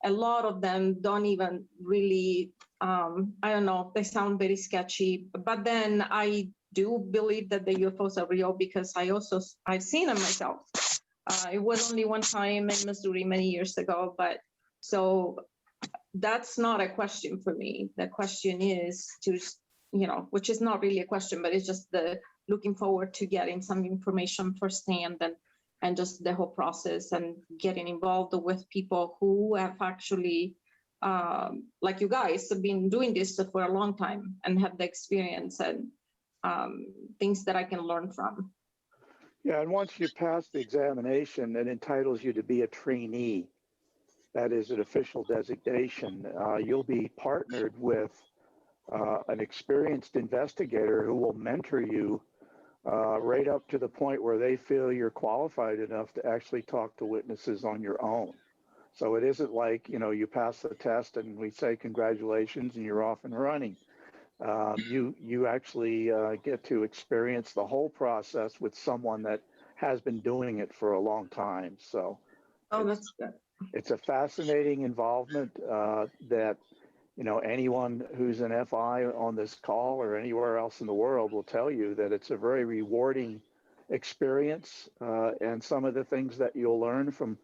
a lot of them don't even really, I don't know, they sound very sketchy. But then I do believe that the UFOs are real because I've seen them myself. It was only one time in Missouri many years ago, but so that's not a question for me. The question is to, which is not really a question, but it's just the looking forward to getting some information firsthand and and just the whole process and getting involved with people who have actually, like you guys, have been doing this for a long time and have the experience and things that I can learn from. Yeah, and once you pass the examination, it entitles you to be a trainee. That is an official designation. You'll be partnered with an experienced investigator who will mentor you right up to the point where they feel you're qualified enough to actually talk to witnesses on your own. So it isn't like, you pass the test and we say congratulations and you're off and running. You actually get to experience the whole process with someone that has been doing it for a long time. So that's good. It's a fascinating involvement that, anyone who's an FI on this call or anywhere else in the world will tell you that it's a very rewarding experience. And some of the things that you'll learn from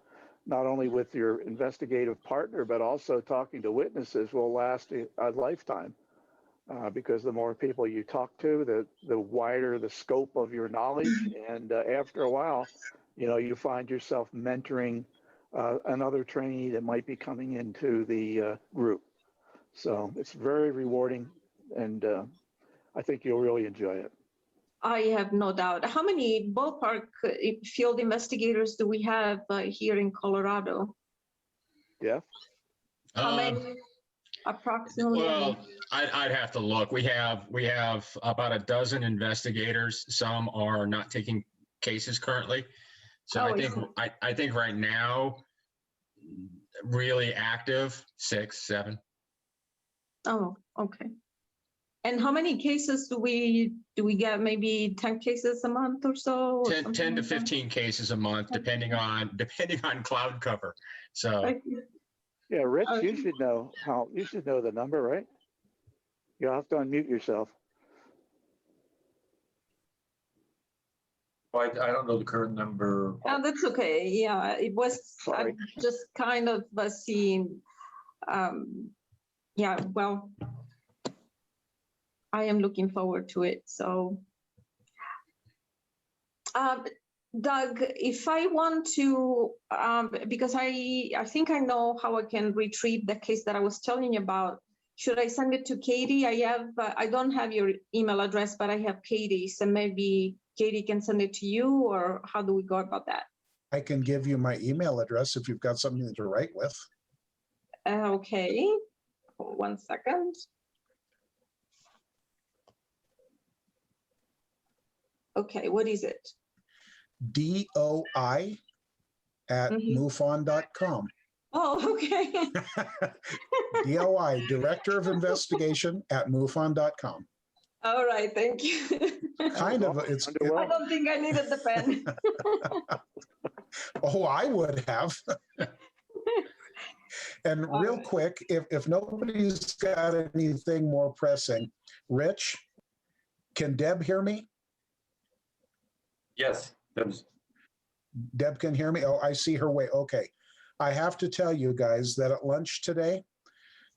not only with your investigative partner, but also talking to witnesses will last a lifetime. Because the more people you talk to, the wider the scope of your knowledge. And after a while, you find yourself mentoring another trainee that might be coming into the group. So it's very rewarding, and I think you'll really enjoy it. I have no doubt. How many ballpark field investigators do we have here in Colorado? Yeah. How many approximately? Well, I'd have to look. We have about a dozen investigators. Some are not taking cases currently. So I think right now, really active, 6, 7. Oh, okay. And how many cases do we get? Maybe 10 cases a month or so? 10 to 15 cases a month, depending on cloud cover. So. Yeah, Rich, you should know the number, right? You'll have to unmute yourself. I don't know the current number. Oh, that's okay. Yeah, it was just kind of seeing. Yeah, well, I am looking forward to it. So, Doug, if I want to, because I think I know how I can retrieve the case that I was telling you about. Should I send it to Katie? I don't have your email address, but I have Katie's, and maybe Katie can send it to you, or how do we go about that? I can give you my email address if you've got something to write with. Okay, 1 second. Okay, what is it? DOI at MUFON.com. Oh, okay. DOI, Director of Investigation at MUFON.com. All right, thank you. Kind of, I don't think I needed the pen. Oh, I would have. And real quick, if nobody's got anything more pressing, Rich, can Deb hear me? Yes, Deb can hear me. Oh, I see her way. Okay. I have to tell you guys that at lunch today,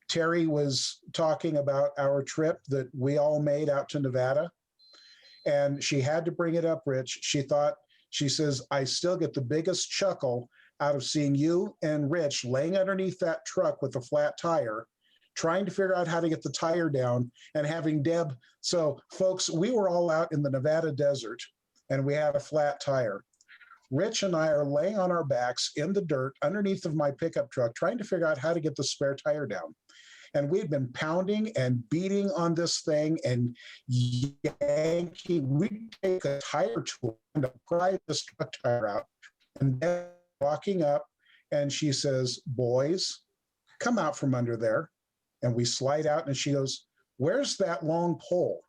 Terry was talking about our trip that we all made out to Nevada. And she had to bring it up, Rich. She says, I still get the biggest chuckle out of seeing you and Rich laying underneath that truck with a flat tire, trying to figure out how to get the tire down, and having Deb. So folks, we were all out in the Nevada desert and we had a flat tire. Rich and I are laying on our backs in the dirt underneath of my pickup truck, trying to figure out how to get the spare tire down. And we've been pounding and beating on this thing and yanking. We take a tire tool to pry this truck tire out. And then walking up, and she says, boys, come out from under there. And we slide out, and she goes, where's that long pole?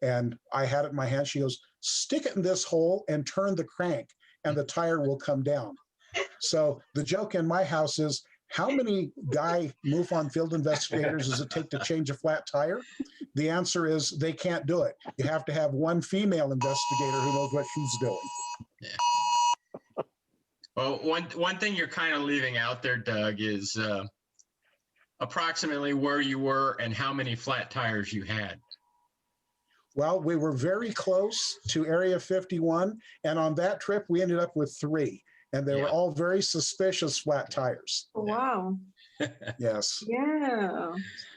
And I had it in my hand. She goes, stick it in this hole and turn the crank, and the tire will come down. So the joke in my house is, how many guy MUFON field investigators does it take to change a flat tire? The answer is they can't do it. You have to have one female investigator who knows what she's doing. Yeah. Well, one thing you're kind of leaving out there, Doug, is approximately where you were and how many flat tires you had. Well, we were very close to Area 51. And on that trip, we ended up with 3. And they were all very suspicious flat tires. Wow. Yes. Yeah.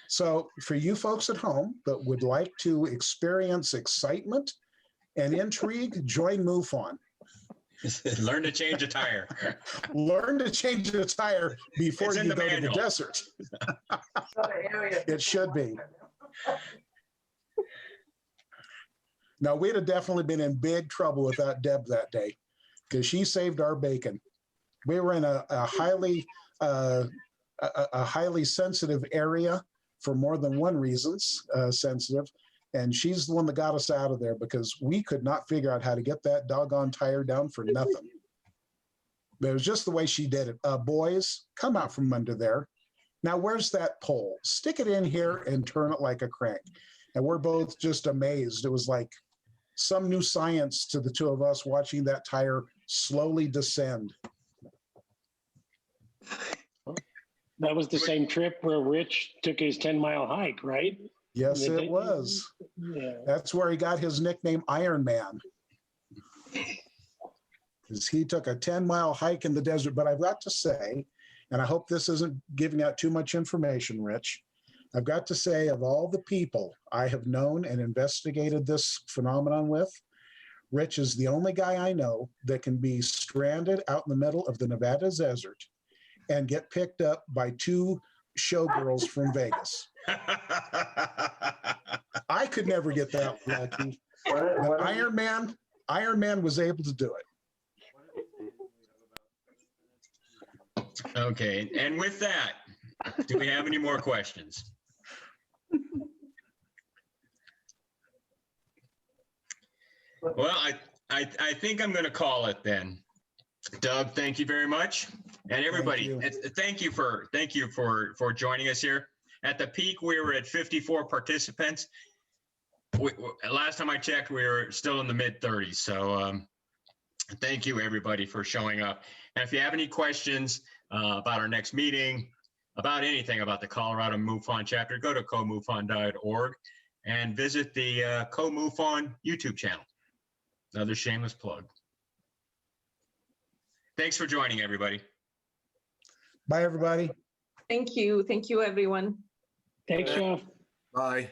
So for you folks at home that would like to experience excitement and intrigue, join MUFON. Learn to change a tire. Learn to change a tire before It's in you the go to manual. the desert. It should be. Now, we'd have definitely been in big trouble without Deb that day because she saved our bacon. We were in a highly sensitive area for more than one reasons, sensitive. And she's the one that got us out of there because we could not figure out how to get that doggone tire down for nothing. But it was just the way she did it. Boys, come out from under there. Now, where's that pole? Stick it in here and turn it like a crank. And we're both just amazed. It was like some new science to the two of us watching that tire slowly descend. That was the same trip where Rich took his 10-mile hike, right? Yes, it was. Yeah. That's where he got his nickname Iron Man. Because he took a 10-mile hike in the desert. But I've got to say, and I hope this isn't giving out too much information, Rich, I've got to say, of all the people I have known and investigated this phenomenon with, Rich is the only guy I know that can be stranded out in the middle of the Nevada desert and get picked up by 2 showgirls from Vegas. I could never get that lucky. But Iron Man was able to do it. Okay, and with that, do we have any more questions? Well, I think I'm going to call it then. Doug, thank you very much, and everybody, thank you for joining us here. At the peak, we were at 54 participants. Last time I checked, we were still in the mid-30s. So thank you, everybody, for showing up. And if you have any questions about our next meeting, about anything about the Colorado MUFON chapter, go to comufon.org and visit the CoMUFON YouTube channel. Another shameless plug. Thanks for joining, everybody. Bye, everybody. Thank you. Thank you, everyone. Thanks, Jeff. Bye.